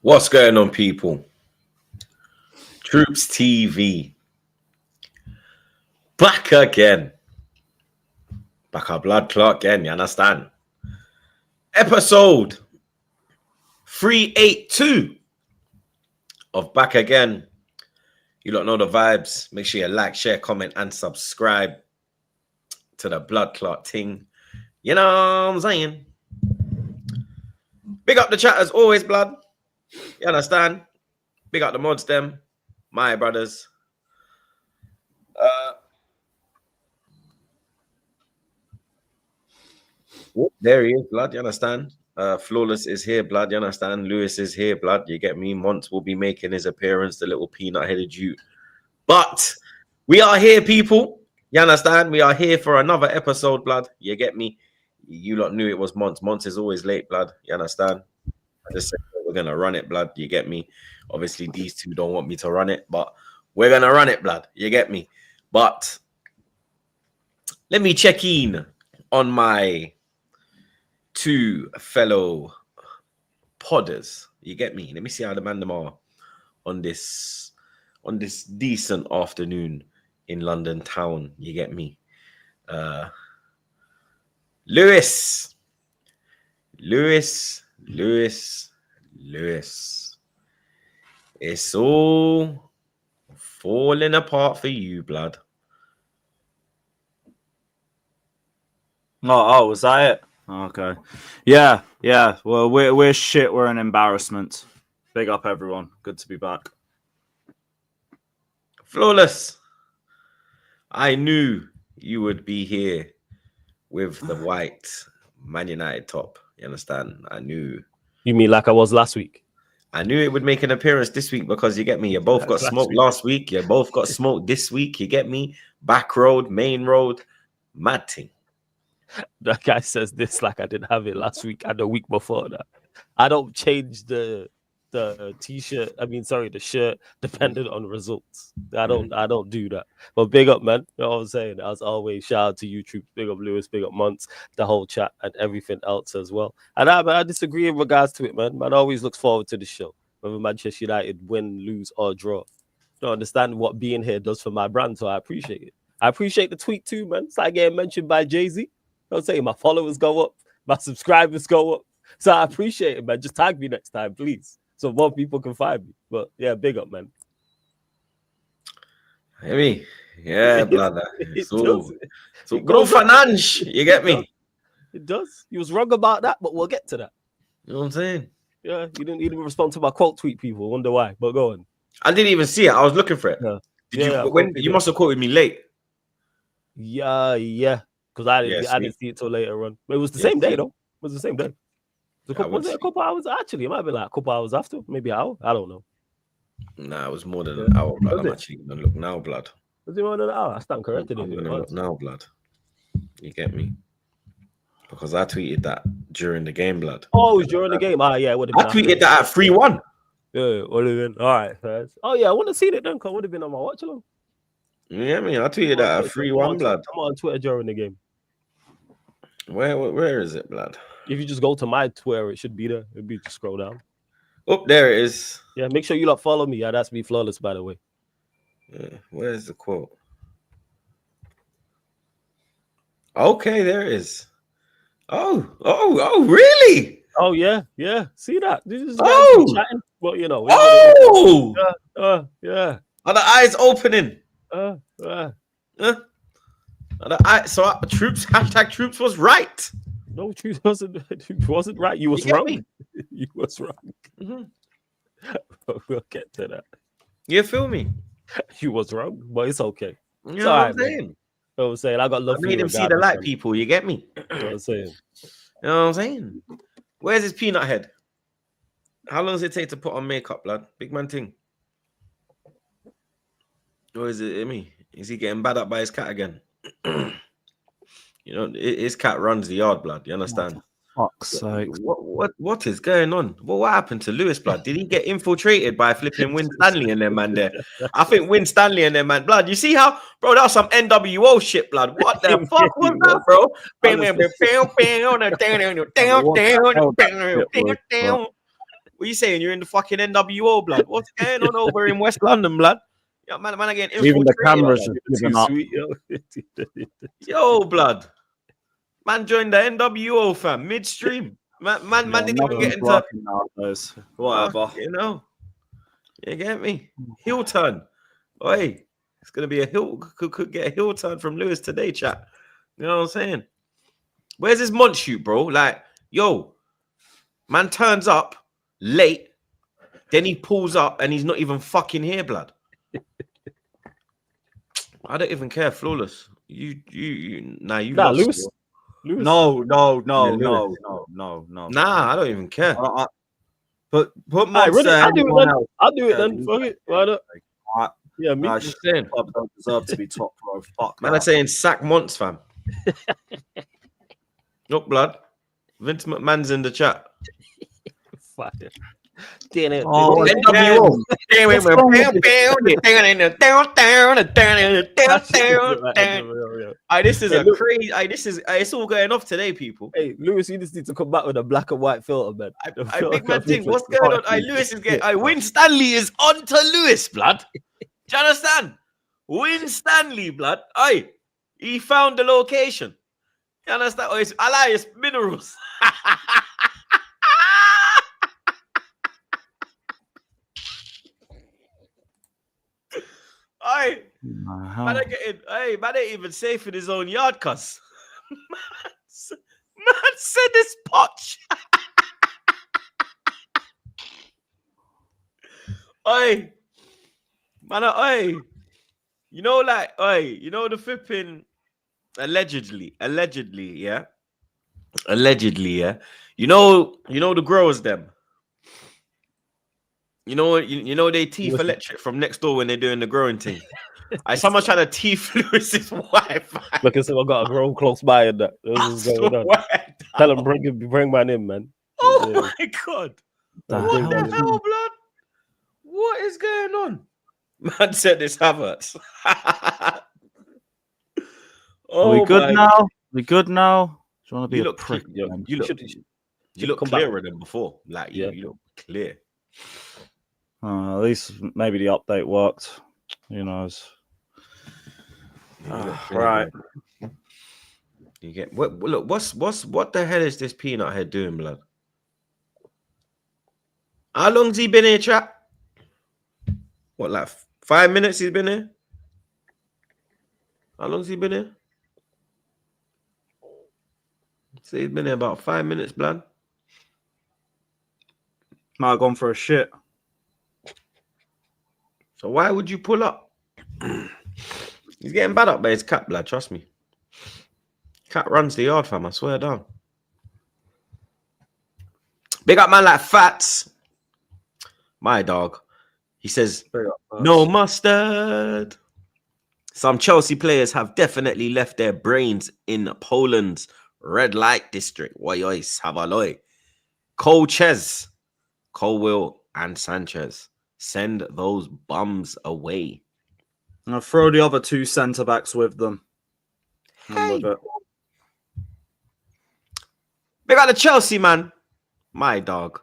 What's going on, people? TroopzTV. Back again. Back our blood clot again, you understand? Episode 382 of Back Again. You don't know the vibes. Make sure you like, share, comment, and subscribe to the blood clot thing. You know what I'm saying? Big up the chat as always, blood. You understand? Big up the mods, them. My brothers. There he is, blood. You understand? Flawless is here, blood. You understand? Lewis is here, blood. You get me? Monts will be making his appearance, the little peanut-headed Jew. But we are here, people. You understand? We are here for another episode, blood. You get me? You lot knew it was Monts. Monts is always late, blood. You understand? I just said we're going to run it, blood. You get me? Obviously, these two don't want me to run it, but we're going to run it, blood. You get me? But let me check in on my two fellow podders. You get me? Let me see how the man them are on this decent afternoon in London town. You get me? Lewis. It's all falling apart for you, blood. Oh, was that it? Okay. Yeah. Well, we're shit. We're an embarrassment. Big up, everyone. Good to be back. Flawless. I knew you would be here with the white Man United top. You understand? I knew. You mean like I was last week? I knew it would make an appearance this week because you get me. You both got smoked last week. You both got smoked this week. You get me? Back road, main road, mad thing. That guy says this like I didn't have it last week and the week before that. I don't change the t-shirt. The shirt dependent on results. I don't do that. But big up, man. You know what I'm saying? As always, shout out to YouTube. Big up Lewis, big up Monts, the whole chat and everything else as well. And I disagree in regards to it, man. Man always looks forward to the show. Whether Manchester United win, lose, or draw. Don't understand what being here does for my brand, so I appreciate it. I appreciate the tweet too, man. It's like getting mentioned by Jay-Z. I'm saying my followers go up, my subscribers go up. So I appreciate it, man. Just tag me next time, please, so more people can find me. But yeah, big up, man. Hear me? Yeah, blood. So grow finance. You get me? It does. You was wrong about that, but we'll get to that. You know what I'm saying? Yeah, you didn't even respond to my quote tweet, people. Wonder why, but go on. I didn't even see it. I was looking for it. Yeah. You must have quoted me late. Yeah. Because I didn't see it till later on. But it was the same day, though. It was the same day. Was it a couple hours? Actually, it might have been like a couple hours after. Maybe an hour. I don't know. Nah, it was more than an hour, blood. I'm actually going to look now, blood. Was it more than an hour? I stand corrected. I'm going to look now, blood. You get me? Because I tweeted that during the game, blood. Oh, it was during the game? Yeah, it would have been. I tweeted that at 3-1. Yeah, it would have been. All right, first. Oh, yeah, I wouldn't have seen it then, because it would have been on my watch along. Yeah, I tweeted that at 3-1, blood. I'm on Twitter during the game. Where is it, blood? If you just go to my Twitter, it should be there. It'll be just scroll down. Oh, there it is. Yeah, make sure you lot follow me. Yeah, that's me, Flawless, by the way. Yeah, where's the quote? Okay, there it is. Oh, really? Oh, yeah. See that? This is chatting. Well, you know. Yeah. Are the eyes opening? Troops, #Troops was right. No, Troops wasn't right. You was wrong. You was wrong. Mm-hmm. We'll get to that. You feel me? You was wrong, but it's okay. You know what I'm saying? You know what I'm saying? I got love for you. I made him see the light, people. You get me? You know what I'm saying? You know what I'm saying? Where's his peanut head? How long does it take to put on makeup, blood? Big man thing. Or is it me? Is he getting bad up by his cat again? You know, his cat runs the yard, blood. You understand? Fuck's sake. What is going on? What happened to Lewis, blood? Did he get infiltrated by flipping Win Stanley and them man there? I think Win Stanley and them man, blood. You see how, bro? That was some NWO shit, blood. What the fuck was that, bro? What you saying? You're in the fucking NWO, blood. What's going on over in West London, blood? Yo, man, are getting Even the infiltrated. cameras are giving up. Sweet, yo. Yo, blood. Man joined the NWO, fam, midstream. Man didn't even get into... nowadays. Whatever. You know. You get me? Heel turn. Oi. It's going to be a heel... Could get a heel turn from Lewis today, chat. You know what I'm saying? Where's his munch shoot, bro? Like, yo, man turns up late, then he pulls up and he's not even fucking here, blood. I don't even care, Flawless. You lost. Lewis. No. Nah, I don't even care. But put Right, Monster. I'll do it then. I'll do it then. Fuck it. Why not? Yeah, me. Shit, club don't deserve to be top, bro. Fuck. Man, I'm saying sack Monts, fam. Look, blood. Vince McMahon's in the chat. Fire. Damn it. Oh, NWO. This is a crazy. It's all going off today, people. Hey, Lewis, you just need to come back with a black and white filter, man. Big man thing. What's going on? Lewis is getting. Win Stanley is on to Lewis, blood. Do you understand? Win Stanley, blood. He found the location. You understand? Oh, it's Elias Minerals. Man ain't even safe in his own yard, cuz. Man said this potch. You know, like, you know the flipping allegedly, yeah. You know the growers them. You know they teeth electric from next door when they're doing the growing thing. Someone's trying to teeth Lewis's wife. Look, I've got a grown close by and that. Tell him bring man in, man. Oh my god. What the hell, blood? What is going on? Man said this Havertz. We good now? We good now? Do you want to be a prick? You look clearer than before. Like you look clear. At least maybe the update worked. Who knows? Right. You get what? Look, what the hell is this peanut head doing, blood? How long's he been here, chap? What, like 5 minutes he's been here? How long's he been here? So he's been here about 5 minutes, blood. Might have gone for a shit. So why would you pull up? He's getting bad up by his cat, blood. Trust me. Cat runs the yard, fam. I swear down. Big up man like Fats. My dog. He says, no mustard. Some Chelsea players have definitely left their brains in Poland's red light district. Oi, Savaloy. Colches, Colwill, and Sanchez. Send those bums away. I'll throw the other two centre backs with them. Hey. Big up the Chelsea man. My dog.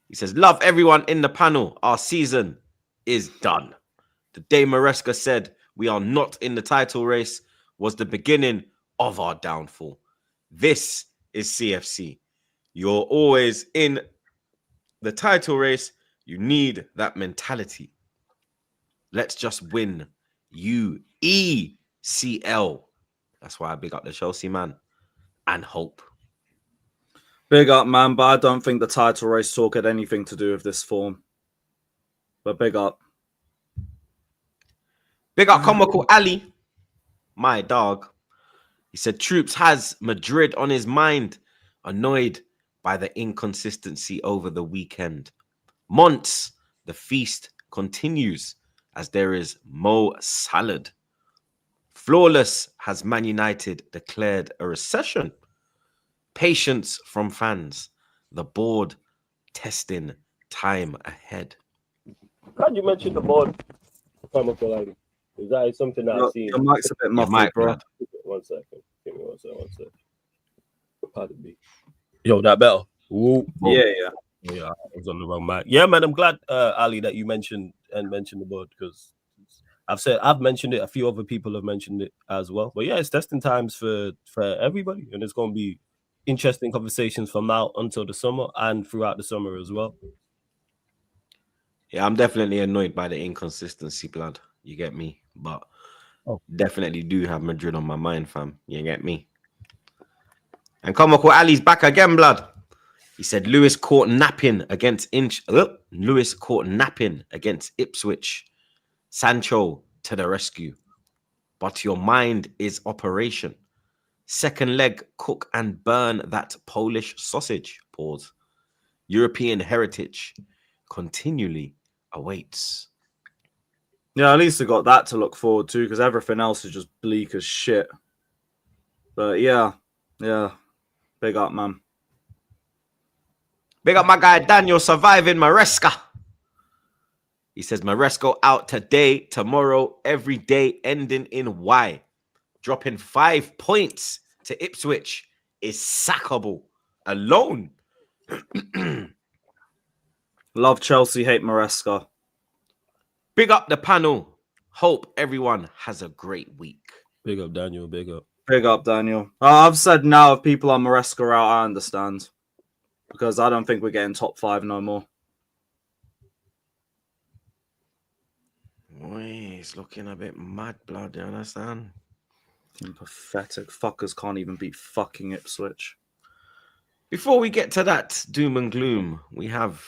He says, love everyone in the panel. Our season is done. The day Maresca said we are not in the title race was the beginning of our downfall. This is CFC. You're always in the title race. You need that mentality. Let's just win UECL. That's why I big up the Chelsea man and hope. Big up, man, but I don't think the title race talk had anything to do with this form. But big up. Big up, Comical Ali. My dog. He said, Troops has Madrid on his mind. Annoyed by the inconsistency over the weekend. Monts, the feast continues as there is Mo Salad. Flawless has Man United declared a recession. Patience from fans. The board testing time ahead. Can you mention the board? Is that something that I've seen? Your mic's a bit muffled, bro. 1 second. Give me 1 second. Pardon me. Yo, that better? Ooh. Yeah. Yeah, I was on the wrong mic. Yeah, man, I'm glad, Ali, that you mentioned the board because I've mentioned it. A few other people have mentioned it as well. But yeah, it's testing times for everybody, and it's going to be interesting conversations from now until the summer and throughout the summer as well. Yeah, I'm definitely annoyed by the inconsistency, blood. You get me? But definitely do have Madrid on my mind, fam. You get me? And come on, Ali's back again, blood. He said Lewis caught napping against Ipswich. Sancho to the rescue. But your mind is operation. Second leg, cook and burn that Polish sausage. Pause. European heritage continually awaits. Yeah, at least I got that to look forward to because everything else is just bleak as shit. But yeah, big up, man. Big up my guy Daniel surviving Maresca. He says Maresca out today, tomorrow, every day, ending in Y. Dropping 5 points to Ipswich is sackable alone. Love Chelsea, hate Maresca. Big up the panel. Hope everyone has a great week. Big up, Daniel. Big up. Big up, Daniel. I've said now if people are Maresca out, I understand. Because I don't think we're getting top 5 no more. Boy, it's looking a bit mad, blood. You understand? Pathetic fuckers can't even beat fucking Ipswich. Before we get to that doom and gloom, we have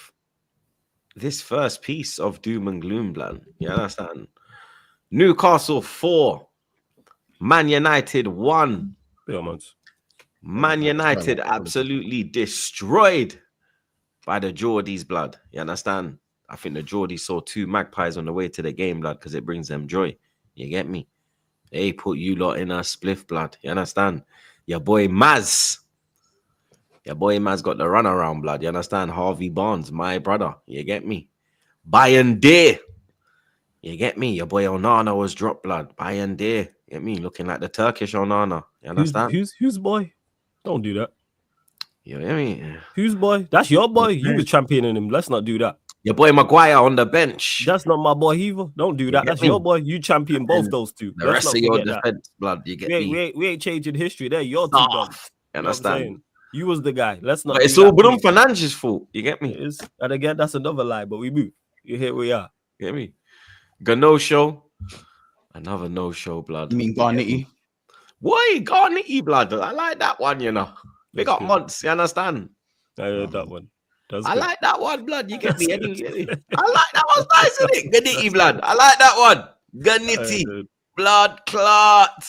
this first piece of doom and gloom, blood. You understand? Newcastle 4, Man United 1. Man United absolutely destroyed by the Geordies, blood. You understand? I think the Geordies saw 2 magpies on the way to the game, blood, because it brings them joy. You get me? They put you lot in a spliff, blood. You understand? Your boy Maz got the runaround, blood. You understand? Harvey Barnes, my brother. You get me? Bayern Day. You get me? Your boy Onana was dropped, blood. Bayern Day. You get me? Looking like the Turkish Onana. You understand? Who's boy? Don't do that. You get me? Who's boy? That's your boy. You was championing him. Let's not do that. Your boy Maguire on the bench. That's not my boy either. Don't do that. That's your boy. You champion both those two. The rest of your defense, blood. You get me? We ain't changing history there. You're too dumb. You understand? You was the guy. Let's not. But it's all Bruno Fernandes' fault. You get me? It is. And again, that's another lie. But we move. Here we are. You get me? Gano show. Another no show, blood. You mean Garnity? Why Garnity, blood? I like that one, you know. Big up months, you understand? I heard that one. I like that one, blood. You get me? I like that one, nice, isn't it? Ganity, blood. I like that one. Ganity, blood clot.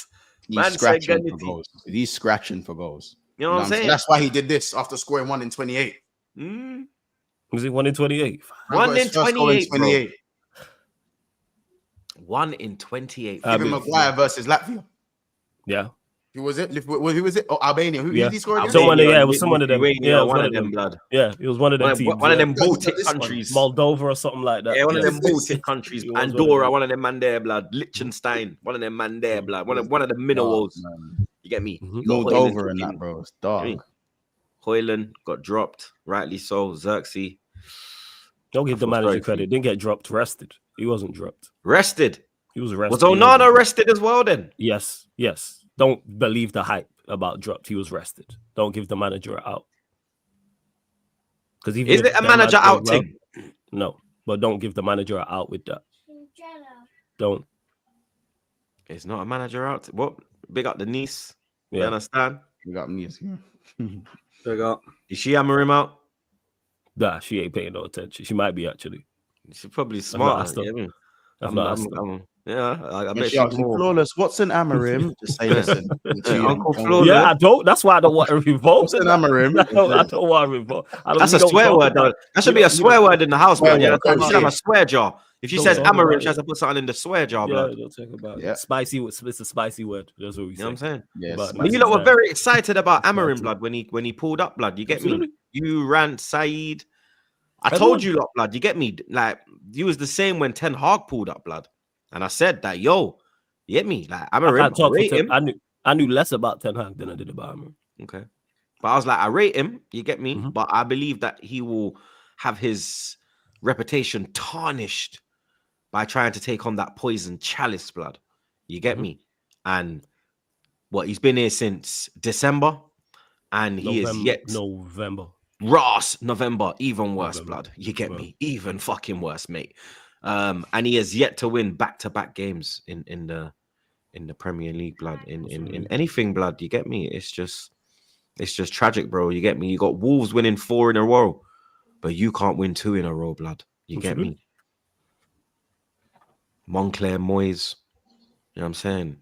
He's scratching for goals. He's scratching for goals. You know what I'm saying? That's why he did this after scoring 1 in 28. Was it 1 in 28? 1 in 28. 1 in 28. Even Maguire versus Latvia. Yeah. Who was it? Who was it? Oh, Albania. Who did he score against? It was someone of them. Yeah, one of them, blood. Yeah, it was one of them teams. One of them Baltic countries. Moldova or something like that. Yeah, one of them Baltic countries. Andorra, one of them man there, blood. Liechtenstein, one of them man there, blood. One of the minerals. You get me? Moldova and that, bro. It's dark. Hoyland got dropped, rightly so. Xerxes. Don't give the manager credit. Didn't get dropped. Rested. He wasn't dropped. Rested. He was rested. Was Onana rested as well then? Yes. Don't believe the hype about dropped. He was rested. Don't give the manager out. Because is it a manager out thing? No, but don't give the manager out with that. Don't. It's not a manager out. What? Big up the niece. Yeah. You understand? Big up niece. Yeah. Big up. Is she hammer him out? Nah, she ain't paying no attention. She might be actually. She's probably smart. I bet she's more Flawless. What's an Amarim? Just say listen. Uncle Flawless. Yeah, I don't. That's why I don't want to revolt. What's an Amarim? I don't want to revolt. That's a swear word, though. That should be a swear word in the house, man. Yeah, she should have a swear jar. If she says Amarim, she has to put something in the swear jar, blood. Don't talk about it. Spicy. It's a spicy word. That's what we say. You know what I'm saying? Yeah. But you lot were very excited about Amarim, blood, when he pulled up, blood. You get me? You, Rant, Saeed. I told you lot, blood. You get me? Like, you was the same when Ten Hag pulled up, blood. And I said that, yo, you get me? Like, I knew less about Ten Hag than I did about Amarim. Okay. But I was like, I rate him, you get me? But I believe that he will have his reputation tarnished by trying to take on that poison chalice, blood. You get me? And what, he's been here since December, and he is yet November, even worse, blood. You get me? Even fucking worse, mate. And he has yet to win back-to-back games in the Premier League, blood. In anything, blood. You get me? It's just tragic, bro. You get me? You got Wolves winning 4 in a row, but you can't win 2 in a row, blood. You get me? Moncler, Moyes. You know what I'm saying?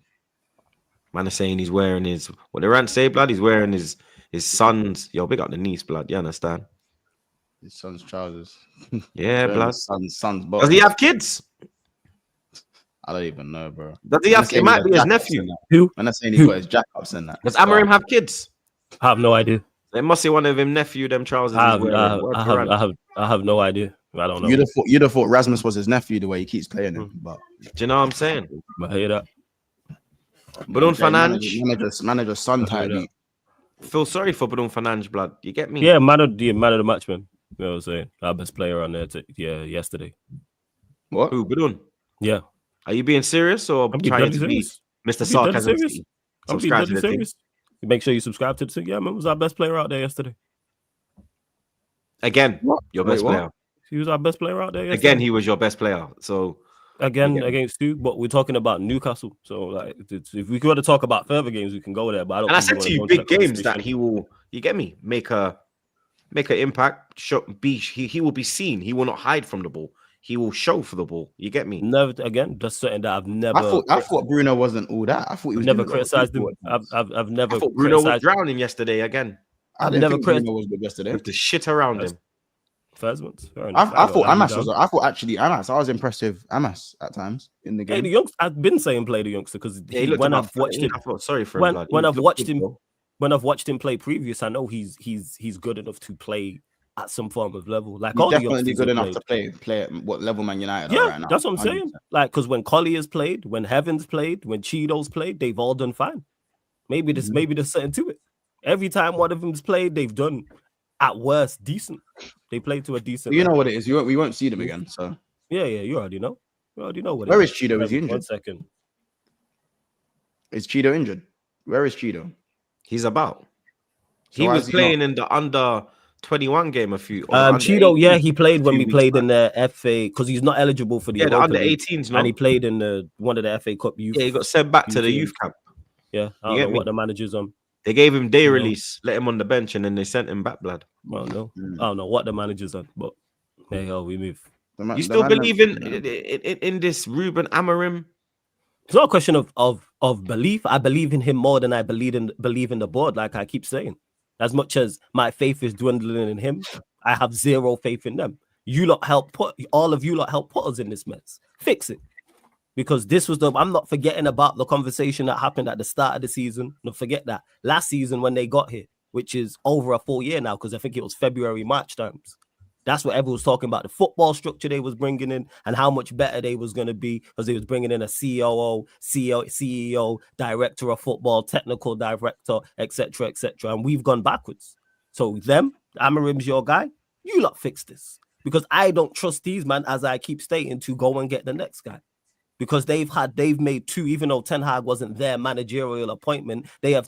Man is saying he's wearing his, what the rant say, blood? He's wearing his son's, yo, big up the niece, blood. You understand? His son's trousers. Yeah, blood. Son's bottom. Does he have kids? I don't even know, bro. Does he have? It might be his nephew. Who? When I say he got his jack-ups in that. Does Amarim have kids? I have no idea. It must be one of him nephew, them trousers. I have no idea. I don't know. You'd have thought Rasmus was his nephew the way he keeps playing him. But do you know what I'm saying? I hear that. Bruno Fernandes, manager son type. Feel sorry for Bruno Fernandes, blood. You get me? Yeah, man of the match, man. You know what I'm saying? Our best player on there. Yesterday. What? Who? Bruno? Yeah. Are you being serious or trying to be Mr. Sarcasm? Subscribe to the thing. Make sure you subscribe to the thing. Yeah, man, was our best player out there yesterday. Again, your best player. He was our best player out there yesterday. Again, he was your best player. So again against you, but we're talking about Newcastle. So like, if we want to talk about further games, we can go there. But I don't. And I said to you, big games that he will. You get me? Make an impact. He will be seen. He will not hide from the ball. He will show for the ball. You get me? Never again. That's something that I've never. I thought Bruno wasn't all that. I thought he was never criticized him. I've never. I thought Bruno was drowning yesterday again. I didn't think Bruno was good yesterday. With the shit around him. First months. I thought Amas was. I thought actually Amas. I was impressed with Amas at times in the game. Hey, the youngster. I've been saying play the youngster because when I've watched him, I felt sorry for him. When I've watched him, when I've watched him play previous, I know he's good enough to play at some form of level. Like he's all definitely the good enough to play at what level Man United are right now. That's what I'm saying. 100%. Like because when Collier's played, when Heavens played, when Cheeto's played, they've all done fine. Maybe there's something to it. Every time one of them's played, they've done at worst decent. They played to a decent. You know what it is. We won't see them again. So yeah. You already know. What. Where is Cheeto? Is he injured? 1 second. Is Cheeto injured? Where is Cheeto? He's about. So he was playing in the under 21 game a few. Cheeto, yeah, he played when we played in the FA because he's not eligible for the under 18s. And he played in one of the FA Cup youth. Yeah, he got sent back to the youth camp. Yeah, I don't know what the manager's on. They gave him day release, let him on the bench, and then they sent him back, blood. Well, no, I don't know what the manager's on, but hey, we move. You still believe in this Ruben Amorim? It's not a question of belief. I believe in him more than I believe in the board. Like I keep saying, as much as my faith is dwindling in him, I have zero faith in them. All of you lot help put us in this mess. Fix it. Because this was I'm not forgetting about the conversation that happened at the start of the season. Don't forget that last season when they got here, which is over a full year now, because I think it was February, March times. That's what everyone was talking about, the football structure they was bringing in and how much better they was going to be because they was bringing in a COO, CEO, director of football, technical director, etc. And we've gone backwards. So Amarim's your guy. You lot fix this because I don't trust these man, as I keep stating, to go and get the next guy. Because they've made 2, even though Ten Hag wasn't their managerial appointment, they have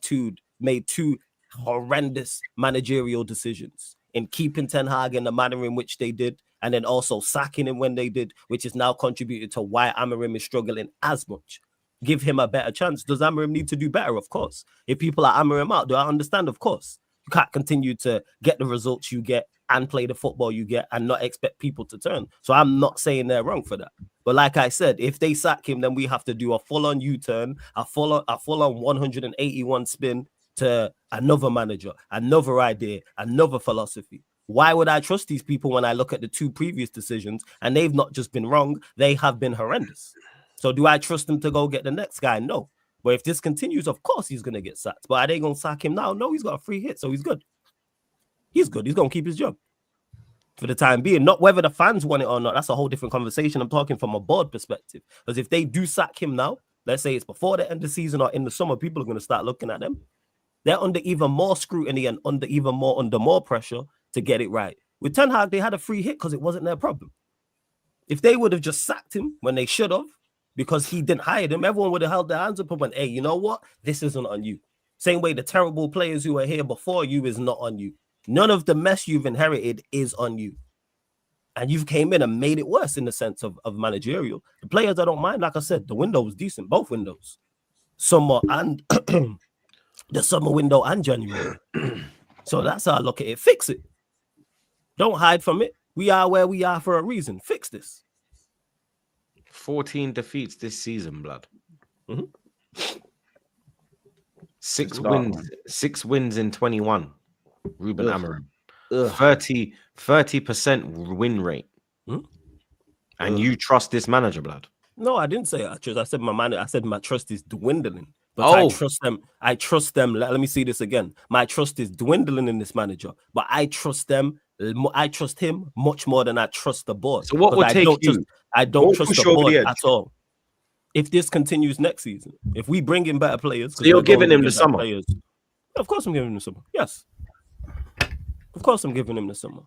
made 2 horrendous managerial decisions in keeping Ten Hag in the manner in which they did, and then also sacking him when they did, which has now contributed to why Amarim is struggling as much. Give him a better chance. Does Amarim need to do better? Of course. If people are Amarim out, do I understand? Of course. You can't continue to get the results you get and play the football you get and not expect people to turn. So I'm not saying they're wrong for that. But like I said, if they sack him, then we have to do a full-on U-turn, a full-on 181 spin to another manager, another idea, another philosophy. Why would I trust these people when I look at the 2 previous decisions and they've not just been wrong, they have been horrendous. So do I trust them to go get the next guy? No. But if this continues, of course he's going to get sacked. But are they going to sack him now? No, he's got a free hit, so he's good. He's good. He's going to keep his job for the time being. Not whether the fans want it or not. That's a whole different conversation. I'm talking from a board perspective. Because if they do sack him now, let's say it's before the end of the season or in the summer, people are going to start looking at them. They're under even more scrutiny and under more pressure to get it right. With Ten Hag, they had a free hit because it wasn't their problem. If they would have just sacked him when they should have, because he didn't hire them, everyone would have held their hands up and went, hey, you know what? This isn't on you. Same way the terrible players who were here before you is not on you. None of the mess you've inherited is on you. And you've came in and made it worse in the sense of managerial. The players, I don't mind. Like I said, the window was decent, both windows. Summer and the summer window and January. So that's how I look at it. Fix it. Don't hide from it. We are where we are for a reason. Fix this. 14 defeats this season, blood. Mm-hmm. 6 wins in 21. Ruben Amorim. 30% win rate. Mm-hmm. And you trust this manager, blood? No, I didn't say I trust. I said my trust is dwindling. But I trust them. I trust them. Let me see this again. My trust is dwindling in this manager, but I trust them. I trust him much more than I trust the board. So what would take you? I don't trust the board at all. If this continues next season, if we bring in better players, so you're giving him the summer. Players, of course, I'm giving him the summer. Yes, of course, I'm giving him the summer.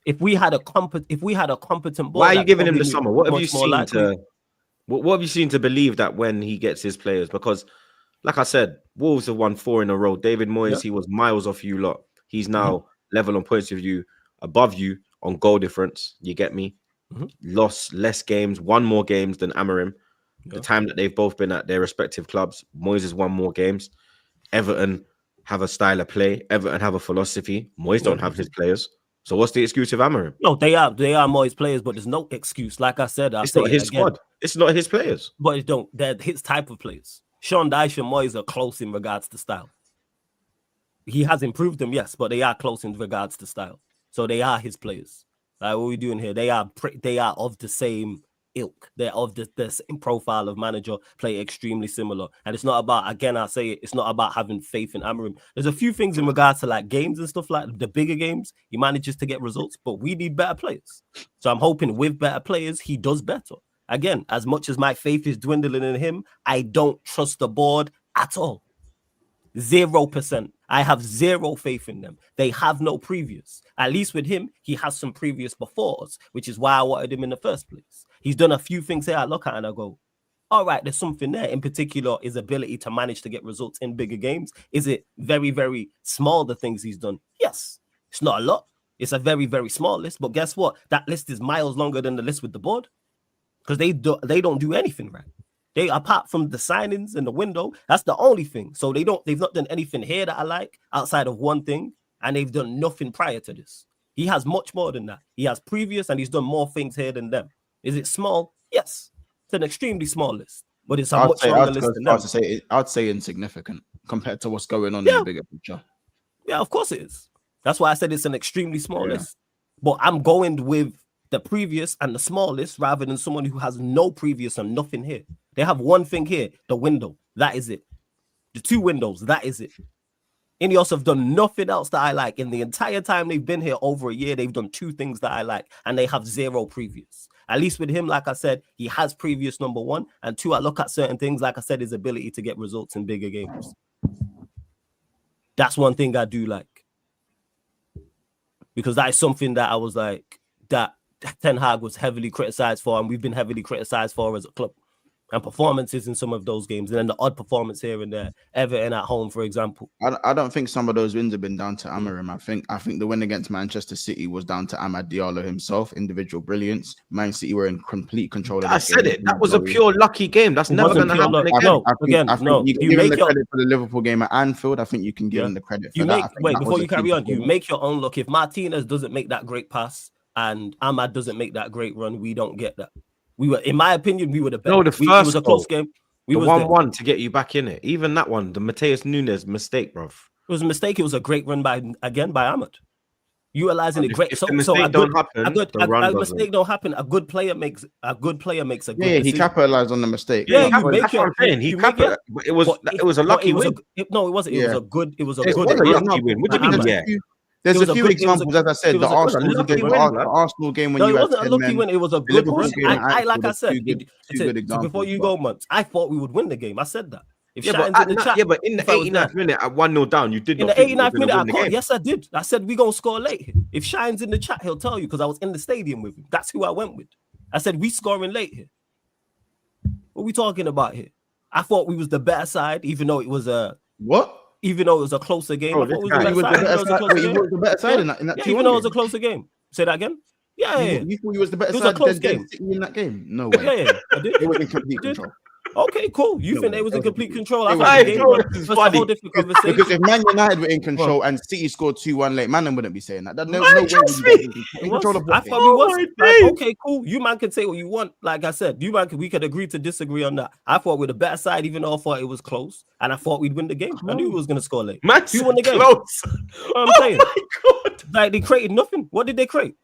If we had a competent board, why are you giving him the summer? What have you seen likely. What have you seen to believe that when he gets his players? Because, like I said, Wolves have won 4 in a row. David Moyes, he was miles off you lot. He's now level on points of view, above you on goal difference. You get me? Lost less games, won more games than Amorim. The time that they've both been at their respective clubs. Moyes has won more games. Everton have a style of play. Everton have a philosophy. Moyes don't have his players. So what's the excuse of Amorim? No, they are Moyes players, but there's no excuse. Like I said, it's not his squad. It's not his players. But they're his type of players. Sean Dyche and Moyes are close in regards to style. He has improved them, yes, but they are close in regards to style. So they are his players. Like, what are we doing here? They are of the same ilk. They're of the same profile of manager, play extremely similar. And it's not about, again, I say it's not about having faith in Amorim. There's a few things in regards to like games and stuff, like the bigger games, he manages to get results, but we need better players. So I'm hoping with better players, he does better. Again, as much as my faith is dwindling in him, I don't trust the board at all. 0%. I have zero faith in them. They have no previous. At least with him, he has some previous before us, which is why I wanted him in the first place. He's done a few things here I look at and I go, all right, there's something there. In particular, his ability to manage to get results in bigger games. Is it very, very small, the things he's done? Yes. It's not a lot. It's a very, very small list. But guess what? That list is miles longer than the list with the board. Because they don't do anything right. They, apart from the signings and the window, that's the only thing. So they've not done anything here that I like outside of one thing, and they've done nothing prior to this. He has much more than that. He has previous, and he's done more things here than them. Is it small? Yes, it's an extremely small list, but it's a much longer list than them. I'd say insignificant compared to what's going on in the bigger picture. Yeah, of course it is. That's why I said it's an extremely small list. But I'm going with the previous and the smallest rather than someone who has no previous and nothing here. They have one thing here, the window. That is it. The 2 windows, that is it. Ineos have done nothing else that I like. In the entire time they've been here, over a year, they've done 2 things that I like, and they have 0 previous. At least with him, like I said, he has previous, number 1. And 2, I look at certain things, like I said, his ability to get results in bigger games. That's one thing I do like. Because that is something that I was like, that Ten Hag was heavily criticized for, and we've been heavily criticized for as a club. And performances in some of those games, and then the odd performance here and there. Everton at home, for example. I don't think some of those wins have been down to Amorim. I think the win against Manchester City was down to Amad Diallo himself, individual brilliance. Man City were in complete control of I said it. That was a pure lucky game. That's never going to happen again. No, you can give him the credit for the Liverpool game at Anfield. I think you can give him the credit for that. Wait, before you carry on, you make your own luck. If Martinez doesn't make that great pass and Amad doesn't make that great run, we don't get that. We were, in my opinion, we were the best. No, the first it was a close game. The 1-1 to get you back in it. Even that one, the Mateus Nunes mistake, bro. It was a mistake. It was a great run by Ahmed. Utilizing it great. If the mistake don't happen, a mistake don't happen. A good player makes a good decision. Yeah, he capitalized on the mistake. Yeah, that's what I'm saying. He capitalized. It was a lucky win. No, it wasn't. It was a good. It was a good lucky win. What do you mean? Yeah. There's a few examples, as I said, the Arsenal game when it wasn't a lucky win. It was a good run. Like I said, good examples, before you go, Muntz, I thought we would win the game. I said that. If Yeah, Shine's but in the chat, but in the if I was there. 89th minute at 1-0 down, you did In not the think we were 89th gonna minute, win the game. yes, I did. I said we gonna score late. If Shine's in the chat, he'll tell you because I was in the stadium with him. That's who I went with. I said we scoring late here. What are we talking about here? I thought we was the better side, even though it was a closer game. Bro, I thought this we was guy- the You was the better better side. side. Wait, you was the better side in that Yeah, 2-1 even though it was a game? closer game. Say that again. Yeah, You thought you was the better It was side a close than game. City in that game? No way. Yeah, I did. It was in complete I did. control. Okay, cool. You No think way. they was It in was complete complete- control? I it thought was- the game bro, was this is that's a whole funny. different conversation. Because if Man United were in control and City scored 2-1 late, man wouldn't be saying that. No Man, way would trust you me. guys be It in was. control of I what thought game? we was. my Like, days. okay, cool. You man can say what you want. Like I said, we could agree to disagree on that. I thought we're the better side, even though I thought it was close, and I thought we'd win the game. I knew we was gonna score late. Man, Who won the game? close. What I'm saying, My God. like they created nothing. What did they create?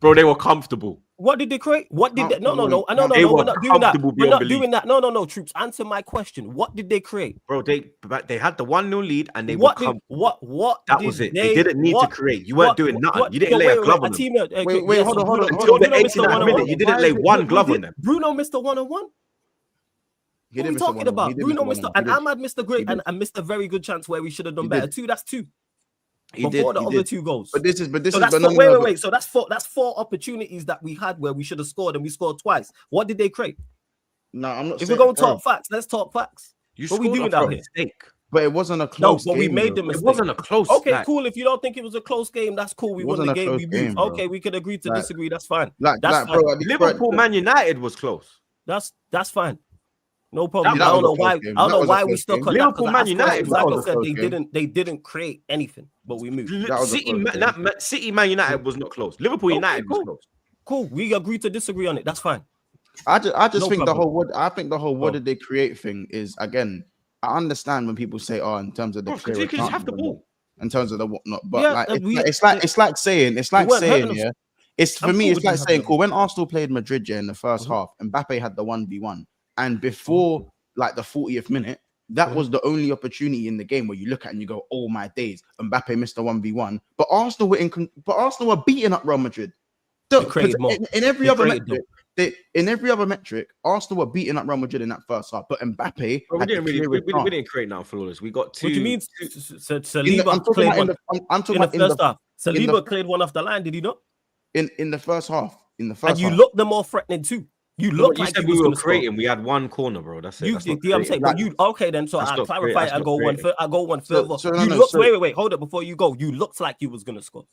Bro, they were comfortable. What did they create? What did they? No. They No. They We're were not doing that. comfortable We're beyond not belief. doing that. No. Troops, answer my question. What did they create? Bro, they had the 1-0 lead and they What were did comfortable. what? That did was it. They didn't need to create. You weren't doing nothing. You didn't lay a glove on them. Wait, hold on. Until the Bruno missed a 89th one-on-one. minute, you didn't lay one glove on them. Bruno missed a one-on-one. He What are did we miss a talking one-on-one. about? He did Bruno miss a missed a, one-on-one. and Ahmad missed a great He did. and missed a very good chance where we should have done He better. did. Two, that's two. He Before did. the other two goals. But this is. So that's But four, no, wait. but- So that's four opportunities that we had where we should have scored and we scored twice. What did they create? No, I'm not. If saying, we're going to bro, talk facts, let's talk facts. You What we scored doing off out a here? mistake. but it wasn't a No, close but game. we made though. the It mistake. wasn't a close. Okay, like, cool. If you don't think it was a close game, that's cool. We It won wasn't the a game. close We game, moved. bro. Okay, we could agree to Like- disagree. That's fine. Like, That's bro, fine. Liverpool, Man United was close. That's fine. No problem. That I don't was know a why. close game. I don't That know was a why we close stuck game. on Liverpool, that. Man 'cause United, like that I was a said, close they game. didn't create anything, but we moved. That was a City, close game. City, Man United was not close. Liverpool, Okay, United was cool. close. Cool. We agree to disagree on it. That's fine. I just No think problem. I think the whole what Go. did they create thing is, again, I understand when people say, oh, in terms of the Bro, because clear you could just have the account, ball. in terms of the whatnot, but Yeah, like we- it's like saying weren't hurting us. yeah. It's for I'm me, cool it's with like you saying, having cool, when Arsenal played Madrid in the 1st half, Mbappe had the 1v1, and before like the 40th minute, that was the only opportunity in the game where you look at and you go, oh my days, Mbappe missed the 1v1, but Arsenal were beating up Real Madrid. So, They created more. in every They other created metric, in every other metric, Arsenal were beating up Real Madrid in that 1st half, but Mbappe Bro, we had the didn't really, clearest we chance. didn't create nothing flawless. We got two. What do you mean? I'm Saliba talking played about one I'm talking in the about first half. in the- Saliba cleared one off the line. Did he not? in the 1st half. In the And first you half. looked the more threatening too. You looked You like said you we was were going to score. creating. We had one corner, bro. That's it. You That's did, not you know what I'm saying? creating. But you okay then? So That's I'll not clarify that's it. I not go one. creating. I go one further. so you no, looked. so- Wait. Hold up before you go. You looked like you was going to score.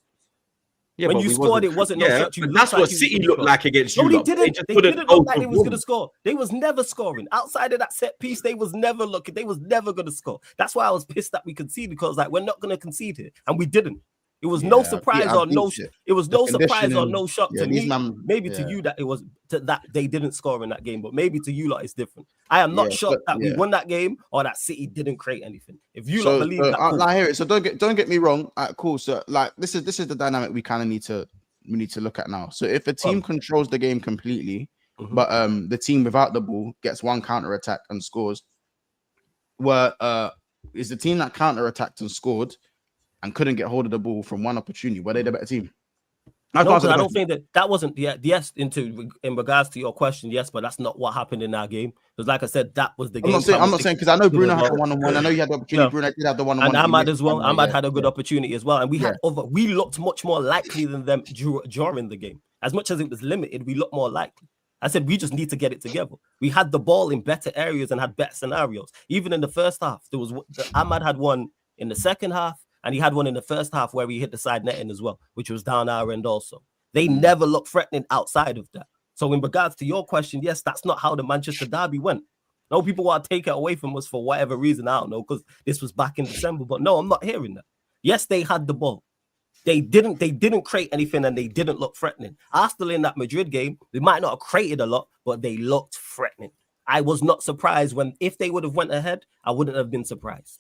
Yeah, When but you we scored, wasn't it wasn't cre- no yeah, shot. You but looked that's like what you was City gonna looked score. like against you. No, they lot. didn't. just They couldn't didn't go look like they was boom. going to score. They was never scoring. Outside of that set piece, they was never looking. They was never going to score. That's why I was pissed that we conceded, because like we're not going to concede here, and we didn't. It was no Yeah, surprise I or no. think It was the no surprise or conditioning- no shock yeah, to these me. man- Maybe to yeah. you that it was that they didn't score in that game, but maybe to you lot it's different. I am not Yeah, shocked but- that we yeah. won that game or that City didn't create anything. If you lot believe that, cool. I hear it. So don't get me wrong. Cool. So like this is the dynamic we kind of need to look at now. So if a team controls the game completely, Mhm. but the team without the ball gets one counter attack and scores, is the team that counter attacked and scored and couldn't get hold of the ball from one opportunity, were they the better team? No, because I don't think that wasn't yes. In regards to your question, yes, but that's not what happened in our game. Because like I said, that was the game. I'm not saying because I know Bruno had the well. one-on-one. I know you had the opportunity. Yeah. Bruno did have the one-on-one. And He Ahmad missed as well. one, Ahmad yeah, had a good yeah. opportunity as well. And we had we looked much more likely than them during the game. As much as it was limited, we looked more likely. I said we just need to get it together. We had the ball in better areas and had better scenarios. Even in the first half, Ahmad had one in the second half, and he had one in the first half where he hit the side netting as well, which was down our end also. They never looked threatening outside of that. So in regards to your question, yes, that's not how the Manchester derby went. No, people want to take it away from us for whatever reason. I don't know, because this was back in December. But no, I'm not hearing that. Yes, they had the ball. They didn't create anything, and they didn't look threatening. Arsenal in that Madrid game, they might not have created a lot, but they looked threatening. I was not surprised if they would have went ahead, I wouldn't have been surprised.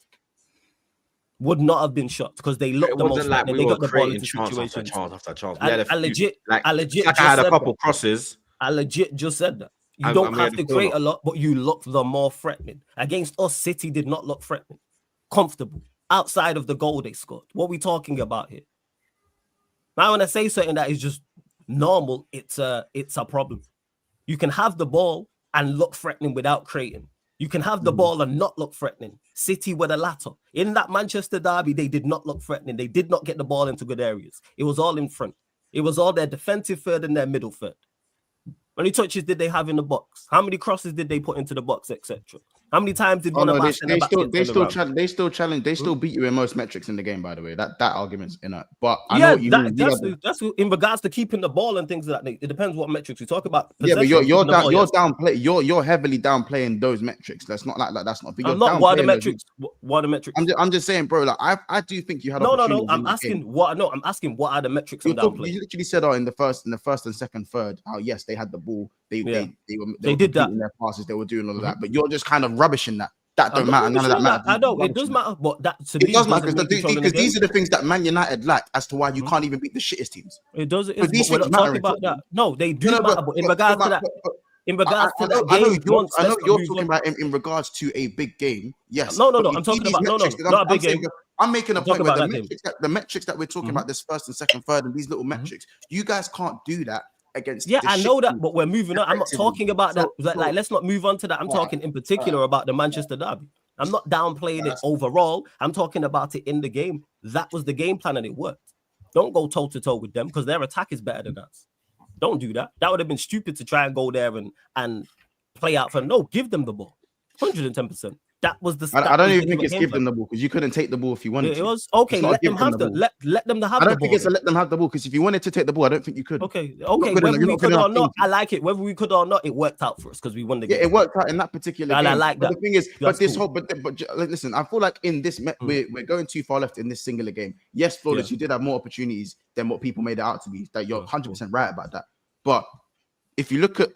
Would not have been shocked because they looked It the most wasn't like threatening. we They were got the ball creating into chance after situations. chance after chance. I legit Saka just had a said couple that. crosses. I legit just said that. You And- don't and we have had to the create corner. a lot, but you look the more threatening. Against us, City did not look threatening. Comfortable. Outside of the goal they scored. What are we talking about here? Now, when I say something that is just normal, it's a problem. You can have the ball and look threatening without creating. You can have the ball and not look threatening. City were the latter. In that Manchester derby, they did not look threatening. They did not get the ball into good areas. It was all in front. It was all their defensive third and their middle third. How many touches did they have in the box? How many crosses did they put into the box, etc.? How many times did one of us they still challenge, they still beat you in most metrics in the game, by the way. That argument's in it. But I know what you mean. That's in regards to keeping the ball and things like that. It depends what metrics we talk about. Yeah, but you're heavily downplaying those metrics. That's not like that. That's not big. I'm not what are the metrics. What are the metrics? I'm just saying, bro. Like I do think you had no. I'm asking what are the metrics I'm downplaying? You literally said in the first and second third, how yes, they had the ball. They did that in their passes. They were doing all of that, but you're just kind of rubbishing that. That don't matter. None of that matters. I know it does matter, but that to it me does matter because these are the things that Man United lack as to why you can't even beat the shittest teams. It does. We're not talking about that. No, they do matter. But in regards to that, I know you're talking about in regards to a big game. Yes. No. I'm talking about not a big game. I'm making a point where the metrics that we're talking about, this first and second, third, and these little metrics, you guys can't do that against. Yeah, I know that, but we're moving on. I'm not talking about that. Like, let's not move on to that. I'm talking in particular about the Manchester derby. I'm not downplaying it overall. I'm talking about it in the game. That was the game plan and it worked. Don't go toe to toe with them because their attack is better than us. Don't do that. That would have been stupid to try and go there and play out for them. No, give them the ball. 110%. That was the. I don't even think it's give them the ball because you couldn't take the ball if you wanted. It was okay. Let them have the ball. Let them have the ball. I don't think it's let them have the ball because if you wanted to take the ball, I don't think you could. Okay. Whether we could or not, I like it. Whether we could or not, it worked out for us because we won the game. Yeah, it worked out in that particular game. I like that. But the thing is, but listen, I feel like in this we're going too far left in this singular game. Yes, Flawless, you did have more opportunities than what people made it out to be. That you're 100% right about that. But if you look at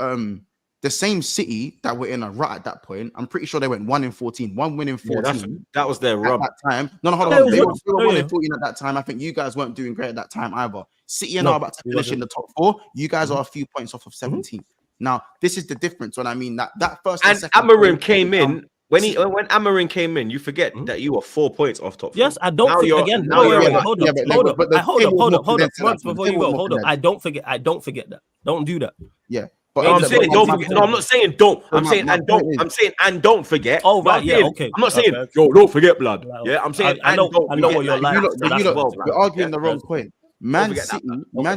the same City that were in a rut at that point, I'm pretty sure they went 1 in 14. One win in 14. That was their rub. At that time. No, hold on. They were 1 in 14 at that time. I think you guys weren't doing great at that time either. City are about to finish in the top 4. You guys are a few points off of 17. Now, this is the difference when I mean that first and second. Amarim came in. When Amarin came in, you forget that you were 4 points off top. Yes, I don't forget again. Hold up. Before you go, hold up. I don't forget that. Don't do that. Yeah. But I'm saying don't forget. No, I'm not saying don't. I'm saying and don't. I'm saying and don't forget. Oh right, yeah, okay. I'm not saying yo, don't forget, blood. Yeah, I'm saying I know what you're like. You're arguing the wrong point. Man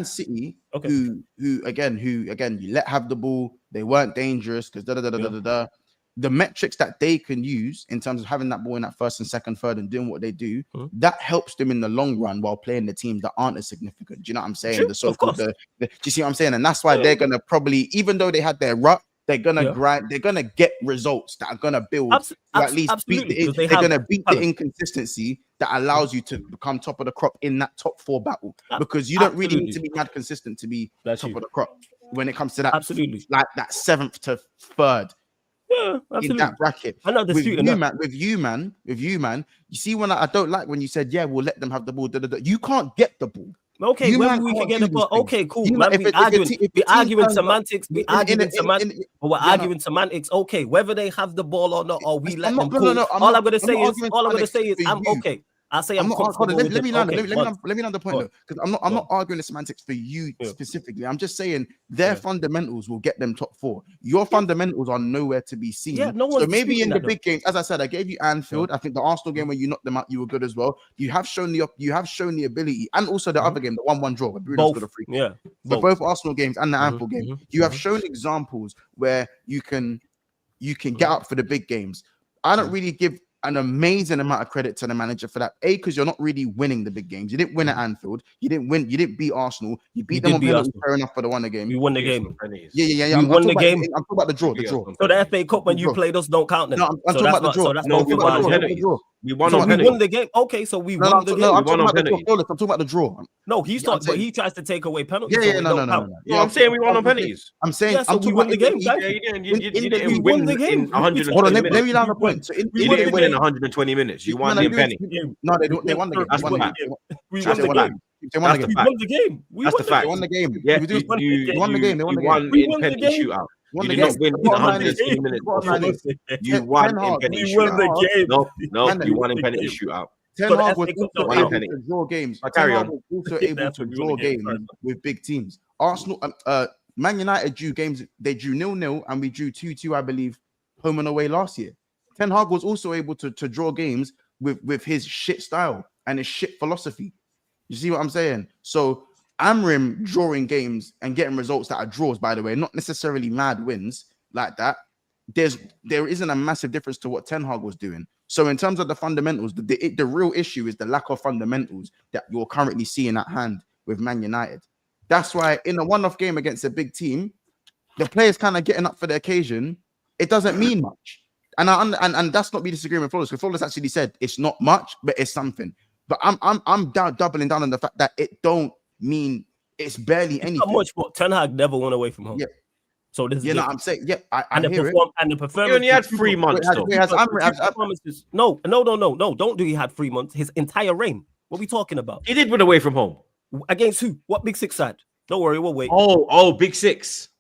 City, who again, you let have the ball. They weren't dangerous because the metrics that they can use in terms of having that ball in that first and second, third, and doing what they do, that helps them in the long run while playing the teams that aren't as significant. Do you know what I'm saying? True, do you see what I'm saying? And that's why they're gonna probably, even though they had their rut, they're gonna grind. They're gonna get results that are gonna build at least beat they're gonna beat the inconsistency that allows you to become top of the crop in that top 4 battle. Because you don't really need to be mad consistent to be top of the crop when it comes to that. Absolutely, like that 7th to 3rd. Yeah, absolutely. In that bracket. I'm not disputing that. With you, man. You see, when I don't like when you said, yeah, we'll let them have the ball. You can't get the ball. Okay, whether we can get the ball. Okay, cool. Man, we're arguing semantics. We're arguing semantics. Okay, whether they have the ball or not, or we let them. All I'm gonna say is, I'm okay. I say I'm not. Let me land the point though, because I'm not arguing the semantics for you specifically. I'm just saying their fundamentals will get them top 4. Your fundamentals are nowhere to be seen. Yeah, so maybe in the big games, as I said, I gave you Anfield. I think the Arsenal game when you knocked them out, you were good as well. You have shown the ability, and also the other game, the 1-1 draw, where Bruno's got a free. Yeah, both Arsenal games and the Anfield game, you have shown examples where you can get up for the big games. I don't really give an amazing amount of credit to the manager for that. Because you're not really winning the big games. You didn't win at Anfield. You didn't beat Arsenal. You beat them on penalty. Fair enough for the one game. We won the game. Yeah. We won the game. I'm talking about the draw. So the FA Cup when you played us don't count then. No, I'm talking about the draw. So that's no draw. We won the game. Okay, so we won the game. I'm talking about the draw. No, he tries to take away penalties. No. I'm saying we won on penalties. I'm saying we won the game. You didn't win the game in 120 minutes. Let me land the point. You didn't win in 120 minminutes. You won in penny. No, they won the game. That's the fact. We won the game. They won the game. That's the fact. They won the game. Yeah, you won the game. They won the game. You won in penalty shootout. You did not win in 120 minutes. You won in penalty shootout. No, you won in penalty shootout. Ten Hag was also able to draw games. Carry on. Also able to draw games with big teams. Arsenal, Man United drew games. They drew 0-0 and we drew 2-2, I believe, home and away last year. Ten Hag was also able to draw games with his shit style and his shit philosophy. You see what I'm saying? So Amrim drawing games and getting results that are draws, by the way, not necessarily mad wins like that. There isn't a massive difference to what Ten Hag was doing. So in terms of the fundamentals, the real issue is the lack of fundamentals that you're currently seeing at hand with Man United. That's why in a one-off game against a big team, the players kind of getting up for the occasion, it doesn't mean much. And that's not me disagreeing with Flawless, because Flawless actually said it's not much, but it's something. But I'm doubling down on the fact that it don't mean it's barely anything. Not much, but Ten Hag never won away from home. Yeah. So this is I'm saying, and hear it. And the performance. He only had 3 months. No. Don't do he had 3 months. His entire reign. What are we talking about? He did win away from home. Against who? What Big Six side? Don't worry, we'll wait. Oh, Big Six.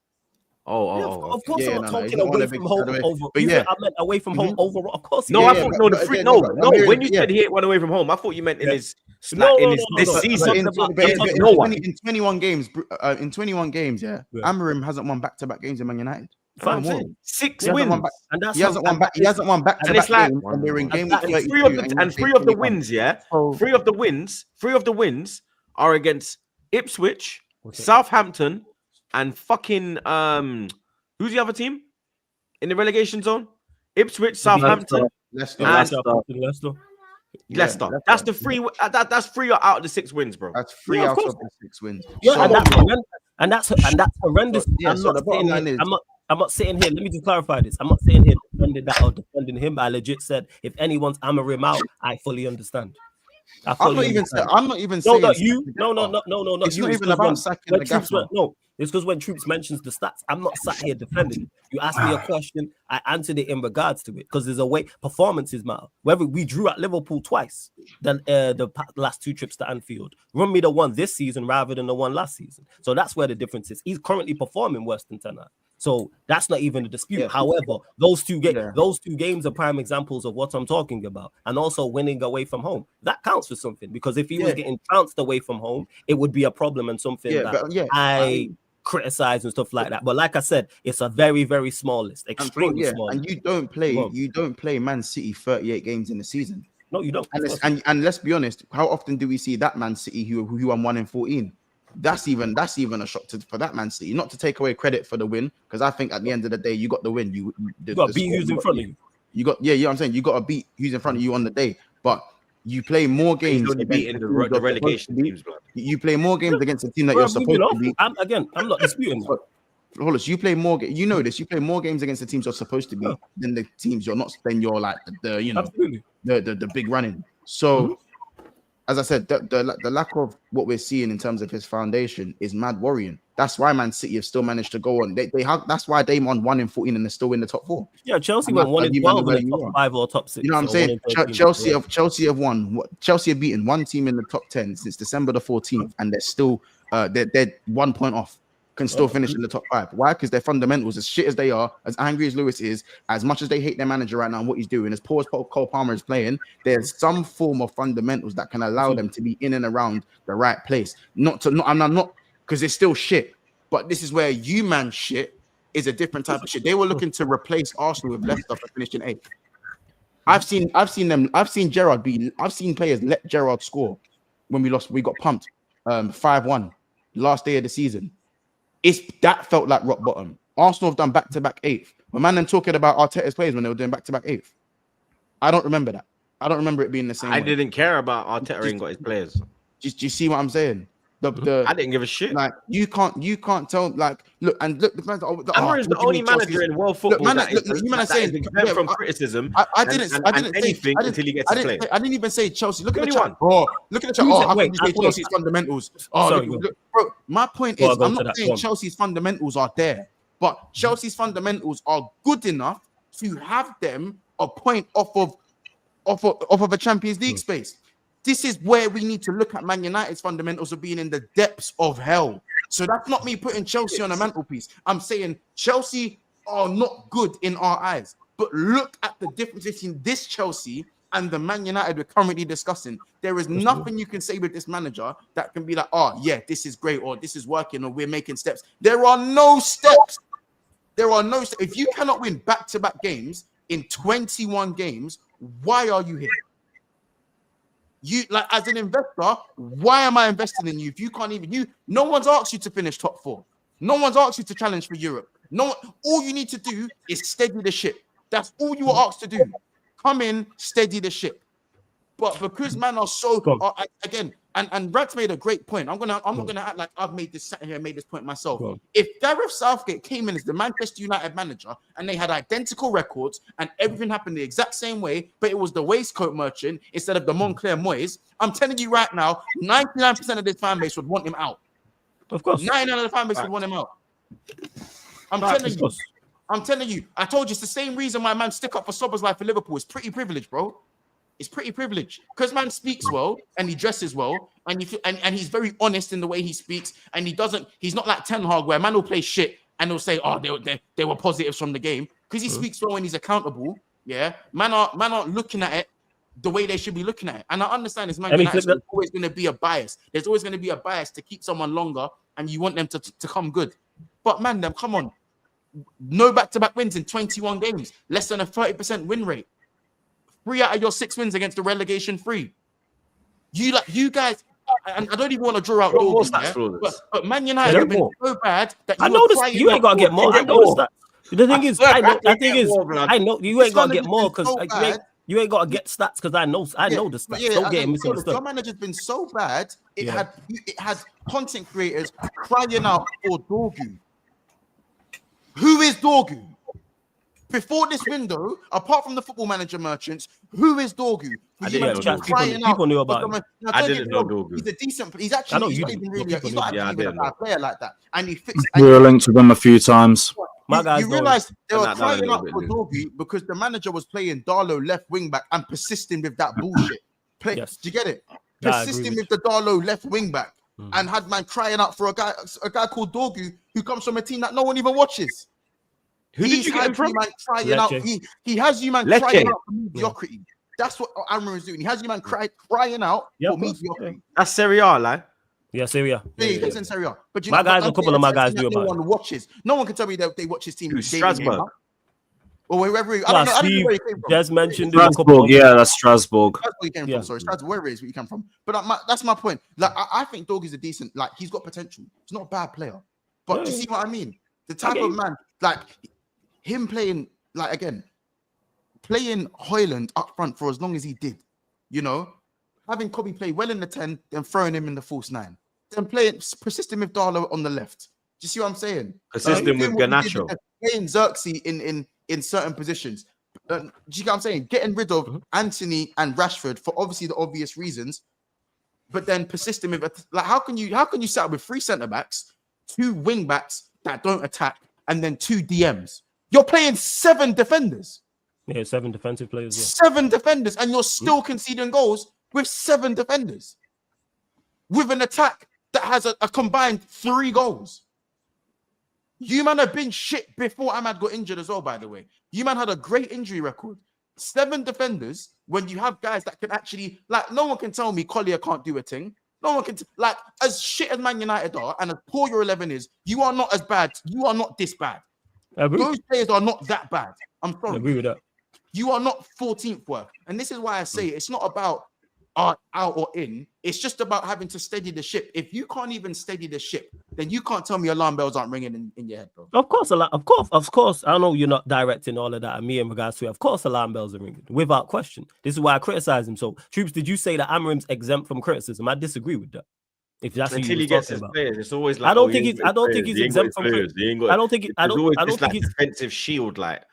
Of course, I'm not talking no, away from home over. But I meant away from home overall. Of course. No, I thought no. When you said he won away from home, I thought you meant in his this season. In 21 games, Amorim hasn't won back-to-back games in Man United. 6 wins, and he hasn't won back-to-back games, and they're in game week 32. And three of the wins, three of the wins are against Ipswich, Southampton, and fucking who's the other team in the relegation zone? Ipswich, Southampton, Leicester. That's the three. That's 3 out of the 6 wins, bro. That's 3 out of the 6 wins. Yeah, and that's horrendous. I'm not sitting here. Let me just clarify this. I'm not sitting here defending that or defending him. I legit said if anyone's Amorim out, I fully understand. I'm not even saying. No. It's not even about sacking the gaffer. No, it's because when Troops mentions the stats, I'm not sat here defending it. You asked me a question, I answered it in regards to it because there's a way performances matter. Whether we drew at Liverpool twice, then the last 2 trips to Anfield, run me the one this season rather than the one last season. So that's where the difference is. He's currently performing worse than Ten Hag. So that's not even a dispute. However, those two games are prime examples of what I'm talking about. And also winning away from home. That counts for something because if he was getting trounced away from home, it would be a problem and something I criticize and stuff like that. But like I said, it's a very, very small list. Extremely small. And you don't play Man City 38 games in the season. No, you don't. And let's be honest, how often do we see that Man City who won 1 in 14? That's even a shock for that Man City. Not to take away credit for the win, because I think at the end of the day, you got the win. You got to beat who's in front of you. You got I'm saying you got to beat who's in front of you on the day. But you play more games. He's only beating the relegation teams, bro. You play more games against a team that you're supposed to beat. I'm not disputing that. Hollis, you play more. You know this. You play more games against the teams you're supposed to beat than the teams you're not. Then you're like the big running. So. As I said, the lack of what we're seeing in terms of his foundation is mad worrying. That's why Man City have still managed to go on. That's why they won 1 in 14 and they're still in the top 4. Yeah, Chelsea won 1 in 12 in the top 5 or top 6. You know what I'm saying? Chelsea have won. Chelsea have beaten 1 team in the top 10 since December the 14th, and they're still they're 1 point off. Can still finish in the top 5. Why? Because their fundamentals, as shit as they are, as angry as Lewis is, as much as they hate their manager right now and what he's doing, as poor as Cole Palmer is playing, there's some form of fundamentals that can allow them to be in and around the right place. I'm not because it's still shit. But this is where man shit is a different type of shit. They were looking to replace Arsenal with Leicester for finishing 8th. I've seen Gerrard I've seen players let Gerrard score when we lost. We got pumped 5-1 last day of the season. That felt like rock bottom. Arsenal have done back-to-back 8th. When man, them talking about Arteta's players when they were doing back-to-back 8th. I don't remember that. I don't remember it being the same. I didn't care about Arteta ain't got his players. Do you see what I'm saying? I didn't give a shit. Like you can't tell. Like look. The fans. Amorim is the only manager in world football from criticism. I didn't anything until he gets to play. I didn't even say Chelsea. Look at the chat. Look at the chat. How can you say Chelsea's fundamentals? Look, bro. My point is, I'm not saying Chelsea's fundamentals are there, but Chelsea's fundamentals are good enough to have them a point off of a Champions League space. This is where we need to look at Man United's fundamentals of being in the depths of hell. So that's not me putting Chelsea on a mantelpiece. I'm saying Chelsea are not good in our eyes. But look at the difference between this Chelsea and the Man United we're currently discussing. There is nothing you can say with this manager that can be like, oh, yeah, this is great, or this is working, or we're making steps. There are no steps. There are no. If you cannot win back-to-back games in 21 games, why are you here? You like as an investor, why am I investing in you if you can't even no one's asked you to finish top 4. No one's asked you to challenge for Europe. All you need to do is steady the ship. That's all you were asked to do. Come in, steady the ship. But because man are so again, and Rats made a great point. I'm not gonna act like I've made this point myself. If Gareth Southgate came in as the Manchester United manager and they had identical records and everything happened the exact same way, but it was the waistcoat merchant instead of the Montclair Moyes, I'm telling you right now, 99% of this fan base would want him out. Of course, 99% of the fan base would want him out. I'm telling you. I told you it's the same reason why man stick up for Szoboszlai for Liverpool. It's pretty privileged, bro. It's pretty privileged because man speaks well and he dresses well and he's very honest in the way he speaks and he's not like Ten Hag where man will play shit and he'll say, oh, they were positives from the game because he speaks well and he's accountable. Yeah, man aren't looking at it the way they should be looking at it. And I understand this, man. There's always going to be a bias. There's always going to be a bias to keep someone longer and you want them to come good. But man, come on. No back-to-back wins in 21 games, less than a 30% win rate. 3 out of your 6 wins against the relegation 3. You guys, and I don't even want to draw out Dorgu, but Man United have been so bad that I know this. You ain't gotta get more. I know that. The thing is, I know you ain't gotta get more because you ain't gotta get stats because I know the stats. Don't get misunderstood. Your manager's been so bad. It had content creators crying out for Dorgu. Who is Dorgu? Before this window, apart from the football manager merchants, who is Dorgu? People knew about him. I didn't know Dorgu. He's a decent. He's actually he's not even a bad player like that. And he fixed. We were linked with him a few times. You realize they were crying out for Dorgu because the manager was playing Darlow left wing back and persisting with that bullshit. Do you get it? Persisting with the Darlow left wing back and had man crying out for a guy called Dorgu who comes from a team that no one even watches. Who did you get from? He has you man crying out for mediocrity. That's what Amram is doing. He has you man crying out for mediocrity. That's Serie A, like. Yeah, Serie A. That's in Serie A. But a couple of my guys do about it. No one watches. No one can tell me that they watch his team. Strasbourg. Or wherever. I don't know where he came from. Just mentioned Strasbourg. Yeah, that's Strasbourg. That's where he came from. Sorry, Strasbourg. Wherever it is, where he came from. But that's my point. Like I think Dorgu is a decent. Like he's got potential. He's not a bad player. But do you see what I mean? The type of man like. Him playing, like, again, playing Højlund up front for as long as he did, having Kobe play well in the 10, then throwing him in the false 9, then persisting with Darlow on the left. Do you see what I'm saying? Persisting with Garnacho. Playing Xerxes in certain positions. Do you see what I'm saying? Getting rid of Anthony and Rashford for obviously the obvious reasons, but then persisting with, like, how can you set up with 3 centre-backs, 2 wing-backs that don't attack, and then 2 DMs? You're playing 7 defenders. Yeah, 7 defensive players. Yeah. 7 defenders, and you're still conceding goals with 7 defenders. With an attack that has a combined 3 goals. You man have been shit before Ahmad got injured as well, by the way. You man had a great injury record. 7 defenders, when you have guys that can actually, like, no one can tell me Collier can't do a thing. No one can, like, as shit as Man United are, and as poor your 11 is, you are not as bad. You are not this bad. Those players are not that bad. I'm sorry. I agree with that. You are not 14th worth. And this is why I say it's not about out or in. It's just about having to steady the ship. If you can't even steady the ship, then you can't tell me alarm bells aren't ringing in your head, bro. Of course. I know you're not directing all of that at me in regards to it. Of course, alarm bells are ringing, without question. This is why I criticize him. So, Troops, did you say that Amram's exempt from criticism? I disagree with that. If that's until he gets his players, it's always like I don't think he's exempt from. I don't think he's defensive shield. Like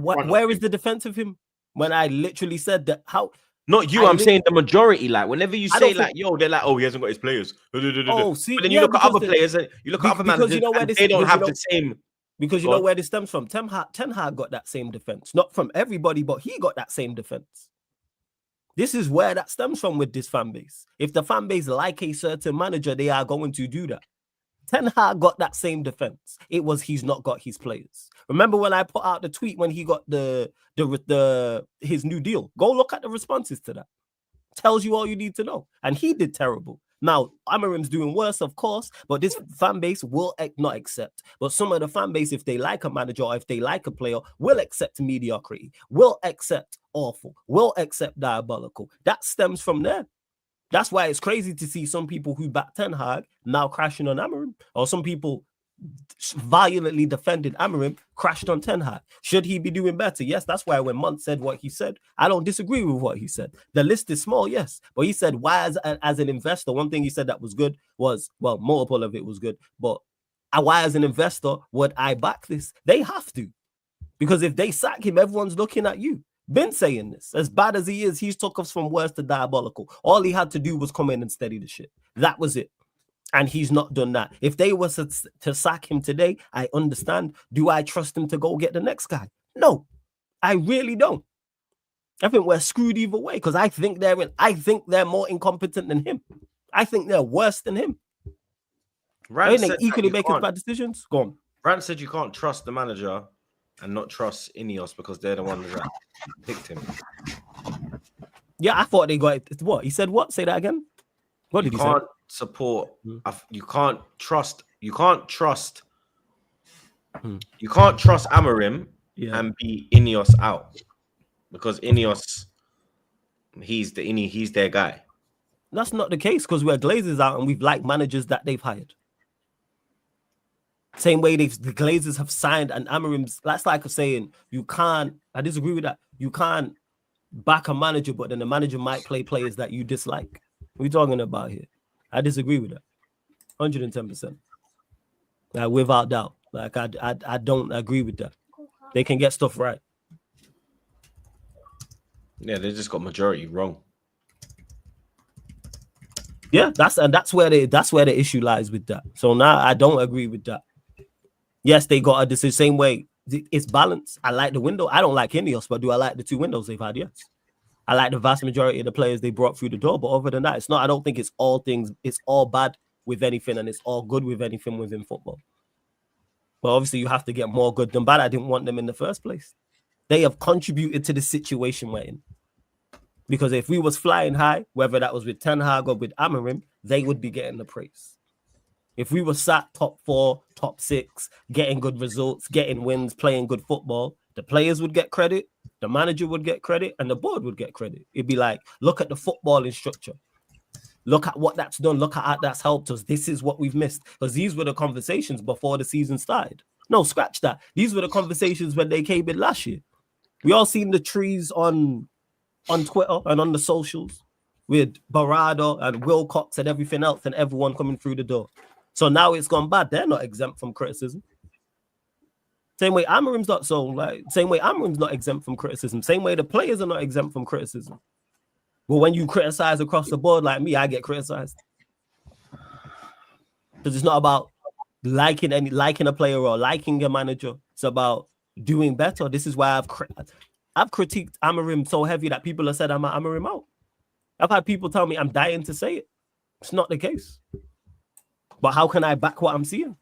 where is the defensive him? When I literally said that, how not you? I'm saying the majority. Like whenever you say like yo, they're like, oh, he hasn't got his players. Oh, see, but then you look at other players, and you look at other managers, they don't have the same. Because you know where this stems from. Ten Hag got that same defense, not from everybody, but he got that same defense. This is where that stems from with this fan base. If the fan base like a certain manager, they are going to do that. Ten Hag got that same defense. It was he's not got his players. Remember when I put out the tweet when he got his new deal? Go look at the responses to that. Tells you all you need to know. And he did terrible. Now, Amarim's doing worse, of course, but this fan base will not accept. But some of the fan base, if they like a manager or if they like a player, will accept mediocrity, will accept awful, will accept diabolical. That stems from there. That's why it's crazy to see some people who back Ten Hag now crashing on Amarim, or some people violently defended Amarim crashed on Ten Hag. Should he be doing better? Yes, that's why when Munt said what he said, I don't disagree with what he said. The list is small, yes, but he said, why as an investor, one thing he said that was good was, well, multiple of it was good, but why as an investor would I back this? They have to, because if they sack him, everyone's looking at you. Been saying this, as bad as he is, he's took us from worse to diabolical. All he had to do was come in and steady the shit. That was it. And he's not done that. If they were to sack him today, I understand. Do I trust him to go get the next guy? No, I really don't. I think we're screwed either way, because I think they're more incompetent than him. I think they're worse than him. I think they equally making bad decisions. Go on. Rand said you can't trust the manager and not trust Ineos because they're the ones that picked him. Yeah, I thought they got it. What? He said what? Say that again. What did he say? You can't support. You can't trust. You can't trust. You can't trust Amarim and be Ineos out because Ineos, he's their guy. That's not the case because we're Glazers out and we've liked managers that they've hired. Same way the Glazers have signed and Amarim's. That's like saying you can't. I disagree with that. You can't back a manager, but then the manager might play players that you dislike. What are we talking about here? I disagree with that. 110%. Without doubt. Like I don't agree with that. They can get stuff right. Yeah, they just got majority wrong. Yeah, that's where the issue lies with that. So now I don't agree with that. Yes, they got a decision. Same way, it's balanced. I like the window. I don't like Ineos, but do I like the two windows they've had? Yes. I like the vast majority of the players they brought through the door, but other than that, it's not. I don't think it's all things. It's all bad with anything, and it's all good with anything within football. But obviously, you have to get more good than bad. I didn't want them in the first place. They have contributed to the situation we're in. Because if we was flying high, whether that was with Ten Hag or with Amarim, they would be getting the praise. If we were sat top 4, top 6, getting good results, getting wins, playing good football, the players would get credit, the manager would get credit, and the board would get credit. It'd be like, look at the footballing structure. Look at what that's done. Look at how that's helped us. This is what we've missed. Because these were the conversations before the season started. No, scratch that. These were the conversations when they came in last year. We all seen the trees on Twitter and on the socials with Barada and Wilcox and everything else and everyone coming through the door. So now it's gone bad. They're not exempt from criticism. Same way Amarim's not same way Amarim's not exempt from criticism. Same way the players are not exempt from criticism. But when you criticize across the board like me, I get criticized. Because it's not about liking a player or liking a manager. It's about doing better. This is why I've critiqued Amarim so heavy that people have said I'm Amarim out. I've had people tell me I'm dying to say it. It's not the case. But how can I back what I'm seeing?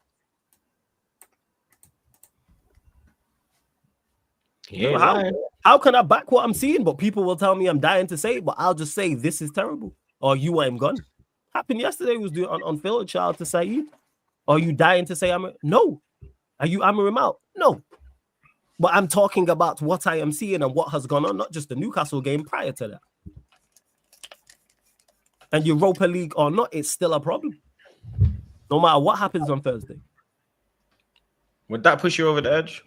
Yeah, how can I back what I'm seeing? But people will tell me I'm dying to say it, but I'll just say this is terrible. Or you ain't gone. Happened yesterday was doing on Unfiltered Child to Saeed. Are you dying to say Amarim? No. Are you Amarim out? No. But I'm talking about what I am seeing and what has gone on, not just the Newcastle game prior to that. And Europa League or not, it's still a problem. No matter what happens on Thursday. Would that push you over the edge?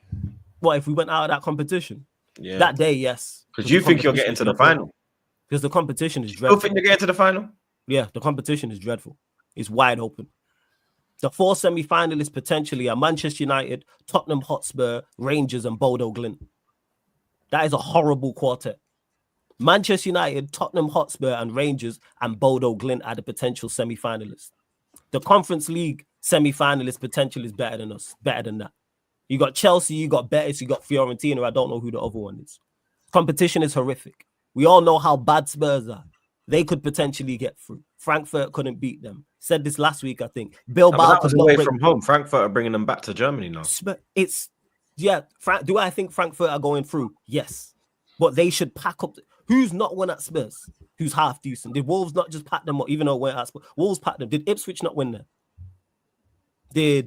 What, if we went out of that competition? Yeah. That day, yes. Because you think you're getting to the final. Because the competition is dreadful. You think you're getting to the final? Yeah, the competition is dreadful. It's wide open. The 4 semi-finalists potentially are Manchester United, Tottenham Hotspur, Rangers, and Bodo Glimt. That is a horrible quartet. Manchester United, Tottenham Hotspur, and Rangers, and Bodo Glimt are the potential semi-finalists. The Conference League semi-finalist potential is better than us, better than that. You got Chelsea, you got Betis, you got Fiorentina. I don't know who the other one is. Competition is horrific. We all know how bad Spurs are. They could potentially get through. Frankfurt couldn't beat them. Said this last week, I think. Bilbao was away from home. Frankfurt are bringing them back to Germany now. Do I think Frankfurt are going through? Yes. But they should pack up. Who's not won at Spurs? Who's half decent? Did Wolves not just pat them up, even though it went at Spurs? Wolves pat them. Did Ipswich not win there?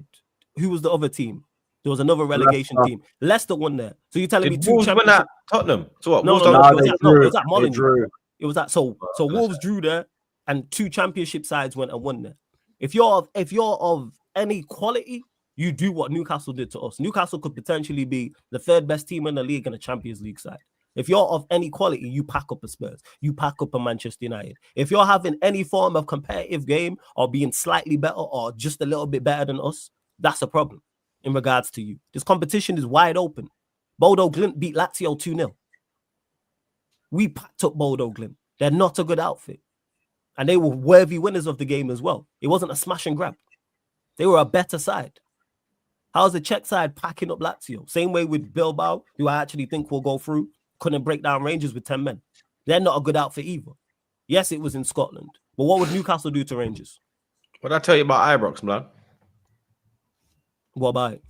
Who was the other team? There was another relegation team. Leicester won there. So you're telling me two Wolves win championship? at Tottenham? So what? No, Wolves no, don't- it was at Molineux. Drew. It was at so Wolves drew there, and two championship sides went and won there. If you're of any quality, you do what Newcastle did to us. Newcastle could potentially be the third best team in the league and a Champions League side. If you're of any quality, you pack up a Spurs, you pack up a Manchester United. If you're having any form of competitive game or being slightly better or just a little bit better than us, that's a problem in regards to you. This competition is wide open. Bodo Glimt beat Lazio 2-0. We packed up Bodo Glimt. They're not a good outfit. And they were worthy winners of the game as well. It wasn't a smash and grab. They were a better side. How's the Czech side packing up Lazio? Same way with Bilbao, who I actually think will go through. Couldn't break down Rangers with 10 men. They're not a good outfit either. Yes, it was in Scotland. But what would Newcastle do to Rangers? What did I tell you about Ibrox, blood? What about it?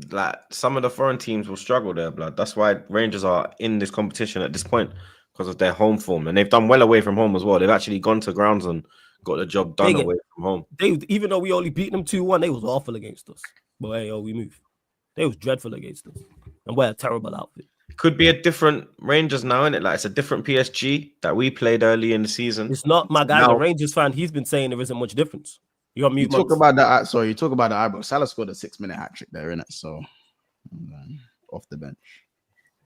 Like some of the foreign teams will struggle there, blood. That's why Rangers are in this competition at this point because of their home form, and they've done well away from home as well. They've actually gone to grounds and got the job done away from home. Even though we only beat them 2-1, they was awful against us. But hey, we move. They was dreadful against us, and we're a terrible outfit. Could be a different Rangers now, isn't it? Like it's a different PSG that we played early in the season. It's not. My guy's a Rangers fan. He's been saying there isn't much difference. You got mute. You talk about that. Sorry, you talk about the Ibrox. Salah scored a 6-minute hat trick there, innit? So off the bench,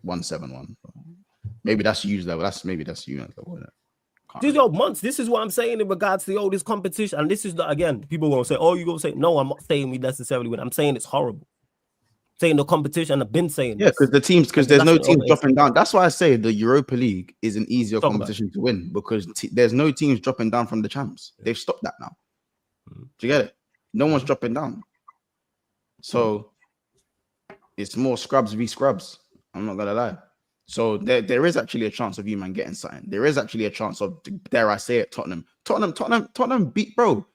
1-7-1. Maybe that's used level. That's you level. This is what I'm saying in regards to this competition. And this is not, again, people gonna say, "Oh, you gonna say no?" I'm not saying we necessarily win. I'm saying it's horrible. I'm saying the competition. I've been saying, because there's no teams dropping down. That's why I say the Europa League is an easier competition to win because there's no teams dropping down from the champs. They've stopped that now. Do you get it? No one's dropping down. So it's more scrubs v scrubs. I'm not gonna lie. So there is actually a chance of you man getting something. There is actually a chance of, dare I say it, Tottenham beat, bro.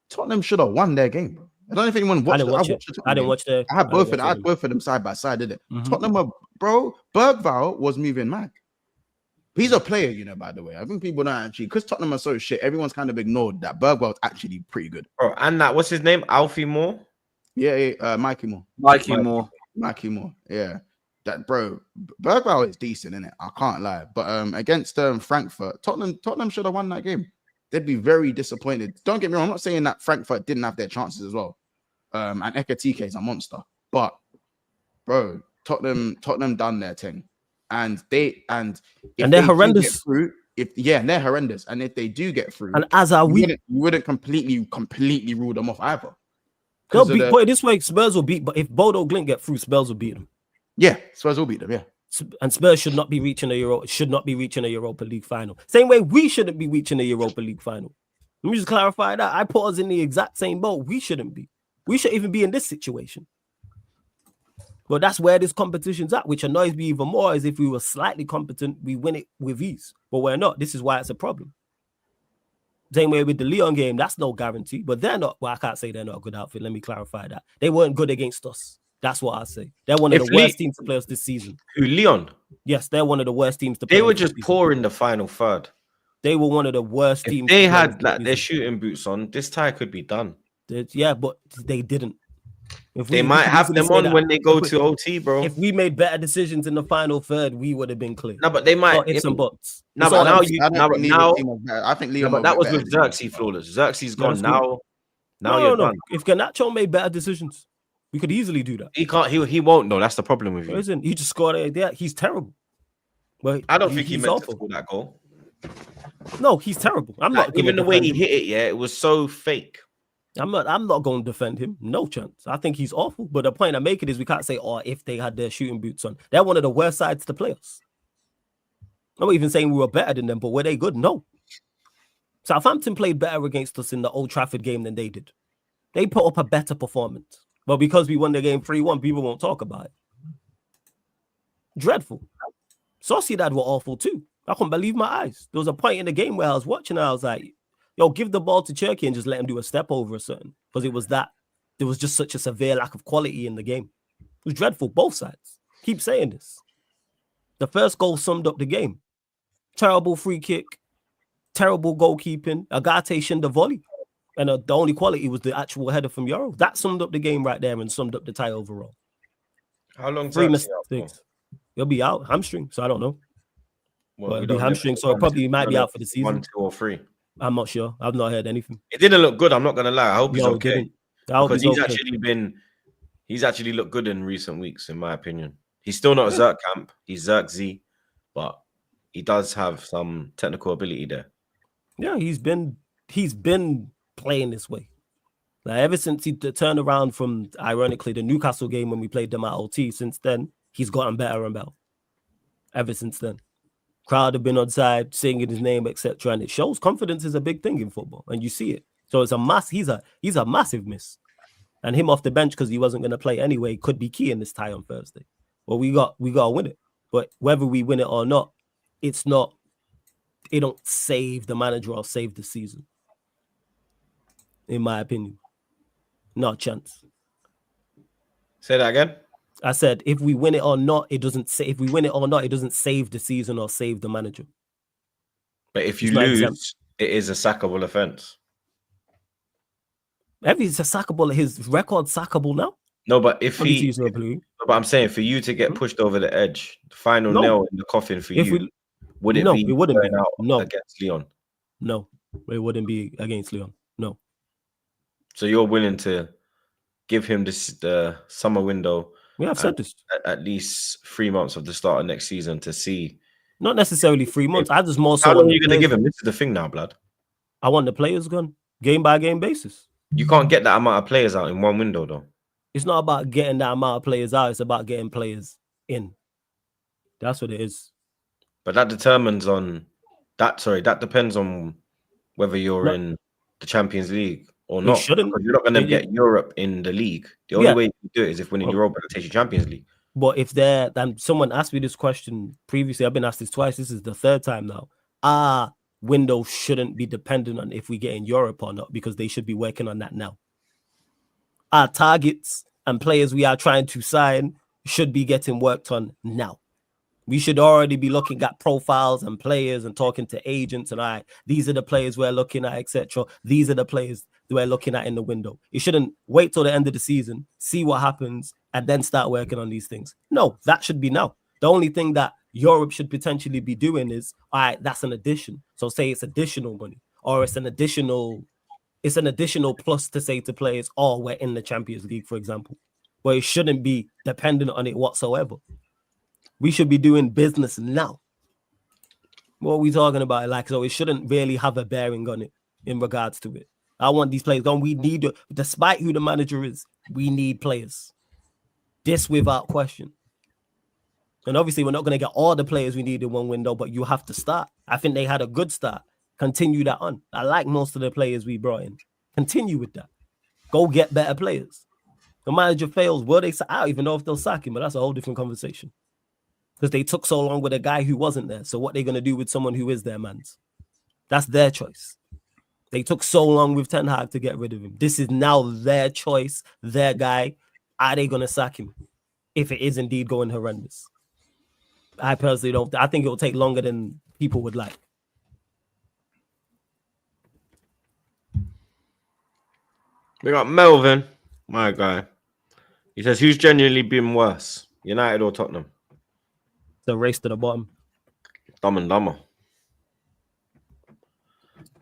Tottenham should have won their game, bro. I don't know if anyone watched it. I didn't watch the. I had both of them side by side, did it? Tottenham, bro. Bergvall was moving mad. He's a player, by the way. I think people don't actually, because Tottenham are so shit, everyone's kind of ignored that Bergvall's actually pretty good. Bro, and that, what's his name? Alfie Moore? Yeah, Mikey Moore. Mikey Moore, yeah. That, bro, Bergvall is decent, innit? I can't lie. But against Frankfurt, Tottenham should have won that game. They'd be very disappointed. Don't get me wrong, I'm not saying that Frankfurt didn't have their chances as well. And Ekatike is a monster. But, bro, Tottenham done their thing. And they're horrendous. They're horrendous. And if they do get through, and as are we, you wouldn't completely rule them off either. Put it this way: Spurs will beat. But if Bodo Glimt get through, Spurs will beat them. Yeah, Spurs will beat them. Yeah, and Spurs should not be reaching a Europa League final. Same way we shouldn't be reaching a Europa League final. Let me just clarify that. I put us in the exact same boat. We shouldn't be. We shouldn't even be in this situation. But that's where this competition's at, which annoys me even more, is if we were slightly competent, we win it with ease. But we're not. This is why it's a problem. Same way with the Lyon game, that's no guarantee. But they're not, I can't say they're not a good outfit. Let me clarify that. They weren't good against us. That's what I say. They're one of the worst teams to play us this season. Who, Lyon? Yes, they're one of the worst teams to play. They were just poor in the final third. They were one of the worst teams. They had their shooting boots on. This tie could be done. Yeah, but they didn't. They might have them on when they go to OT, bro. If we made better decisions in the final third, we would have been clear. No, but they might. Ifs and buts. No, but now I think Lyon. But that was with Xerxes flawless. Xerxes gone now. Now done. If Garnacho made better decisions, we could easily do that. He can't. He won't. Though that's the problem with you. Listen, he just scored it. Yeah, he's terrible. But I don't think he meant to score that goal. No, he's terrible. I'm not even the way he hit it. Yeah, it was so fake. I'm not going to defend him. No chance. I think he's awful. But the point I'm making is we can't say, if they had their shooting boots on. They're one of the worst sides to play us. I'm not even saying we were better than them, but were they good? No. Southampton played better against us in the Old Trafford game than they did. They put up a better performance. But because we won the game 3-1, people won't talk about it. Dreadful. Sociedad were awful too. I couldn't believe my eyes. There was a point in the game where I was watching and I was like, yo, give the ball to Cherky and just let him do a step over a certain. Because there was just such a severe lack of quality in the game. It was dreadful, both sides. Keep saying this. The first goal summed up the game. Terrible free kick, terrible goalkeeping. Agate shined the volley. And the only quality was the actual header from Euro. That summed up the game right there and summed up the tie overall. How long? 3 mistakes. He'll be out. Hamstring, so I don't know. Well, But it'll be hamstring, so probably might be out for the season. 1, 2, or 3. I'm not sure. I've not heard anything. It didn't look good. I'm not gonna lie. I hope he's okay. Because he's actually looked good in recent weeks, in my opinion. He's still not a Zerk camp. He's Zerk Z, but he does have some technical ability there. Yeah, he's been playing this way. Like ever since he turned around from, ironically, the Newcastle game when we played them at OT. Since then, he's gotten better and better. Ever since then. Crowd have been on side, singing his name, etc. And it shows confidence is a big thing in football, and you see it. So it's he's a massive miss. And him off the bench because he wasn't going to play anyway could be key in this tie on Thursday. Well, we got to win it. But whether we win it or not, it don't save the manager or save the season. In my opinion. Not a chance. Say that again. I said if we win it or not, it doesn't save the season or save the manager. But if you lose, it is a sackable offense. It's a sackable. His record sackable now. No, but but I'm saying for you to get pushed over the edge, the final nail in the coffin for you, would it be? It wouldn't be. No, against Leon. No, it wouldn't be against Leon. No. So you're willing to give him the summer window? Yeah, I've said this. At least 3 months of the start of next season to see. Not necessarily 3 months. I just more so. How long are you going to give him? This is the thing now, blood. I want the players gone, game by game basis. You can't get that amount of players out in one window, though. It's not about getting that amount of players out. It's about getting players in. That's what it is. But that depends on whether you're in the Champions League or not. Because you're not going to get Europe in the league. The only way you do it is if winning Europa takes you Champions League. But if someone asked me this question previously, I've been asked this twice. This is the third time now. Our window shouldn't be dependent on if we get in Europe or not, because they should be working on that now. Our targets and players we are trying to sign should be getting worked on now. We should already be looking at profiles and players and talking to agents and these are the players we're looking at, etc. These are the players that we're looking at in the window. You shouldn't wait till the end of the season, see what happens, and then start working on these things. No, that should be now. The only thing that Europe should potentially be doing is, all right, that's an addition. So say it's additional money, or it's an additional plus to say to players, oh, we're in the Champions League, for example. But it shouldn't be dependent on it whatsoever. We should be doing business now. What are we talking about? So it shouldn't really have a bearing on it in regards to it. I want these players gone. We need, despite who the manager is, we need players. This without question. And obviously, we're not going to get all the players we need in one window, but you have to start. I think they had a good start. Continue that on. I like most of the players we brought in. Continue with that. Go get better players. The manager fails. I don't even know if they'll sack him, but that's a whole different conversation. Because they took so long with a guy who wasn't there. So what are they going to do with someone who is their man's? That's their choice. They took so long with Ten Hag to get rid of him. This is now their choice, their guy. Are they going to sack him if it is indeed going horrendous? I personally don't. I think it will take longer than people would like. We got Melvin, my guy. He says, who's genuinely been worse, United or Tottenham? The race to the bottom. Dumb and Dumber.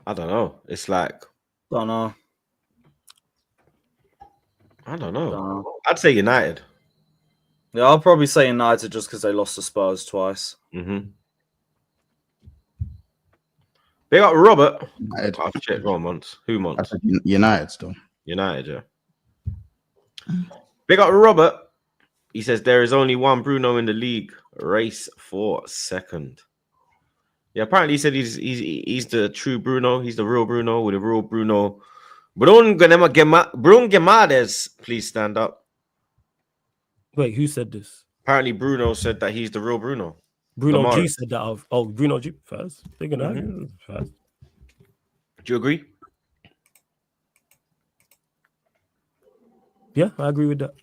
I don't know. It's like... Don't know. I don't know. I'd say United. Yeah, I'll probably say United just because they lost to Spurs twice. Mm-hmm. They got Robert. United. I've checked wrong months. Who months? I said United still. United, yeah. Big up Robert. He says there is only one Bruno in the league. Race for second. Yeah, apparently he said he's the true Bruno. He's the real Bruno with the real Bruno. Bruno Gemades, please stand up. Wait, who said this? Apparently Bruno said that he's the real Bruno. Bruno Gamara. G said that. Bruno G first. First. Do you agree? Yeah, I agree with that.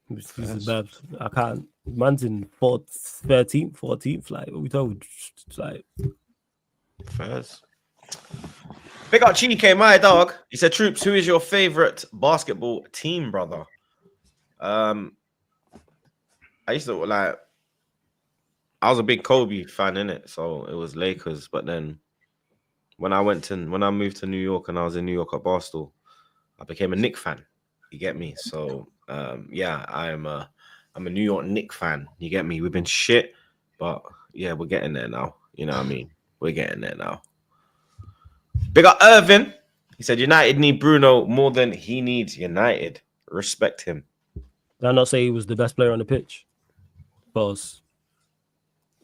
This is bad. I can't. Man's in 13th, 14th. Like, what we talking? Like, Fairs. Big up Chike, my dog. He said, Troops, who is your favorite basketball team, brother? I used to like, I was a big Kobe fan, innit? So it was Lakers. But then when I moved to New York and I was in New York at Barstool, I became a Knicks fan. You get me? So yeah, I'm a New York Knicks fan. You get me? We've been shit, but yeah, we're getting there now. You know what I mean? We're getting there now. Big up Irvin. He said United need Bruno more than he needs United. Respect him. did I not say he was the best player on the pitch? Boss.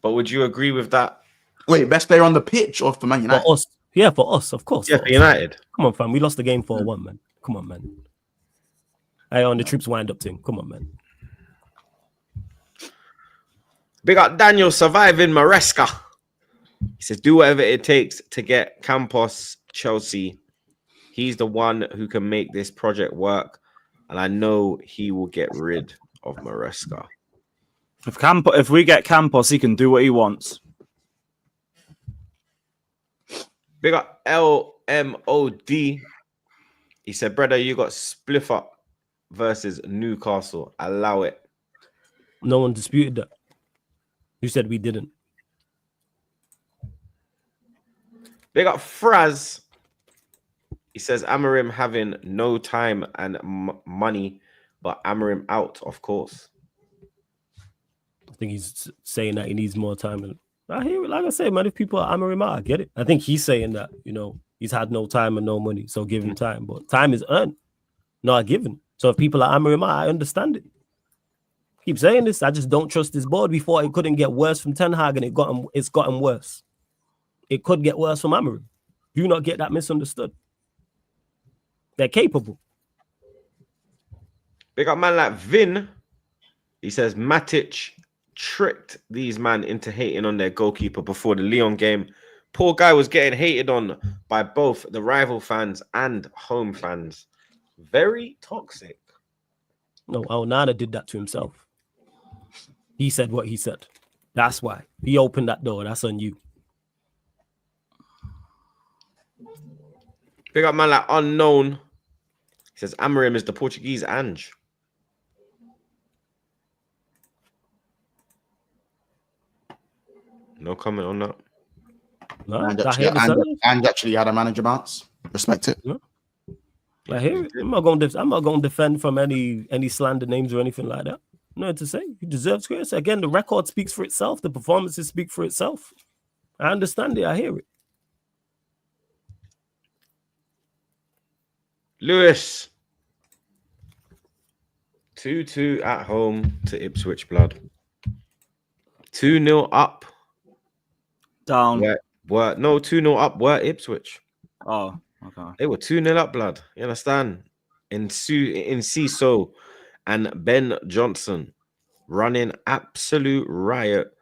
But would you agree with that? Wait, best player on the pitch or for Man United? For us. Yeah, for us, of course. Yeah, for United. Come on, fam. We lost the game 4-1, man. Come on, man. Hey, on the Troops wind up thing. Come on, man. Big up Daniel surviving Maresca. He says, do whatever it takes to get Campos Chelsea. He's the one who can make this project work. And I know he will get rid of Maresca. If we get Campos, he can do what he wants. Big up LMOD. He said, brother, you got Spliff Up versus Newcastle. Allow it. No one disputed that. You said we didn't. Big up Fraz. He says, Amarim having no time and money, but Amarim out, of course. I think he's saying that he needs more time. And I hear it. Like I say, man, if people are Amarim out, I get it. I think he's saying that, you know, he's had no time and no money, so give him time. But time is earned, not given. So if people are Amarim out, I understand it. Keep saying this. I just don't trust this board. We thought it couldn't get worse from Ten Hag, and it's gotten worse. It could get worse from Amarim. Do not get that misunderstood. They're capable. Big up man like Vin. He says Matic tricked these man into hating on their goalkeeper before the Lyon game. Poor guy was getting hated on by both the rival fans and home fans. Very toxic. No, Onana did that to himself. He said what he said. That's why. He opened that door. That's on you. Big up man like Unknown. He says Amarim is the Portuguese Ange. No comment on that. No, and actually had a manager bounce. Respect it. Yeah. I hear it. I'm not going to defend from any slander names or anything like that. No to say. He deserves credit. Again, the record speaks for itself. The performances speak for itself. I understand it. I hear it. Lewis. 2-2 at home to Ipswich, blood. 2-0 up. Down. No, 2-0 up. Were Ipswich. Oh, okay. They were 2-0 up, blood. You understand? In Ciso and Ben Johnson running absolute riot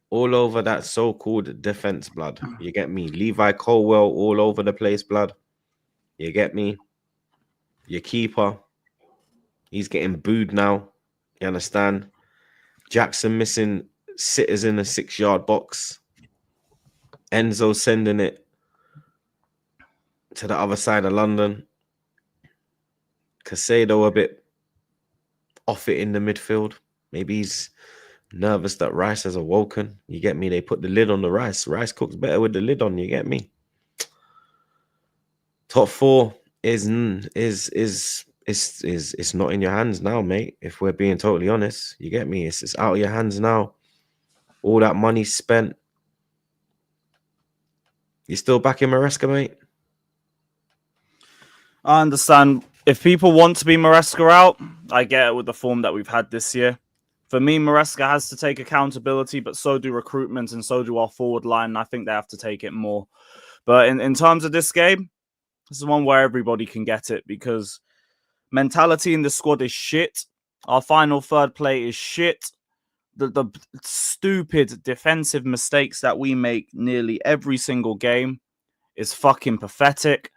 all over that so-called defense, blood. You get me? Levi Colwell all over the place, blood. You get me? Your keeper, he's getting booed now. You understand? Jackson missing sitters in a 6-yard box. Enzo sending it to the other side of London. Casado a bit off it in the midfield. Maybe he's nervous that Rice has awoken. You get me? They put the lid on the rice. Rice cooks better with the lid on. You get me? Top 4 is not in your hands now, mate. If we're being totally honest, you get me? It's out of your hands now. All that money spent. You still back in Maresca, mate? I understand. If people want to be Maresca out, I get it with the form that we've had this year. For me, Maresca has to take accountability, but so do recruitment and so do our forward line. I think they have to take it more. But in terms of this game, this is one where everybody can get it because mentality in the squad is shit. Our final third play is shit. The stupid defensive mistakes that we make nearly every single game is fucking pathetic.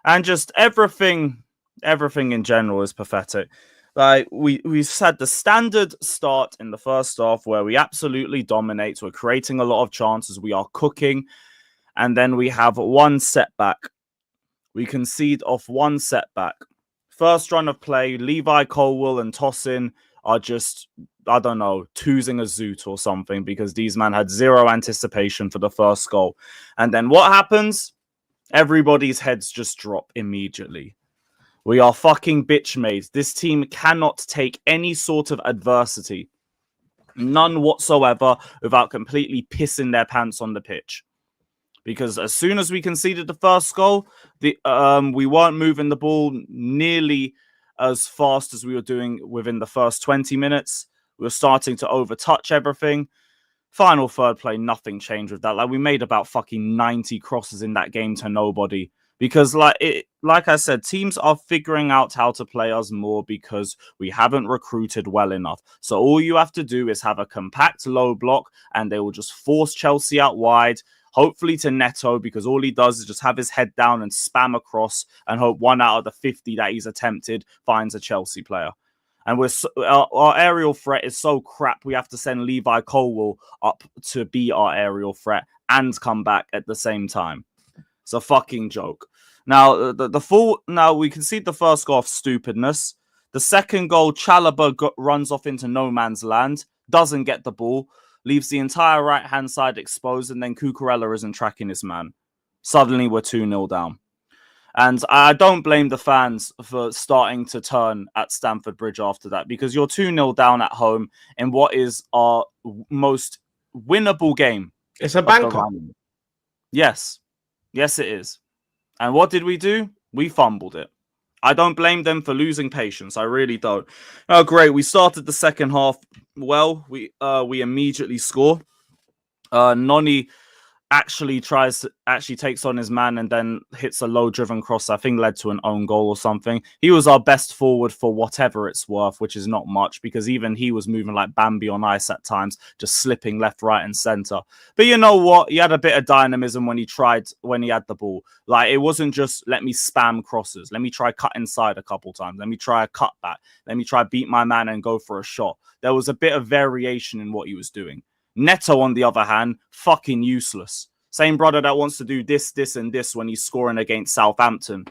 And just everything in general is pathetic. Like we've had the standard start in the first half where we absolutely dominate. We're creating a lot of chances. We are cooking, and then we have one setback. We concede off one setback. First run of play, Levi Colwell and Tossin are just, I don't know, toozing a zoot or something because these men had zero anticipation for the first goal. And then what happens? Everybody's heads just drop immediately. We are fucking bitch made. This team cannot take any sort of adversity, none whatsoever, without completely pissing their pants on the pitch. Because as soon as we conceded the first goal, we weren't moving the ball nearly as fast as we were doing within the first 20 minutes. We were starting to overtouch everything. Final third play, nothing changed with that. Like, we made about fucking 90 crosses in that game to nobody. Because, like I said, teams are figuring out how to play us more because we haven't recruited well enough. So all you have to do is have a compact low block and they will just force Chelsea out wide, hopefully to Neto, because all he does is just have his head down and spam across and hope 1 out of the 50 that he's attempted finds a Chelsea player. And our aerial threat is so crap, we have to send Levi Colwell up to be our aerial threat and come back at the same time. It's a fucking joke. Now, now we concede the first goal of stupidness. The second goal, Chalobah runs off into no man's land, doesn't get the ball, leaves the entire right-hand side exposed, and then Cucurella isn't tracking his man. Suddenly, we're 2-0 down. And I don't blame the fans for starting to turn at Stamford Bridge after that, because you're 2-0 down at home in what is our most winnable game. It's a banker. Yes. Yes, it is. And what did we do? We fumbled it. I don't blame them for losing patience. I really don't. Oh, great. We started the second half well. We immediately score. Noni actually takes on his man and then hits a low driven cross. I think led to an own goal or something. He was our best forward for whatever it's worth, which is not much because even he was moving like Bambi on ice at times, just slipping left, right, and center. But you know what? He had a bit of dynamism when he had the ball. Like, it wasn't just let me spam crosses. Let me try cut inside a couple times. Let me try a cut back. Let me try beat my man and go for a shot. There was a bit of variation in what he was doing. Neto, on the other hand, fucking useless. Same brother that wants to do this, and this when he's scoring against Southampton.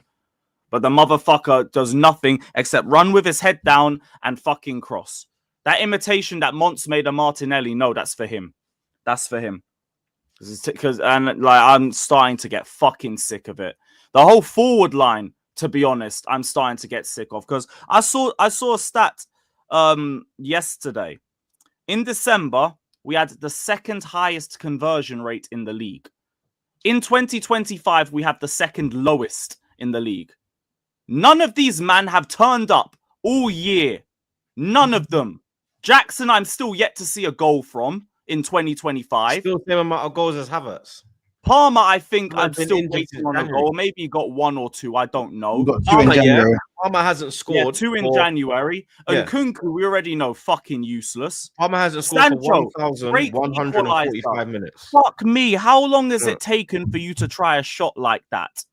But the motherfucker does nothing except run with his head down and fucking cross. That imitation that Monts made of Martinelli, no, that's for him. That's for him. I'm starting to get fucking sick of it. The whole forward line, to be honest, I'm starting to get sick of, because I saw a stat yesterday. In December, we had the second highest conversion rate in the league. In 2025, we have the second lowest in the league. None of these men have turned up all year. None of them. Jackson, I'm still yet to see a goal from in 2025. Still the same amount of goals as Havertz. Palmer, I think I'm still waiting on a goal. Maybe he got 1 or 2. I don't know. Got 2 in January. Yeah. Palmer hasn't scored. Yeah, 2 in January. And Kunku, we already know, fucking useless. Palmer hasn't scored for 1,145 minutes. Fuck me. How long has it taken for you to try a shot like that?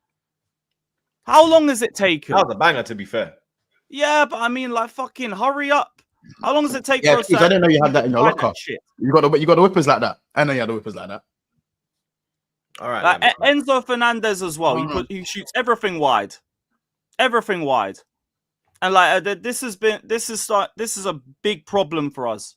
How long has it taken? That was a banger, to be fair. Yeah, but I mean, like, fucking hurry up. How long does it take for us? I didn't know you had that in your locker. You got the whippers like that. I know you had the whippers like that. All right. Like, Enzo Fernandez as well. He shoots everything wide. Everything wide. And like this is a big problem for us.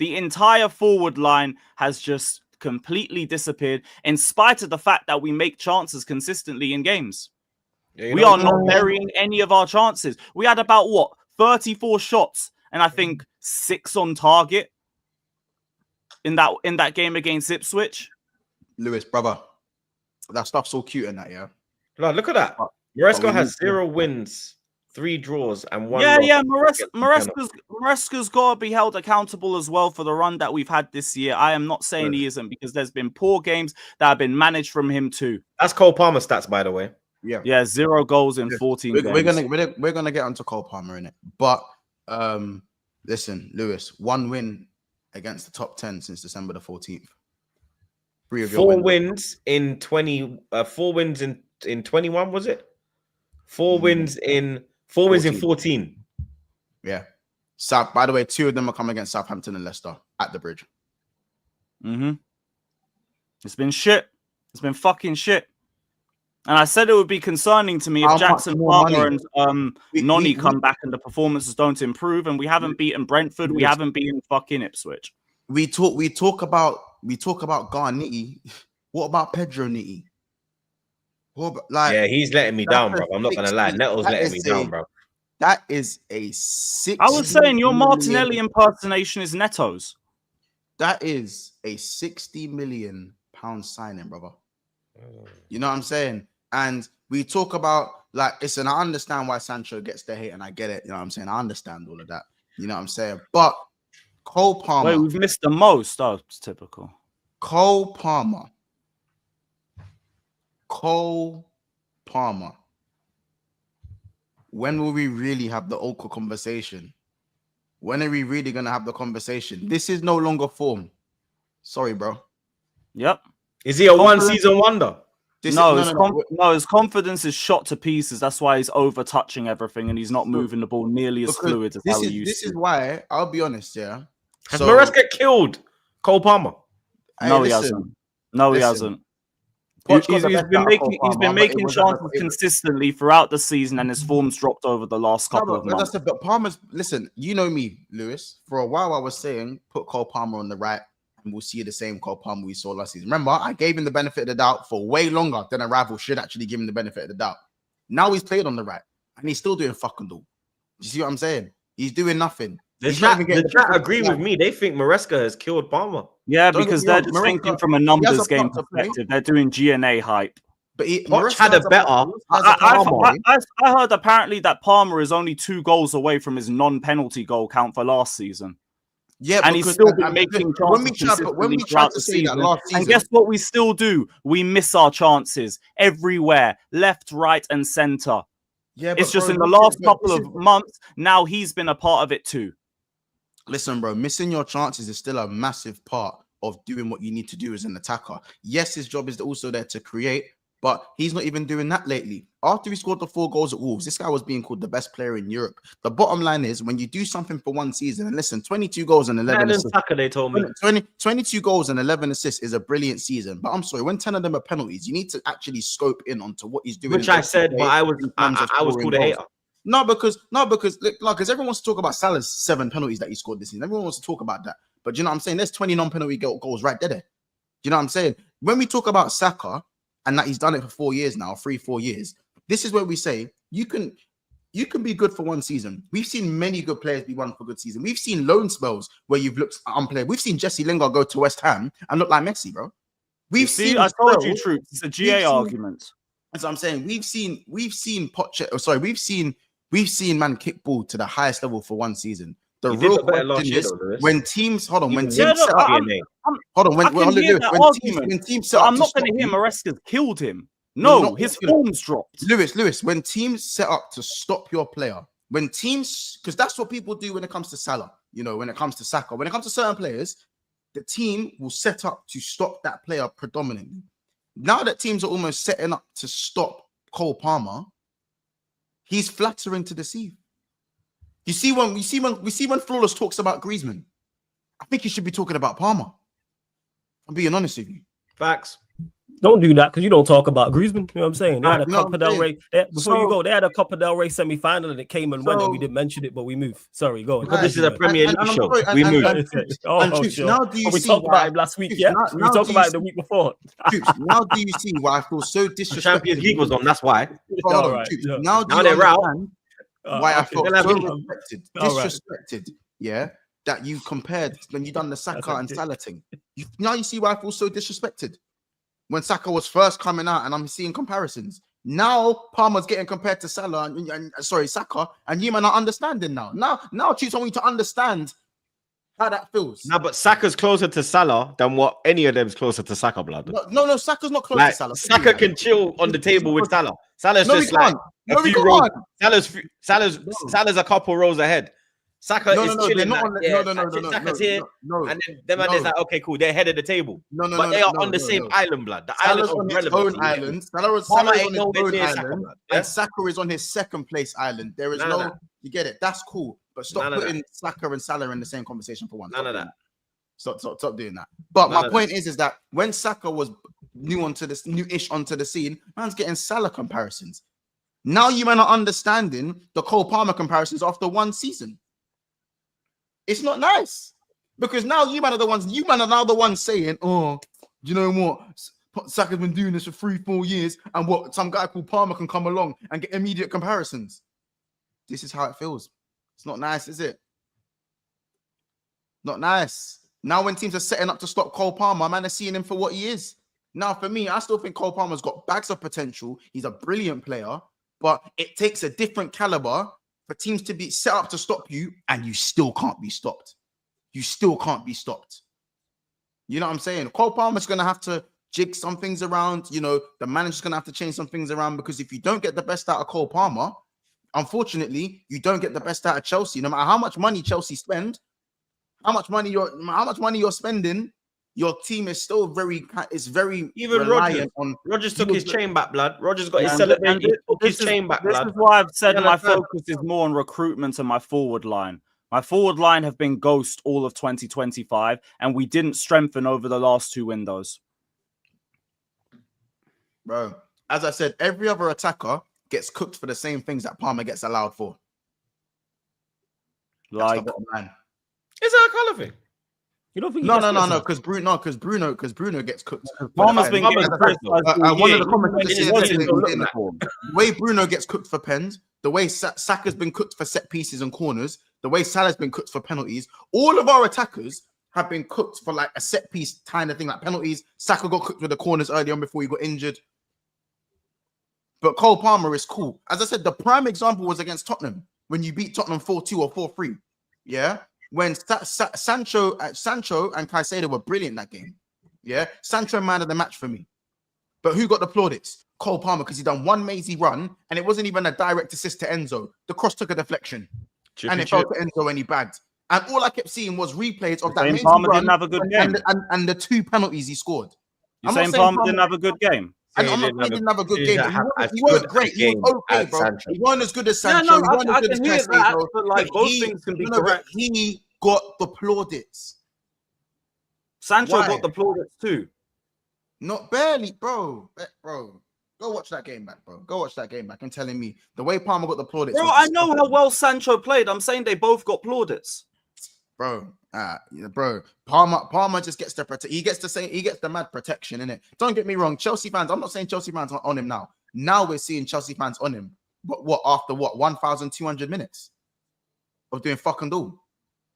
The entire forward line has just completely disappeared, in spite of the fact that we make chances consistently in games. Yeah, we are not burying any of our chances. We had about 34 shots, and I think 6 on target in that game against Ipswich. Lewis, brother, that stuff's so cute in that, yeah. Look at that. Maresca has 0 wins, 3 draws, and 1 loss. Yeah, Maresca's got to be held accountable as well for the run that we've had this year. I am not saying he isn't, because there's been poor games that have been managed from him too. That's Cole Palmer stats, by the way. Yeah, 0 goals in 14 games. We're gonna get onto Cole Palmer in it, but listen, Lewis, 1 win against the top 10 since December the 14th. 3 of your 4 wins in 20. 4 wins in 21, was it? 4 wins in 14. Yeah. South. By the way, 2 of them are coming against Southampton and Leicester at the Bridge. It's been shit. It's been fucking shit. And I said it would be concerning to me if Jackson Palmer and Noni come back and the performances don't improve, and we haven't beaten Brentford, we haven't beaten fucking Ipswich. We talk about Garnitty. What about Pedro Nitty? Yeah, he's letting me down, bro. I'm not gonna lie. Neto's letting me down, bro. That is a 60. I was saying your Martinelli impersonation is Neto's. That is a £60 million signing, brother. You know what I'm saying? And we talk about, like, listen, I understand why Sancho gets the hate, and I get it. You know what I'm saying? I understand all of that. You know what I'm saying? But Cole Palmer. Wait, we've missed the most. Oh, it's typical. Cole Palmer. When will we really have the awkward conversation? When are we really going to have the conversation? This is no longer form. Sorry, bro. Yep. Is he a one-season wonder? His confidence is shot to pieces. That's why he's over touching everything and he's not moving the ball nearly as fluid as how he used to. This is why, I'll be honest, yeah. Has Maresca killed Cole Palmer? No, he hasn't. No, he hasn't. He's been making chances consistently throughout the season, and his form's dropped over the last couple of months. But Palmer's, listen, you know me, Lewis. For a while, I was saying put Cole Palmer on the right, and we'll see the same Cole Palmer we saw last season. Remember, I gave him the benefit of the doubt for way longer than a rival should actually give him the benefit of the doubt. Now he's played on the right, and he's still doing fucking all. You see what I'm saying? He's doing nothing. The chat agree with me. They think Maresca has killed Palmer. Yeah, because they're just thinking from a numbers game perspective. They're doing GNA hype. But Poch had a better. I heard apparently that Palmer is only 2 goals away from his non-penalty goal count for last season. Yeah, and he's still been making chances when we tried to say that last season. And guess what we still do? We miss our chances everywhere, left, right, and center. Yeah, it's just in the last couple of months, now he's been a part of it too. Listen, bro, missing your chances is still a massive part of doing what you need to do as an attacker. Yes, his job is also there to create, but he's not even doing that lately. After he scored the 4 goals at Wolves, this guy was being called the best player in Europe. The bottom line is, when you do something for one season, and listen, 22 goals and 11 assists. They told me 22 goals and 11 assists is a brilliant season. But I'm sorry, when 10 of them are penalties, you need to actually scope in onto what he's doing. Which I said, but I was called a hater. No, because everyone wants to talk about Salah's 7 penalties that he scored this season. Everyone wants to talk about that. But you know what I'm saying? There's 20 non-penalty goals right there. You know what I'm saying? When we talk about Saka and that he's done it for 4 years now, 3-4 years, this is where we say you can be good for one season. We've seen many good players be one for good season. We've seen loan spells where you've looked unplayable. We've seen Jesse Lingard go to West Ham and look like Messi, bro. I told you, Troops. It's a GA argument. That's what I'm saying. We've seen man kick ball to the highest level for one season. The real question is when teams set up. I'm not going to hear Maresca's killed him. No, his form's dropped. Lewis, when teams set up to stop your player, because that's what people do when it comes to Salah, you know, when it comes to Saka, when it comes to certain players, the team will set up to stop that player predominantly. Now that teams are almost setting up to stop Cole Palmer, he's flattering to deceive. You see when Flawless talks about Griezmann, I think he should be talking about Palmer. I'm being honest with you. Facts. Don't do that because you don't talk about Griezmann. You know what I'm saying? They had a Copa del Rey. They had a Copa del Rey semi-final and it came and went and we didn't mention it, but we moved. Sorry, go on. But this is a Premier League show. We moved. Sure. Now do you see we talked about him last week, yeah? We talked about it the week before. Now do you see why I feel so disrespected? Champions League was on, that's why. Now they're out. Why I felt so disrespected, yeah, that you compared when you done the Saka and Salah thing. Now you see why I feel so disrespected. When Saka was first coming out and I'm seeing comparisons. Now Palmer's getting compared to Salah and Saka, and you man are understanding now. Now choose someone to understand how that feels. No, but Saka's closer to Salah than what any of them's closer to Saka, blood. No, Saka's not close to Salah. Saka can chill on the table with Salah. Salah's just like a few rows. Salah's a couple rows ahead. Saka is chilling. Saka's here, and then them man is like, okay, cool, they're head of the table. But they are on the same island, blood. The island on his own island. Salah is on his own island, and Saka is on his second place island. There is you get it. That's cool. But stop None of putting Saka and Salah in the same conversation for once. None of that. Stop doing that. But None my of point is that when Saka was newish onto the scene, man's getting Salah comparisons. Now you man are understanding the Cole Palmer comparisons after one season. It's not nice because now you man are now the ones saying, "Oh, do you know what? Saka's been doing this for 3-4 years, and what some guy called Palmer can come along and get immediate comparisons." This is how it feels. It's not nice, is it? Not nice. Now when teams are setting up to stop Cole Palmer, man, are seeing him for what he is. Now, for me, I still think Cole Palmer's got bags of potential. He's a brilliant player, but it takes a different caliber for teams to be set up to stop you, and you still can't be stopped. You still can't be stopped. You know what I'm saying? Cole Palmer's going to have to jig some things around. You know, the manager's going to have to change some things around because if you don't get the best out of Cole Palmer, unfortunately, you don't get the best out of Chelsea. No matter how much money Chelsea spend, how much money you're spending, your team is still very even reliant on. Rodgers took his chain back, blood. Rodgers got his And celebration. He took his chain back, This blood. is why I've said You my understand? focus is more on recruitment and my forward line. My forward line have been ghost all of 2025, and we didn't strengthen over the last 2 windows. Bro, as I said, every other attacker gets cooked for the same things that Palmer gets allowed for. That's Like, the bottom line. Is that a colour thing? You don't think? No, because Bruno gets cooked. Palmer's been getting criticized all One year. of the comments He said wasn't yesterday, looking for him. the way Bruno gets cooked for pens, the way Saka's been cooked for set pieces and corners, the way Salah's been cooked for penalties, all of our attackers have been cooked for like a set piece kind of thing, like penalties. Saka got cooked with the corners early on before he got injured. But Cole Palmer is cool. As I said, the prime example was against Tottenham when you beat Tottenham 4-2 or 4-3. Yeah. When Sancho and Caicedo were brilliant that game. Yeah. Sancho man of the match for me. But who got the plaudits? Cole Palmer, because he done one mazy run and it wasn't even a direct assist to Enzo. The cross took a deflection. And it fell to Enzo and he bagged. And all I kept seeing was replays of that mazy Palmer run didn't have a good game. and the 2 penalties he scored. You're saying Palmer didn't have a good game? And I'm not saying he didn't have a good game. He wasn't great. He was okay, bro. He wasn't as good as Sancho. Yeah, no, I can hear that, but like both things can be correct. He got the plaudits. Sancho got the plaudits too. Not barely, bro. Bro, go watch that game back, bro. Go watch that game back and telling me the way Palmer got the plaudits. Bro, I know how well Sancho played. I'm saying they both got plaudits. Bro, Palmer just gets the he gets the mad protection in it. Don't get me wrong, Chelsea fans. I'm not saying Chelsea fans are on him now. Now we're seeing Chelsea fans on him. But what after 1,200 minutes of doing fucking all?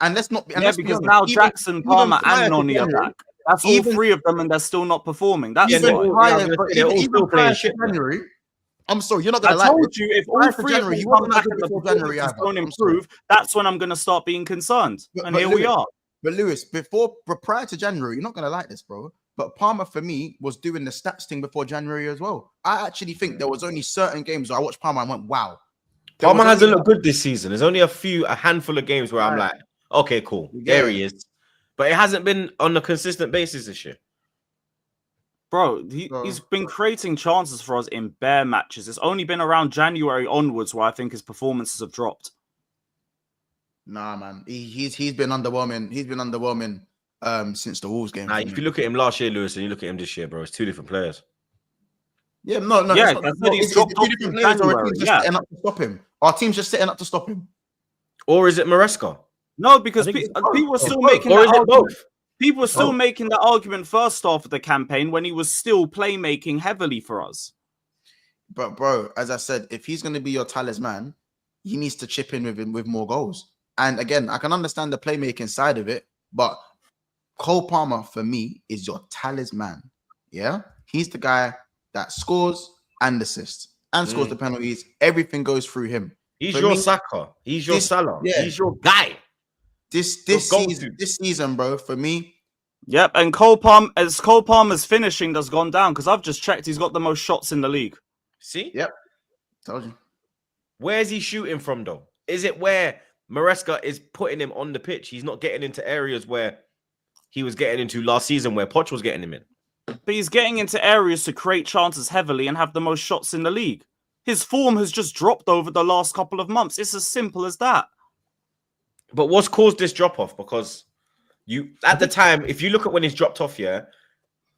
And let's not be because now Jackson, Palmer, and Noni are back. That's all 3 of them, and they're still not performing. That's why. Even prior to January. I'm sorry, you're not gonna I told you if all 3 of them come back and the January don't improve, that's when I'm gonna start being concerned. And here we are. But Lewis, prior to January, you're not gonna like this, bro. But Palmer for me was doing the stats thing before January as well. I actually think there was only certain games where I watched Palmer and went, wow. Palmer hasn't looked good this season. There's only a handful of games where I'm like, okay, cool. There he is. But it hasn't been on a consistent basis this year. Bro, he's been creating chances for us in bare matches. It's only been around January onwards where I think his performances have dropped. Nah, man. He's been underwhelming. He's been underwhelming since the Wolves game. Nah, if you look at him last year, Lewis, and you look at him this year, bro, it's 2 different players. Yeah, no. Yeah, He's dropped off in January. Setting up to stop him. Our team's just setting up to stop him. Or is it Maresca? No, because people are still making that argument. People were still making the argument first half of the campaign when he was still playmaking heavily for us. But bro, as I said, if he's going to be your talisman, he needs to chip in with more goals. And again, I can understand the playmaking side of it, but Cole Palmer for me is your talisman. Yeah, he's the guy that scores and assists and scores the penalties. Everything goes through him. He's your Saka. He's your Salah. Yeah. He's your guy. This season, bro, for me. Yep, and Cole Palmer's finishing has gone down because I've just checked. He's got the most shots in the league. See? Yep. Told you. Where's he shooting from, though? Is it where Maresca is putting him on the pitch? He's not getting into areas where he was getting into last season, where Poch was getting him in. But he's getting into areas to create chances heavily and have the most shots in the league. His form has just dropped over the last couple of months. It's as simple as that. But what's caused this drop off? Because you at the time, if you look at when he's dropped off,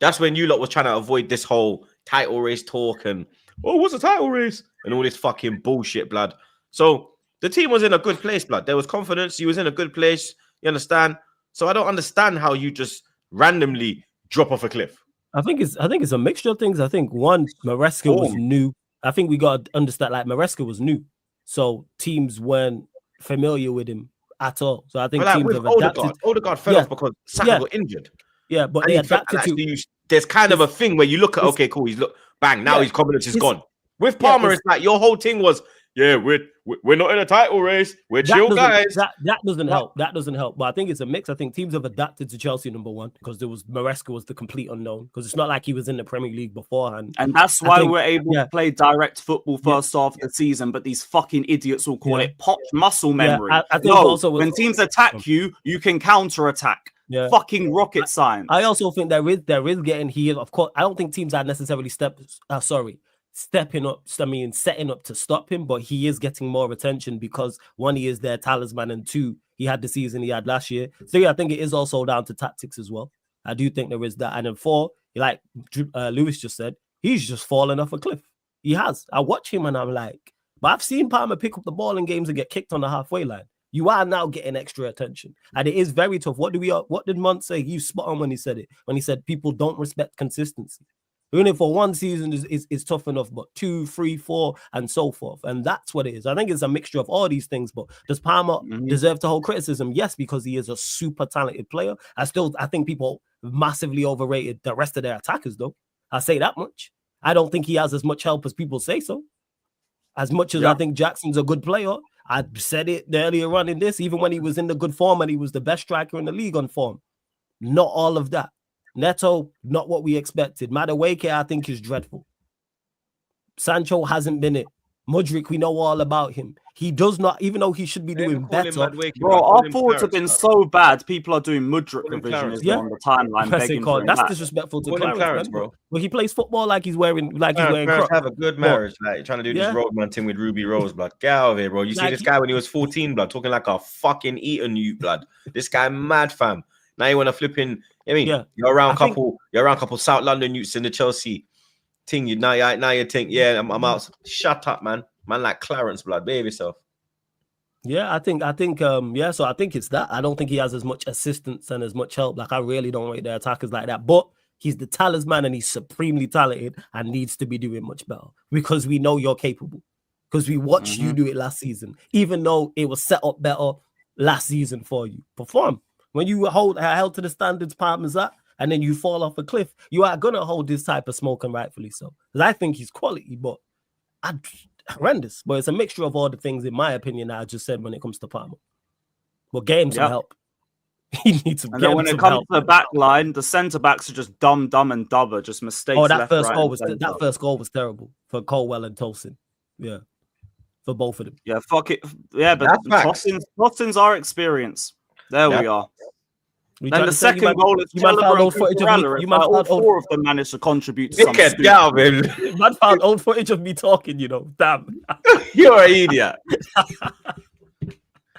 that's when you lot was trying to avoid this whole title race talk and what's a title race and all this fucking bullshit, blood. So the team was in a good place, blood. There was confidence. He was in a good place. You understand? So I don't understand how you just randomly drop off a cliff. I think it's a mixture of things. I think one, Maresca was new. I think we got to understand like Maresca was new, so teams weren't familiar with him at all. So I think teams have adapted. Odegaard fell off because Saka got injured. Yeah, but they adapted to. There's kind of a thing where you look at, okay, cool, he's bang, now his confidence is gone. With Palmer, it's like your whole thing was, we're not in a title race. We're chill guys. That doesn't help. That doesn't help. But I think it's a mix. I think teams have adapted to Chelsea, number one, because Maresca was the complete unknown. Because it's not like he was in the Premier League beforehand. And that's why we're able to play direct football first half of the season. But these fucking idiots will call it popped muscle memory. I think also when teams attack you, you can counter attack. Yeah. Fucking rocket science. I also think there is getting here. Of course, I don't think teams are necessarily setting up to stop him, but he is getting more attention because one, he is their talisman, and two, he had the season he had last year. Three, I think it is also down to tactics as well. I do think there is that. And then four, like Lewis just said, he's just fallen off a cliff. He has. I watch him and I'm like, but I've seen Palmer pick up the ball in games and get kicked on the halfway line. You are now getting extra attention, and it is very tough. What did Mont say? He was spot on when he said it. When he said people don't respect consistency. Even if for one season is tough enough, but 2, 3, 4, and so forth. And that's what it is. I think it's a mixture of all these things. But does Palmer deserve to hold criticism? Yes, because he is a super talented player. I think people massively overrated the rest of their attackers, though. I say that much. I don't think he has as much help as people say so. As much as I think Jackson's a good player, I said it earlier on in this, even when he was in the good form and he was the best striker in the league on form. Not all of that. Neto, not what we expected. Madueke, I think, is dreadful. Sancho hasn't been it. Mudryk, we know all about him. He does not, even though he should be doing better. Bro, our forwards have been so bad. People are doing Mudryk revisions on the timeline. That's disrespectful to Clarence, bro. Well, he plays football like he's wearing Crocs. Have a good marriage, like trying to do this roadman thing with Ruby Rose, blood. Get out of here, bro. You see this guy when he was 14, blood, talking like a fucking Eton youth, blood. This guy mad, fam. Now you want to flip in. I mean, you're around couple South London youths in the Chelsea thing. Now you think, I'm out. Shut up, man. Man, like Clarence, blood. Behave yourself. Yeah, I think, so I think it's that. I don't think he has as much assistance and as much help. Like, I really don't rate their attackers like that. But he's the talisman and he's supremely talented and needs to be doing much better because we know you're capable. Because we watched you do it last season, even though it was set up better last season for you. Perform. When you held to the standards Palmer's at, and then you fall off a cliff, you are going to hold this type of smoke, and rightfully so. Because I think he's quality, but horrendous. But it's a mixture of all the things, in my opinion, that I just said when it comes to Palmer. But get him some help. He needs some help. And then when it comes to the back line, the centre-backs are just dumb, and dubber, just mistakes. Oh, that first goal was terrible for Colwell and Tolson. Yeah. For both of them. Yeah, fuck it. Yeah, but Tolson's our experience. There we are. Then the second goal is all four of them managed to contribute to something. Man found old footage of me talking, Damn. You're an idiot.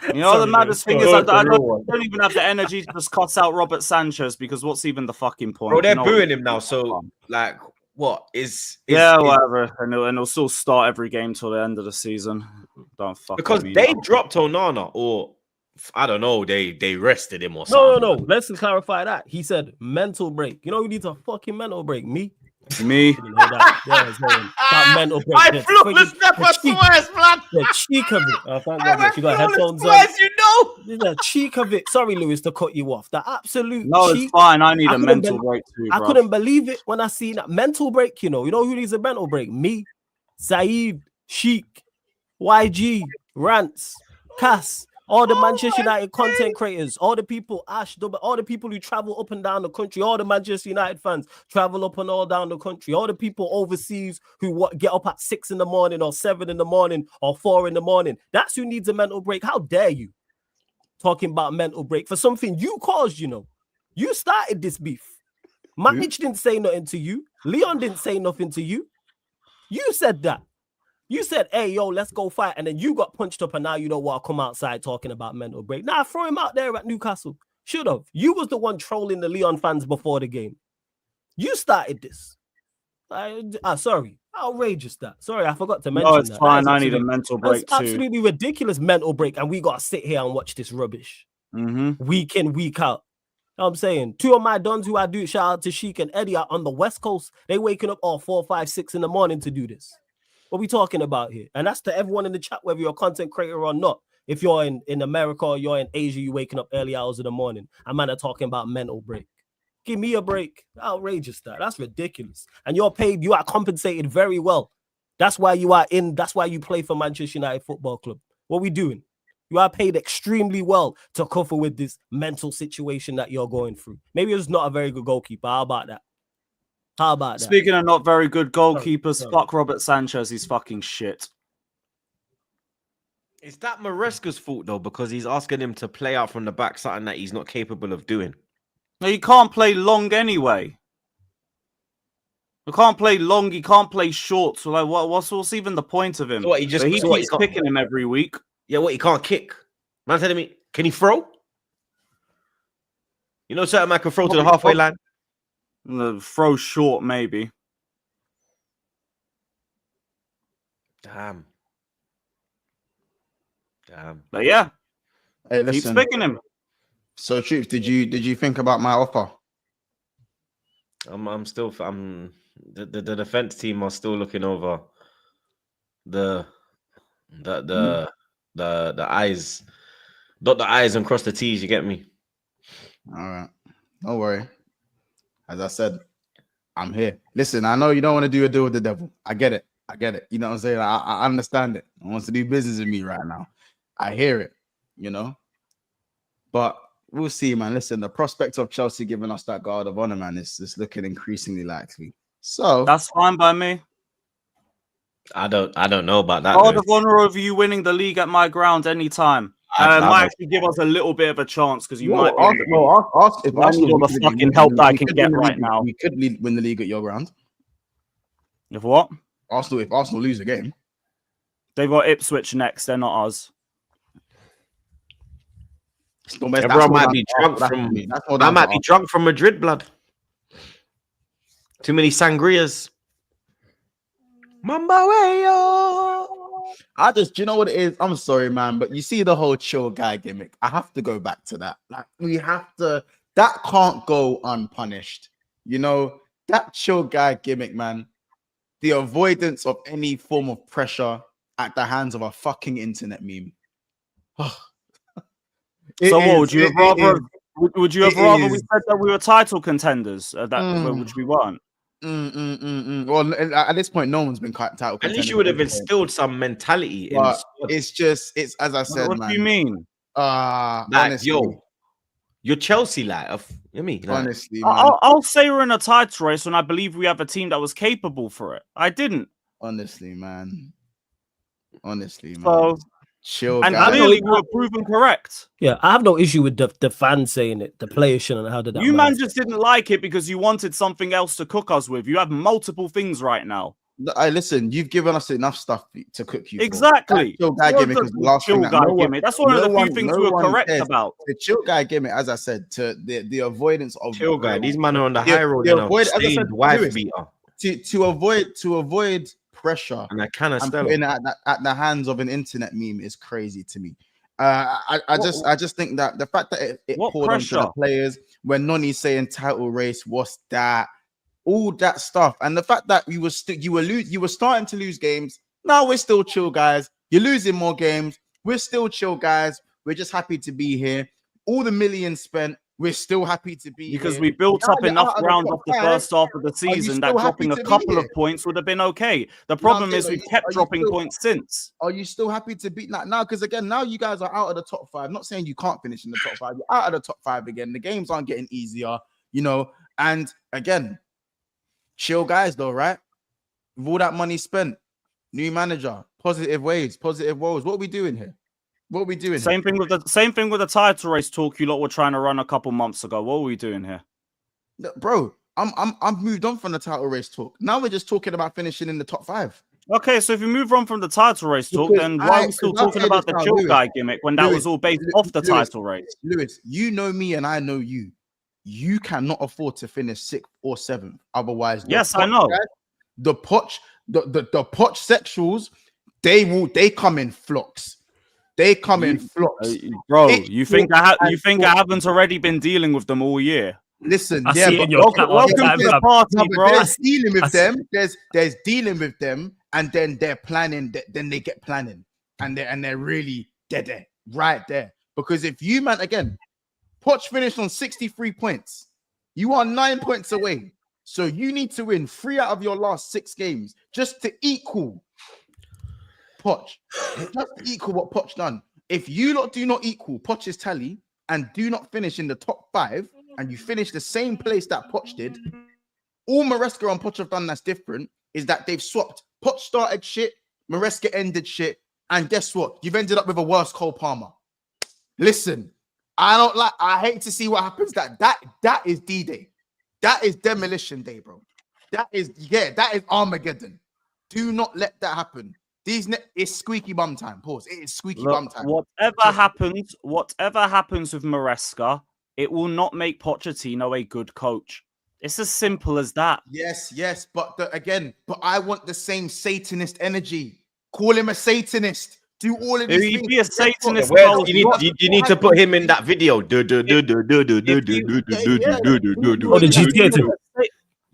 The maddest thing is I don't even have the energy to just cuss out Robert Sanchez because what's even the fucking point? Bro, they're booing him now, so like what is whatever. And it'll still start every game till the end of the season. Don't fuck because they dropped Onana or I don't know, they rested him or something. No. Let's clarify that. He said mental break. You know who needs a fucking mental break? Me. That mental break. I flew the snapper twice, blood. The cheek of it. Oh, thank God. You got headphones on. The cheek of it. Sorry, Lewis, to cut you off. The absolute cheek. It's fine. I need a mental break too, bro. I couldn't believe it when I seen that mental break, You know who needs a mental break? Me, Saeed, Sheik, YG, Rants, Cass. All the Manchester United content creators, all the people, all the people who travel up and down the country, all the Manchester United fans travel up and all down the country, all the people overseas who get up at 6 a.m. or 7 a.m. or 4 a.m. That's who needs a mental break. How dare you talking about mental break for something you caused, You started this beef. Matic didn't say nothing to you. Leon didn't say nothing to you. You said that. You said, hey, yo, let's go fight. And then you got punched up and now you don't want to come outside talking about mental break. Nah, throw him out there at Newcastle. Should have. You was the one trolling the Leon fans before the game. You started this. Sorry. Outrageous that. Sorry, I forgot to mention that. No, it's fine. I need a mental break too. too. Absolutely ridiculous mental break. And we got to sit here and watch this rubbish. Week in, week out. You know what I'm saying? Two of my dons who I do, shout out to Sheik and Eddie, are on the West Coast. They waking up all 4, 5, 6 in the morning to do this. What we talking about here? And that's to everyone in the chat, whether you're a content creator or not. If you're in America or you're in Asia, you waking up early hours of the morning. I'm not talking about mental break. Give me a break. Outrageous that. That's ridiculous. And you're paid, you are compensated very well. That's why you are in, that's why you play for Manchester United Football Club. What we doing? You are paid extremely well to cover with this mental situation that you're going through. Maybe it's not a very good goalkeeper. How about that? How about that? Speaking of not very good goalkeepers, fuck Robert Sanchez. He's fucking shit. Is that Maresca's fault though? Because he's asking him to play out from the back, something that he's not capable of doing. No, he can't play long anyway. He can't play long. He can't play short. So like, what's even the point of him? So what, he keeps picking him every week. Yeah, what? He can't kick. Man telling me, can he throw? You know, certain man can throw to the halfway line. Throw short, maybe. Damn. But yeah, hey, keep listen. picking him. So, Troops, did you think about my offer? I'm still. The defense team are still looking over the I's. Dot the I's and cross the T's. You get me? All right. Don't worry. As I said, I'm here. Listen, I know you don't want to do a deal with the devil. I get it. You know what I'm saying? I understand it. He wants to do business with me right now. I hear it, you know. But we'll see, man. Listen, the prospect of Chelsea giving us that guard of honor, man, is looking increasingly likely. So that's fine by me. I don't know about that. Guard of honor over you winning the league at my ground anytime. Might actually give us a little bit of a chance because you might. Ask if I need all the fucking help that I can get right now. We could win the league at your ground. If what? If Arsenal lose the game, they've got Ipswich next. They're not us. Everyone might be drunk from. I might be drunk from Madrid, blood. Too many sangrias. Mamba wayo. You know what it is? I'm sorry, man, but you see the whole chill guy gimmick. I have to go back to that. Like, we have to. That can't go unpunished. You know, that chill guy gimmick, man. The avoidance of any form of pressure at the hands of a fucking internet meme. Would you have rather we said that we were title contenders, which we weren't? Well, at this point, no one's been title contenders. At least you would have instilled some mentality. It's as I said, what man. What do you mean? Honestly, you're Chelsea, honestly, man. I'll say we're in a title race when I believe we have a team that was capable for it. I didn't. Honestly, man. So, chill. And clearly we were proven correct. Yeah, I have no issue with the fans saying it. The players shouldn't have had that. You man just didn't like it because you wanted something else to cook us with. You have multiple things right now. Listen, you've given us enough stuff to cook you. Exactly. Chill guy gimmick is the last thing. That's one of the few things we were correct about. The chill guy gimmick, as I said, to the avoidance of chill guy. These men are on the high road. To avoid pressure and I cannot putting it at the hands of an internet meme is crazy to me. I just think that the fact that it poured onto the players when Noni's saying title race, what's that? All that stuff, and the fact that you were starting to lose games. Now we're still chill, guys. You're losing more games. We're still chill, guys. We're just happy to be here. All the millions spent, we're still happy to be because here. We built up enough ground off the first half of the season that dropping a couple of points would have been okay. The problem is we've kept dropping points since. Are you still happy to beat that now? Because again, now you guys are out of the top 5. Not saying you can't finish in the top 5. You're out of the top 5 again. The games aren't getting easier, you know. And again, chill guys though, right? With all that money spent, new manager, positive waves, positive woes. What are we doing here? Same thing with the title race talk you lot were trying to run a couple months ago. What were we doing here? Bro, I'm moved on from the title race talk. Now we're just talking about finishing in the top 5. Okay, so if we move on from the title race talk, Because then why are we still because I'll talking say about this the now, chill Lewis. guy gimmick when that Lewis, was all based Lu- off the Lewis, title race? Lewis, you know me and I know you. You cannot afford to finish 6th or 7th. Otherwise, Yes, I know. The Poch sexuals, they come in flocks. They come in flocks. Bro, It's you think flocks. I haven't already been dealing with them all year? Listen, I yeah, see it but in your chat all the welcome time, to the bruv. party, no, but bro. there's dealing with them. There's dealing with them, and then they're planning. Then they get planning, and they're really there, right there. Because if you, man, again, Poch finished on 63 points. You are 9 points away, so you need to win 3 out of your last 6 games just to equal Poch. Just to equal what Poch done. If you lot do not equal Poch's tally and do not finish in the top 5, and you finish the same place that Poch did, all Maresca and Poch have done that's different is that they've swapped. Poch started shit, Maresca ended shit, and guess what? You've ended up with a worse Cole Palmer. Listen, I hate to see what happens. That is D-Day. That is demolition day, bro. That is Armageddon. Do not let that happen. It's squeaky bum time. Pause. It is squeaky bum time. Whatever happens with Maresca, it will not make Pochettino a good coach. It's as simple as that. Yes, but I want the same Satanist energy. Call him a Satanist. Do all of these things. He'd be a Satanist. You need to put him in that video. Oh, the GTA thing.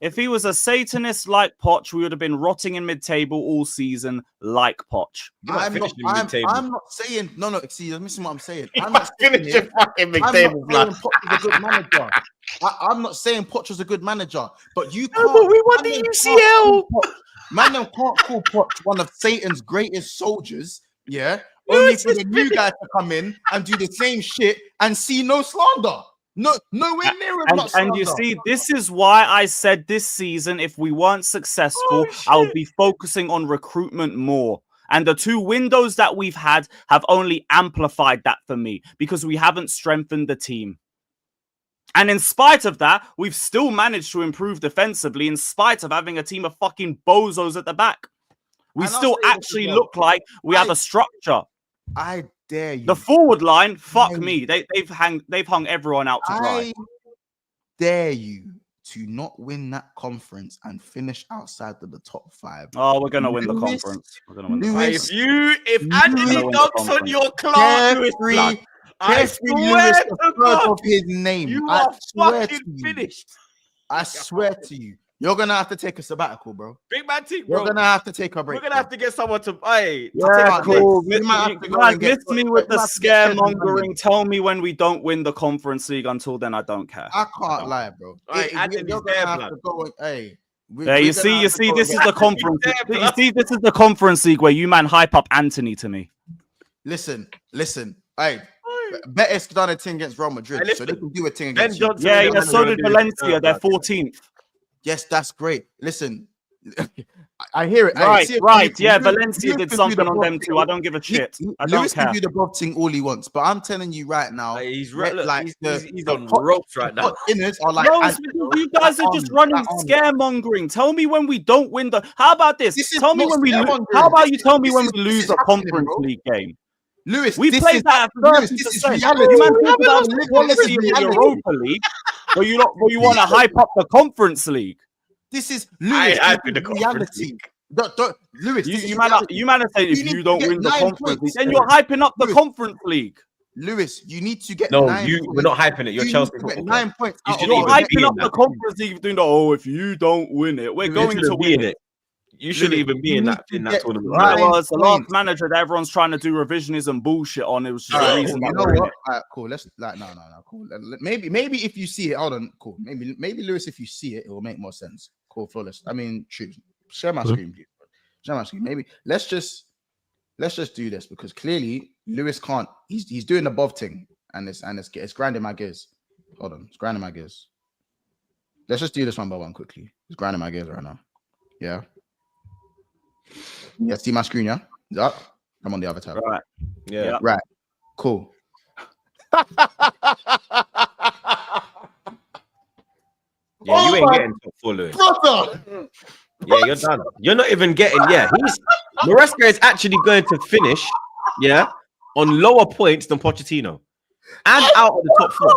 If he was a Satanist like Poch, we would have been rotting in mid-table all season like Poch. I'm not saying no. See, you're missing what I'm saying. I'm not saying fucking mid-table, Poch is a good manager. I'm not saying Poch was a good manager, but you can't. But we won the UCL. Man, them can't call Poch one of Satan's greatest soldiers. Yeah, only for the new guy to come in and do the same shit and see no slander. Nowhere near him. And you see, this is why I said this season, if we weren't successful, I would be focusing on recruitment more. And the 2 windows that we've had have only amplified that for me because we haven't strengthened the team. And in spite of that, we've still managed to improve defensively in spite of having a team of fucking bozos at the back. We still actually look like we have a structure. I dare you. The forward line, fuck me. They've hung everyone out to dry. I dare you to not win that conference and finish outside of the top 5. Oh, we're gonna win the conference. We're gonna win the conference. If Anthony knocks on your class, I swear to God, of his name. You are fucking finished. I swear to you. You're gonna have to take a sabbatical, bro. Big man team, bro. You're gonna have to take a break. We're gonna have to get someone to buy. Yeah, cool. Miss me with the scaremongering. Tell me when we don't win the Conference League. Until then, I don't care. I can't lie, bro. You're gonna have to go. Hey. You see, this is the conference. You see, this is the Conference League where you man hype up Anthony to me. Listen. Hey, Betis done a thing against Real Madrid, so they can do a thing against you. Yeah. So did Valencia. They're 14th. Yes, that's great. Listen, I hear it. Right. Yeah, Valencia did something on them too. I don't give a shit. Lewis can do the Bob thing all he wants, but I'm telling you right now, he's he's on ropes right now. Inners are like, you guys are just running scaremongering. Tell me when we don't win the. How about this? Tell me when we lose. How about you tell me when we lose a Conference League game? Lewis, we played that at 30%. This is reality. You man talk about the quality of the Europa League, where you want to hype up the Conference League. This is Lewis. Reality. Lewis, you man are saying if you don't win the Conference League, then you're hyping up the Conference League. Lewis, you need to get we're not hyping it. You're Chelsea. 9 points. You're hyping up the Conference League, doing if you don't win it, we're going to win it. You shouldn't even be in that tournament. Well, it's the last manager that everyone's trying to do revisionism bullshit on. It was just a reason. You know what? All right, cool. Let's no, cool. Maybe if you see it, hold on, cool. Maybe Lewis, if you see it, it will make more sense. Cool, flawless. I mean, share my screen, please. Share my screen. Maybe let's just do this because clearly Lewis can't. He's doing the above thing, and it's grinding my gears. Hold on, it's grinding my gears. Let's just do this one by one quickly. It's grinding my gears right now. Yeah. Yeah, see my screen, yeah? Is up? I'm on the other tab. Right. Yeah. Right. Cool. You ain't getting top 4, Lewis. Brother! Yeah, you're done. You're not even getting. Yeah, Maresca is actually going to finish. Yeah, on lower points than Pochettino, and out of the top 4.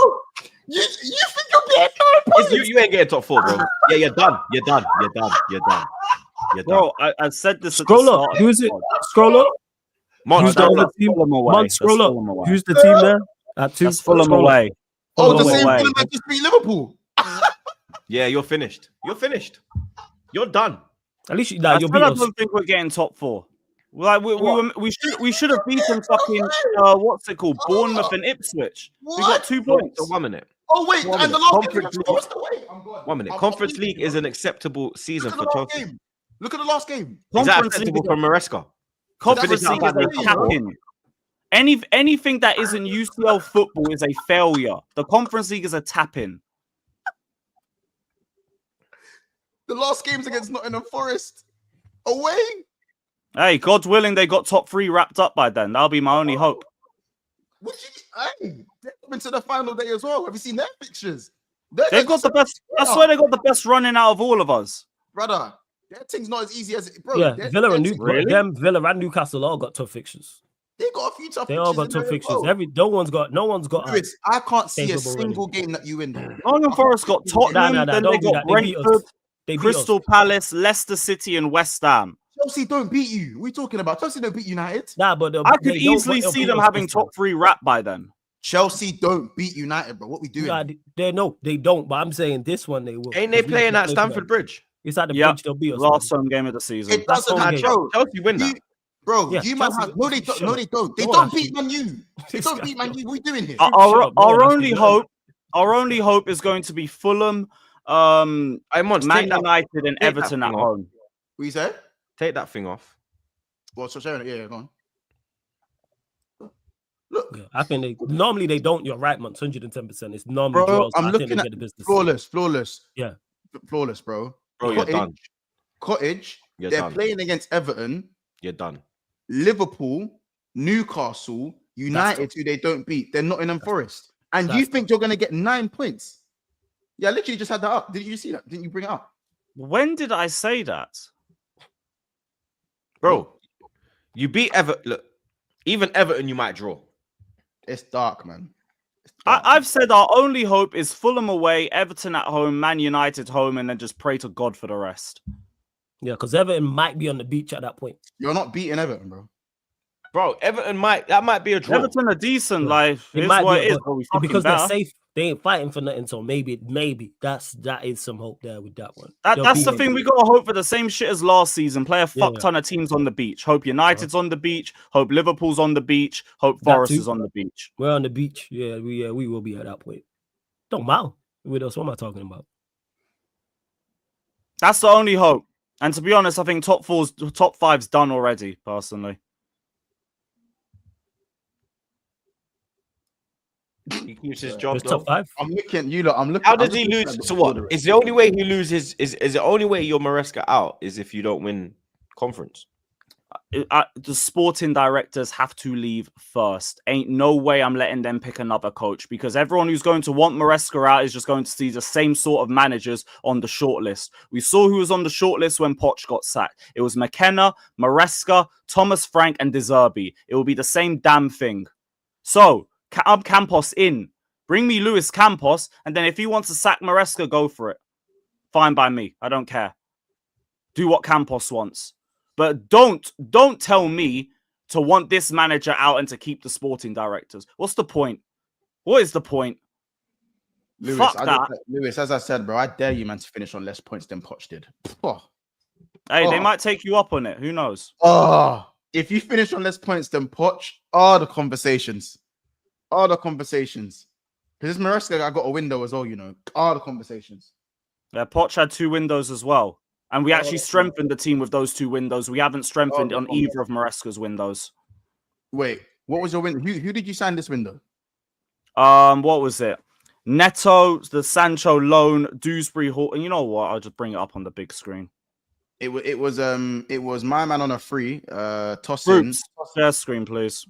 You think you're getting 9 points? You ain't getting top 4, bro. Yeah, you're done. You're done. You're done. You're done. You're done. Bro, I said this. Scroll up. Who is it? Scroll up. Who's the other team? Scroll up. Who's the team there? At 2. That's Fulham away. Oh, the Fulham same away. Fulham that just beat Liverpool. Yeah, you're finished. You're finished. You're done. At least you're I beat us. don't think we're getting top 4. Like we should have beaten fucking what's it called, Bournemouth and Ipswich. We got 2 points. So 1 minute. Oh wait, One and the minute. last game. Conference What's the way? I'm gone. 1 minute. I've Conference got- League is an acceptable season Look for at the last Chelsea. game. Look at the last game. Is that Conference acceptable League, for Maresca? Conference finish League is outside a the top tap-in. Anything that isn't UCL football is a failure. The Conference League is a tap-in. The last game's against Nottingham Forest. Away. Hey, God willing, they got top 3 wrapped up by then. That'll be my only hope. Hey, they're coming to the final day as well. Have you seen their pictures? They've got the best. I swear they got the best running out of all of us. Brother, their thing's not as easy as it, bro. Yeah, Villa and Really? Villa and Newcastle all got tough fixtures. They got a few tough. They all got tough fixtures. No one's got. Lewis, I can't see a favorable single game that you win. Though. Nottingham Forest got Tottenham, then don't they do got that. They beat us. Brentford, They beat Crystal us. Palace, Leicester City, and West Ham. Chelsea don't beat you. What are we talking about? Chelsea don't beat United. Nah, but I could easily see them having top 3 wrapped by then. Chelsea don't beat United, bro. What we doing? Nah, they don't. But I'm saying this one they will. Ain't they playing at Stamford Bridge? It's at the Yeah, bridge. They'll beat us. last home game of the season. It doesn't home matter, game. bro. Chelsea win that. Bro, Yeah, you man Chelsea- have no, they don't. No, they don't. They No, don't actually. beat Man U. They don't beat Man U. What are we doing here? Our only hope is going to be Fulham, Man United, and Everton at home. What you say? Take that thing off. Well, so sharing it. Yeah, go on. Yeah, I think normally they don't. You're right, man. 110%. It's normally Bro, draws. I'm I think looking they at get the business. flawless. Yeah. Flawless, bro. Bro, you're done. Cottage. You're They're done. playing against Everton, You're done. Liverpool, Newcastle, United, who they don't beat. They're Nottingham Forest. And you That's think you're going to get 9 points? Yeah, I literally just had that up. Didn't you see that? Didn't you bring it up? When did I say that? Bro, you beat Everton. Look, even Everton, you might draw. It's dark, man. I've said our only hope is Fulham away, Everton at home, Man United home, and then just pray to God for the rest. Yeah, because Everton might be on the beach at that point. You're not beating Everton, bro. Bro, Everton might be a draw. Everton are decent, Yeah. like It it's might what be, it is, but but we fucking because better. they're safe. They ain't fighting for nothing. So maybe that is some hope there with that one. That's the thing. We gotta hope for the same shit as last season. Play a fuck Yeah. ton of teams on the beach. Hope United's on the beach. Hope Liverpool's on the beach. Hope Forest too. is on the beach. We're on the beach. Yeah, we will be at that point. Don't matter. What else? What am I talking about? That's the only hope. And to be honest, I think top 5's done already. Personally, He keeps his job. It's Though. top 5. I'm looking. I'm looking. How I'm does he looking lose? at So the what? order. Is the only way he loses? Is the only way you're Maresca out is if you don't win conference? the sporting directors have to leave first. Ain't no way I'm letting them pick another coach, because everyone who's going to want Maresca out is just going to see the same sort of managers on the shortlist. We saw who was on the shortlist when Poch got sacked. It was McKenna, Maresca, Thomas Frank, and De Zerbi. It will be the same damn thing. So, Campos in. Bring me Luis Campos, and then if he wants to sack Maresca, go for it. Fine by me. I don't care. Do what Campos wants. But don't tell me to want this manager out and to keep the sporting directors. What's the point? What is the point? Lewis, Fuck that. Lewis, as I said, bro, I dare you, man, to finish on less points than Poch did. Hey, they might take you up on it. Who knows? If you finish on less points than Poch, the conversations. Because this Maresca, I got a window as well, you know. The conversations. Yeah, Poch had 2 windows as well. And we actually strengthened the team with those 2 windows. We haven't strengthened on either of Maresca's windows. Wait, what was your window? Who did you sign this window? What was it? Neto, the Sancho loan, Dewsbury Hall. And you know what? I'll just bring it up on the big screen. It was my man on a free. Tosin. Share screen, please.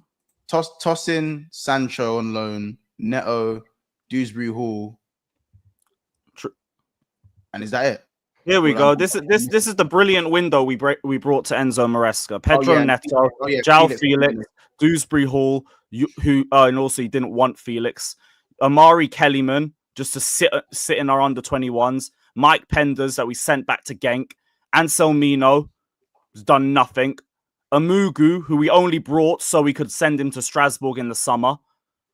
Tosin, Sancho on loan, Neto, Dewsbury Hall. And is that it? Here we go. This is the brilliant window we brought to Enzo Maresca. Pedro Neto, João Felix, Dewsbury Hall, and also he didn't want Felix. Amari Kellyman, just to sit in our under-21s. Mike Penders, that we sent back to Genk. Anselmino, has done nothing. Amugu, who we only brought so we could send him to Strasbourg in the summer.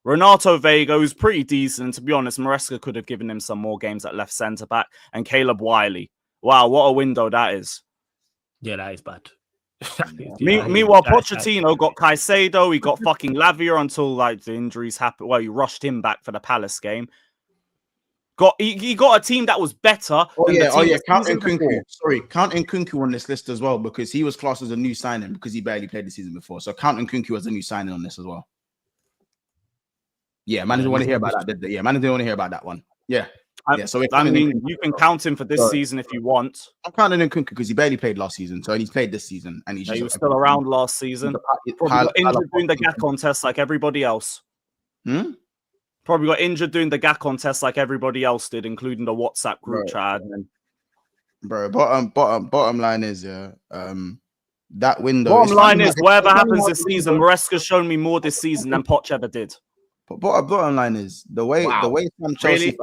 Renato Vega, who's pretty decent. To be honest, Maresca could have given him some more games at left centre-back. And Caleb Wiley. Wow, what a window that is. Yeah, that is bad. Meanwhile, Pochettino got Caicedo. He got fucking Lavia until like the injuries happened. Well, he rushed him back for the Palace game. He got a team that was better. Count Nkunku. Sorry, count Nkunku on this list as well because he was classed as a new signing because he barely played the season before. So count Nkunku as a new signing on this as well. Yeah, man didn't want to hear about that, did they? Yeah, man didn't want to hear about that one. Yeah. So I mean, you can count him for this season if you want. I'm counting Nkunku because he barely played last season, so he's played this season, and he was still around last season. Probably got injured doing the GACON test like everybody else. Probably got injured doing the GACON test like everybody else did, including the WhatsApp group chat. Bro, bottom line is that window. Bottom line is whatever happens this season, Maresca's shown me more this season than Poch ever did. But bottom line is the way some Chelsea fans.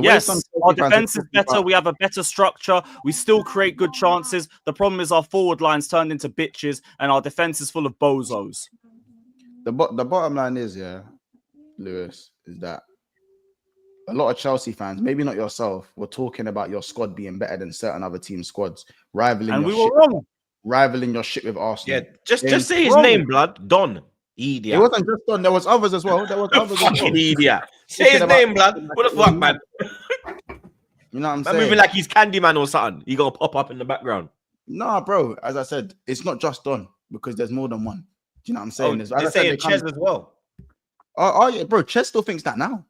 Yes, our defense is better. We have a better structure. We still create good chances. The problem is our forward line's turned into bitches, and our defense is full of bozos. The bottom line is, Lewis, is that a lot of Chelsea fans, maybe not yourself, were talking about your squad being better than certain other teams' squads, rivaling your shit with Arsenal. Yeah, just say his name, blood. Don. Idiot. It wasn't just Don. There was others as well. Fucking idiot. Say his name, blood. What the fuck, man? You know what I'm saying? saying? Moving like he's Candyman or something. He gonna pop up in the background. Nah, bro. As I said, it's not just Don because there's more than one. Do you know what I'm saying? They're saying Ches as well. Oh yeah, bro. Ches still thinks that now.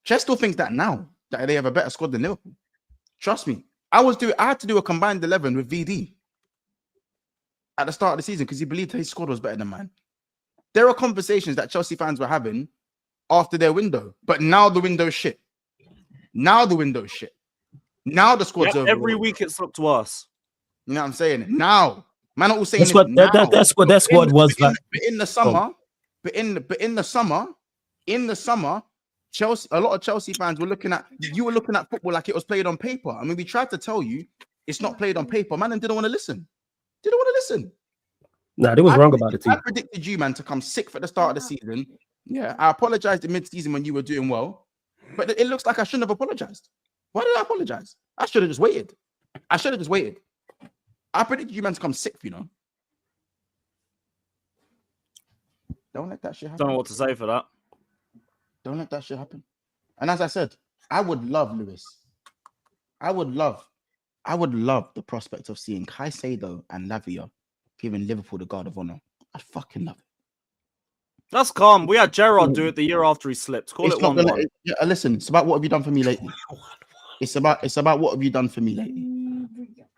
Ches still thinks that now that they have a better squad than Liverpool. Trust me. I had to do a combined 11 with VD at the start of the season because he believed his squad was better than mine. There are conversations that Chelsea fans were having after their window, but now the window's shit. Now the squad's over. Every week it's looked worse. You know what I'm saying? Now, man, are all saying that squad was bad. In the summer, Chelsea. A lot of Chelsea fans were looking at football like it was played on paper. I mean, we tried to tell you it's not played on paper. Man, and didn't want to listen. Nah, they was wrong about it too. I predicted you, man, to come sixth at the start of the season. Yeah, I apologized in mid-season when you were doing well, but it looks like I shouldn't have apologized. Why did I apologize? I should have just waited. I predicted you, man, to come sixth, you know. Don't let that shit happen. Don't know what to say for that. Don't let that shit happen. And as I said, I would love, Lewis. I would love the prospect of seeing Caicedo and Lavia giving Liverpool the Guard of Honor. I'd fucking love it. That's calm. We had Gerrard do it the year after he slipped. Call it 1-1. Listen, it's about what have you done for me lately. It's about what have you done for me lately.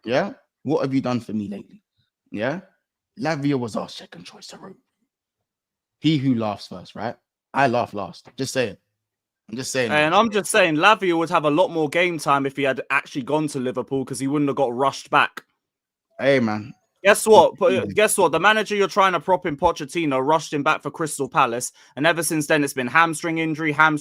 Yeah? What have you done for me lately? Yeah? Lavia was our second choice to root. He who laughs first, right? I laugh last. Just saying. I'm just saying. And I'm just saying, Lavia would have a lot more game time if he had actually gone to Liverpool because he wouldn't have got rushed back. Hey, man. Guess what? The manager you're trying to prop in, Pochettino, rushed him back for Crystal Palace. And ever since then, it's been hamstring injury. Hey,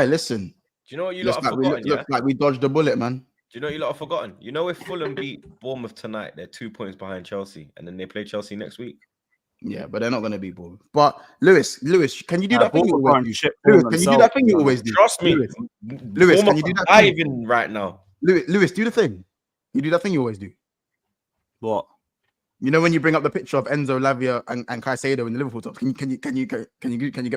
listen. Do you know what you lot have forgotten? Look like we dodged the bullet, man. Do you know what you lot have forgotten? You know, if Fulham beat Bournemouth tonight, they're 2 points behind Chelsea. And then they play Chelsea next week. Yeah, but they're not going to be Bournemouth. But Lewis, can you do that thing you always do? Lewis, can you do that thing you always do? Trust me. Lewis, can you do that thing? Even right now. Lewis, do the thing. You do that thing you always do. What? You know when you bring up the picture of Enzo, Lavia, and Caicedo in the Liverpool tops. Can you get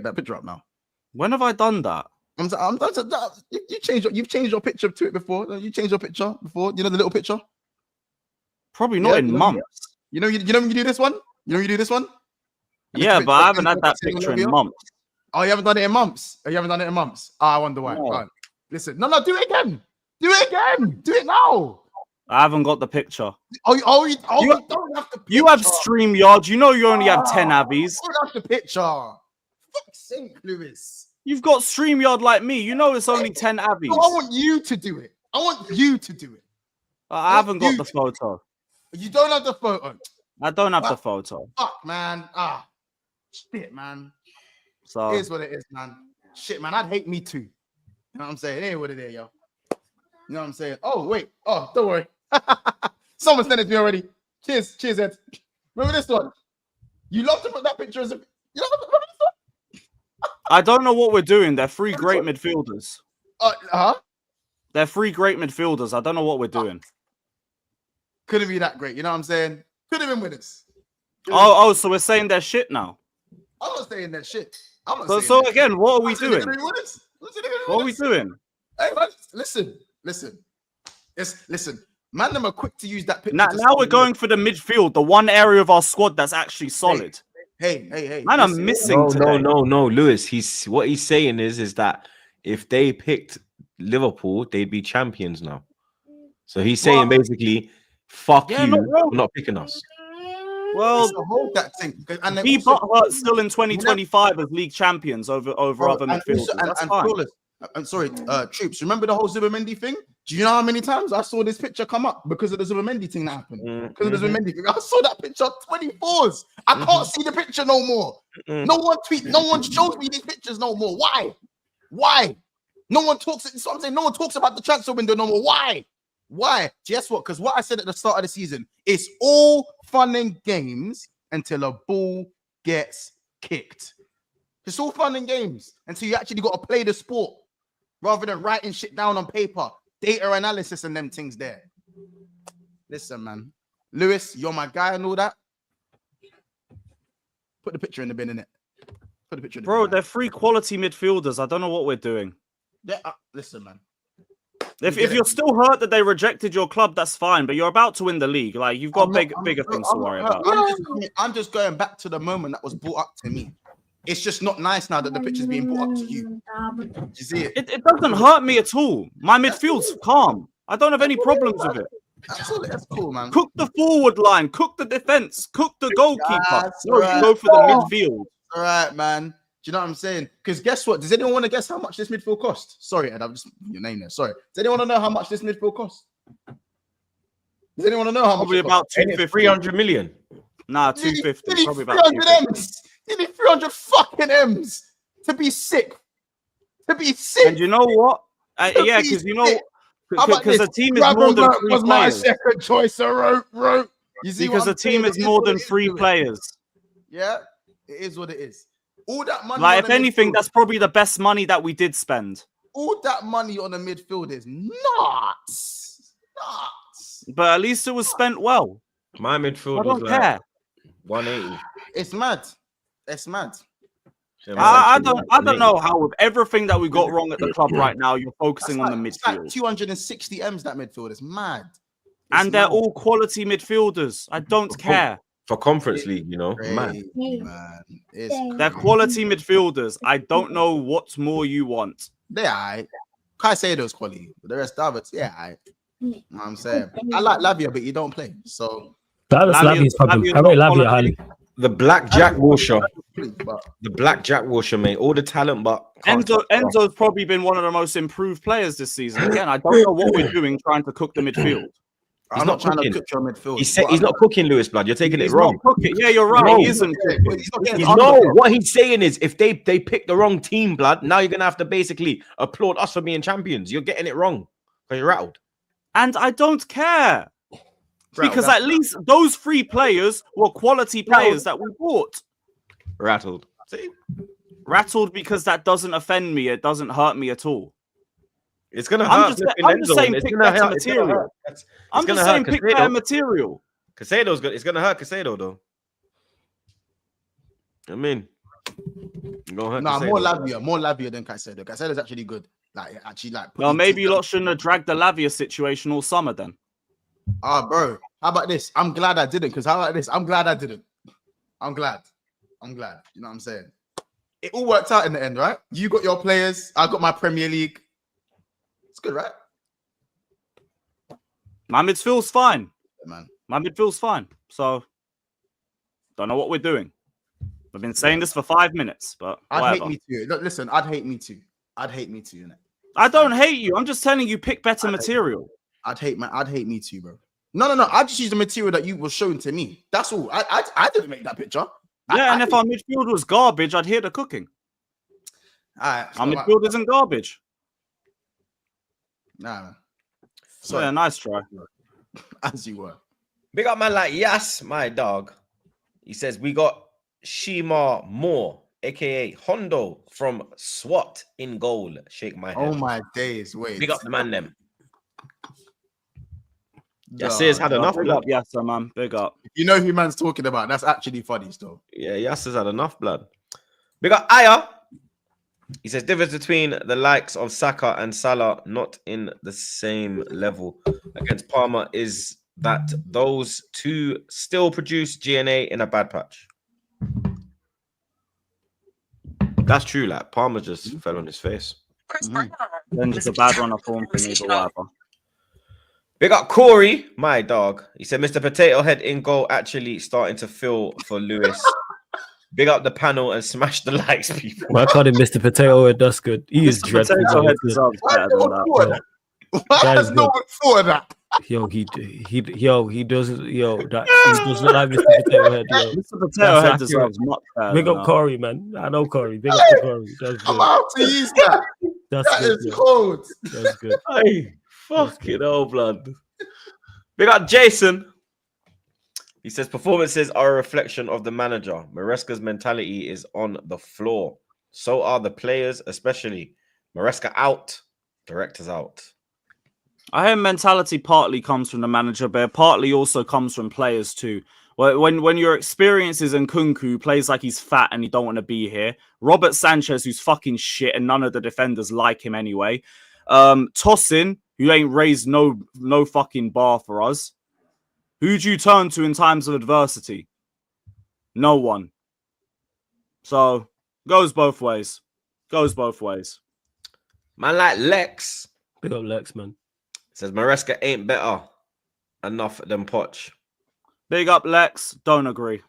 that picture up now? When have I done that? You've changed your picture to it before. You changed your picture before. You know the little picture. Probably not in months. You know when you do this one. Yeah, but I haven't had that picture in months. Oh, you haven't done it in months. I wonder why. No. Right. Listen, no, do it again. Do it now. I haven't got the picture. You don't have the picture. You have StreamYard. You know you only have 10 Abbies. You don't have the picture. Fuck's sake, Lewis. You've got StreamYard like me. You know it's only 10 No, abbies. I want you to do it. I want you to do it. I haven't got the photo. You don't have the photo. I don't have the photo. Fuck, man. Shit, man. So It is what it is, man. Shit, man. I'd hate me too. You know what I'm saying? It ain't what it is, yo. You know what I'm saying? Oh, wait. Oh, don't worry. Someone sent it to me already. Cheers, Ed. Remember this one? You love to put that picture as a. You know, remember this one? I don't know what we're doing. They're three great midfielders. They're three great midfielders. I don't know what we're doing. Couldn't be that great. You know what I'm saying? Could have been winners. Oh, so we're saying they're shit now. I'm not saying that shit. I'm not So, saying so that again, shit. what are we I'm saying doing? they're gonna be winners. What are we doing? Hey, man, listen. Listen. Man, them are quick to use that picture. Now we're going for the midfield, the one area of our squad that's actually solid. Hey. Man, I'm missing today. No, Lewis. What he's saying is that if they picked Liverpool, they'd be champions now. So he's saying basically, fuck you, for not picking us. Well, hold that thing. And be butthurt still in 2025 as league champions over other midfielders. That's fine. Flawless. I'm sorry, Troops. Remember the whole Zubimendi thing? Do you know how many times I saw this picture come up because of the Zubimendi thing that happened? Because of the Zubimendi thing. I saw that picture 24s. I can't see the picture no more. No one shows me these pictures no more. Why? No one talks. So I'm saying no one talks about the transfer window no more. Why? Guess what? Because what I said at the start of the season, it's all fun and games until a ball gets kicked. It's all fun and games until you actually got to play the sport rather than writing shit down on paper, data analysis and them things there. Listen, man. Lewis, you're my guy and all that. Put the picture in the bin, innit? Put the picture in the bin. Bro, they're three quality midfielders. I don't know what we're doing. Listen, man. If you're still hurt that they rejected your club, that's fine. But you're about to win the league. Like you've got bigger things to worry about. I'm just going back to the moment that was brought up to me. It's just not nice now that the picture's being brought up to you. Do you see it? It doesn't hurt me at all. My midfield's calm. I don't have any problems with it. That's cool, man. Cook the forward line. Cook the defense. Cook the goalkeeper. No, you go for the midfield. All right, man. Do you know what I'm saying? Because guess what? Does anyone want to guess how much this midfield cost? Sorry, Ed, I'm just your name there. Sorry. Does anyone want to know how much this midfield costs? Does anyone want to know how Probably much? About 250. 300 million. Nah, 250. Probably about 300 M's. You need 300 fucking M's to be sick. And you know what? Yeah, because you know, because a team is more than three was my players. second choice. I wrote. You see, Because a team is more than three players. Yeah, it is what it is. All that money. Like, if anything, that's probably the best money that we did spend. All that money on the midfield is nuts. But at least it was spent well. My midfield I don't was care. 180. It's mad. It's mad. I don't know how with everything that we got wrong at the club right now, you're focusing on the midfield. Like 260 M's that midfield is mad. And they're all quality midfielders. I don't care. For Conference League, you know, man. They're quality midfielders. I don't know what more you want. They're alright. Caicedo's quality, but the rest of it, yeah, alright. You know what I'm saying? I like Lavia, but you don't play. So that's Lavia's problem. I rate Lavia highly. The Black Jack Washer. The Black Jack Washer, mate. All the talent, but Enzo's probably been one of the most improved players this season. Again, I don't know what we're doing trying to cook the midfield. I'm not trying to cook your midfield. He's not cooking, Lewis Blood. You're taking it wrong. Yeah, you're right. No. He isn't. What he's saying is if they pick the wrong team, Blood, now you're going to have to basically applaud us for being champions. You're getting it wrong because you're rattled. And I don't care. Because at least those three players were quality players that we bought. Rattled. See? Rattled because that doesn't offend me. It doesn't hurt me at all. It's going to hurt. I'm just saying pick better material. I'm just saying pick better material. Casado's good. It's going to hurt Casado, though. I mean, more Lavia than Caicedo. Caicedo's actually good. Well, maybe you lot shouldn't have dragged the Lavia situation all summer then. Bro, how about this? I'm glad I didn't. Because how about this? I'm glad I didn't. I'm glad. You know what I'm saying? It all worked out in the end, right? You got your players. I got my Premier League. It's good, right? My midfield's fine. Yeah, man. My midfield's fine. So, don't know what we're doing. I've been saying this for 5 minutes, but I'd whatever. hate me too. Look, listen, I'd hate me too. Innit? I don't hate you. I'm just telling you, pick better material. I'd hate me too, bro. No. I just used the material that you were showing to me. That's all. I didn't make that picture. Yeah, and if our midfield was garbage, I'd hear the cooking. Our midfield isn't garbage. Nah, man. So yeah, nice try. As you were. Big up man like Yas, my dog. He says we got Shima Moore, aka Hondo from SWAT in goal. Shake my head. Oh my days. Wait. Big up the man them. Yasser's had enough. Big up, yes, man. Big up. You know who man's talking about. That's actually funny still. Yeah, Yasser's had enough blood. Big up Aya. He says difference between the likes of Saka and Salah not in the same level against Palmer is that those two still produce GNA in a bad patch. That's true. Like Palmer just fell on his face. Then just a bad run of form for me, but whatever. Big up Corey, my dog. He said Mr. Potato Head in goal actually starting to feel for Lewis. Big up the panel and smash the likes, people. I called him Mr. Potato Head. That's good. He is dreadful. Potato Head deserves better than that. Why has no one thought of that? He does that he does look like Mr. Potato Head. Yo. Mr. Potato Head deserves much better. Big up Corey, man. I know Corey. Big up to Corey. That's I'm good. out to use that. That is cold. That's good. Hey, fucking hell, blood. Big up Jason. He says performances are a reflection of the manager. Maresca's mentality is on the floor. So are the players, especially. Maresca out, directors out. I hear mentality partly comes from the manager, but it partly also comes from players too. When your experience is in Nkunku, plays like he's fat and he don't want to be here. Robert Sanchez, who's fucking shit, and none of the defenders like him anyway. Tosin, who ain't raised no fucking bar for us. Who do you turn to in times of adversity? No one. So goes both ways. Goes both ways. Man like Lex. Big up Lex, man. Says Maresca ain't better enough than Poch. Big up Lex. Don't agree.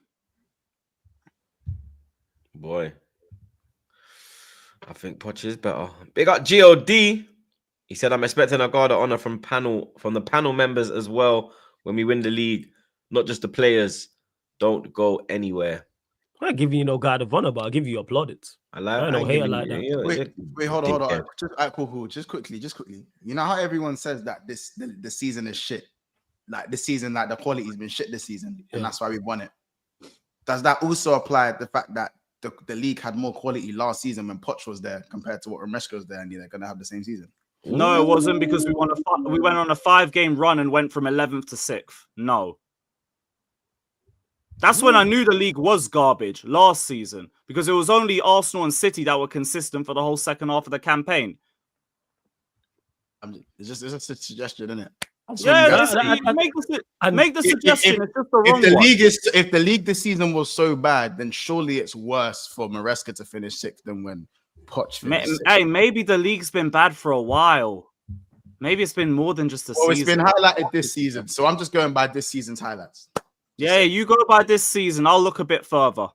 Boy. I think Poch is better. Big up God. He said I'm expecting a guard of honor from the panel members as well when we win the league. Not just the players. Don't go anywhere. I'm not giving you no guard of honor, but I'll give you your plaudits. I don't know hater like that. Wait, hold on. Cool. Just quickly. You know how everyone says that the season is shit? Like this season, like the quality's been shit this season, and that's why we won it. Does that also apply the fact that the league had more quality last season when Poch was there compared to what Rameska was there, and they're gonna have the same season? No, it wasn't, because we went on a 5-game run and went from 11th to 6th. No. That's when I knew the league was garbage last season, because it was only Arsenal and City that were consistent for the whole second half of the campaign. It's just a suggestion, isn't it? Make the suggestion. It's just the wrong one. If the league this season was so bad, then surely it's worse for Maresca to finish 6th than when Poch finished 6th. Hey, maybe the league's been bad for a while. Maybe it's been more than just a season. It's been highlighted this season, so I'm just going by this season's highlights. Yeah, you go by this season. I'll look a bit further.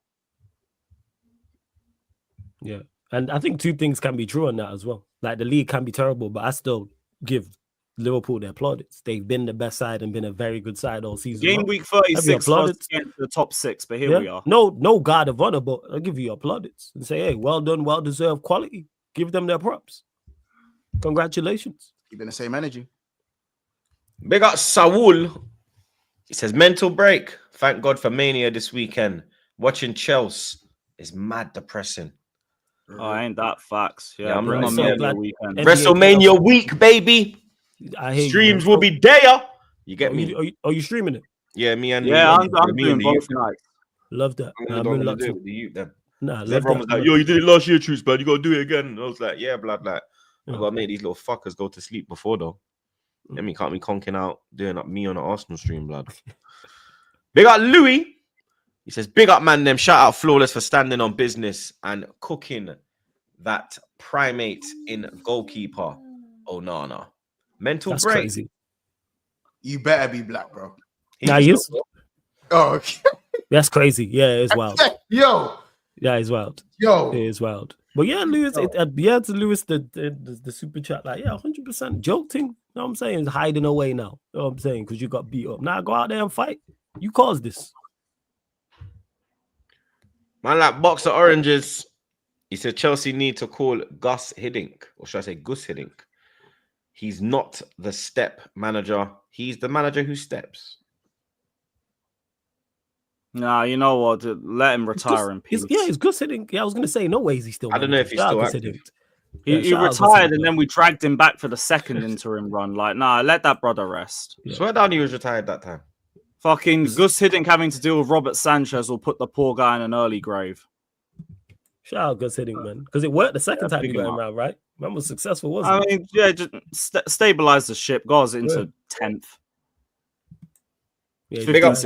Yeah, and I think two things can be true on that as well. Like the league can be terrible, but I still give Liverpool their plaudits. They've been the best side and been a very good side all season. Game week 36 against the top 6, but here we are. No guard of honor, but I'll give you your plaudits and say, hey, well done, well deserved quality. Give them their props. Congratulations. Keeping the same energy. Big up Saul. He says mental break. Thank God for Mania this weekend. Watching Chelsea is mad depressing. Oh, ain't that facts? Yeah, I'm bring on so Mania glad. weekend. WrestleMania week, baby. I hate Streams will be there. You get me? Are you streaming it? Yeah, me and I'm doing both nights. Love that. I'm going to do it with the youth then. Nah, everyone was like, yo, you did it last year, Troops, man. You got to do it again. And I was like, yeah, blood, like, I got to make these little fuckers go to sleep before, though. Let me can't be conking out doing up me on an Arsenal stream, blood. Big up Louis. He says, big up, man, them. Shout out Flawless for standing on business and cooking that primate in goalkeeper. Oh, no. Mental That's break. crazy. You better be black, bro. Nah, he is. Oh, okay. That's crazy. Yeah, it's wild. Yo, Yeah, it's wild. Yo, It is wild. But yeah, Lewis, to Lewis, the super chat, like, yeah, 100% joke thing. You know what I'm saying? It's hiding away now. You know what I'm saying? Because you got beat up. Now go out there and fight. You caused this. Man, like box of oranges. He said Chelsea need to call Gus Hiddink, or should I say Gus Hiddink? He's not the step manager. He's the manager who steps. Nah, you know what? Let him retire in peace. It's Gus Hiddink. Yeah, I was going to say, no way is he still I don't know if he's still active. He retired and then we dragged him back for the second interim run. Like, nah, let that brother rest. Yeah. Swear down he was retired that time. Fucking Gus Hiddink having to deal with Robert Sanchez will put the poor guy in an early grave. Shout out Gus Hiddink, man. Because it worked the second time you got him around, right? Man was successful, wasn't it? I mean, yeah, just stabilize the ship. Goes into 10th. Yeah, big up.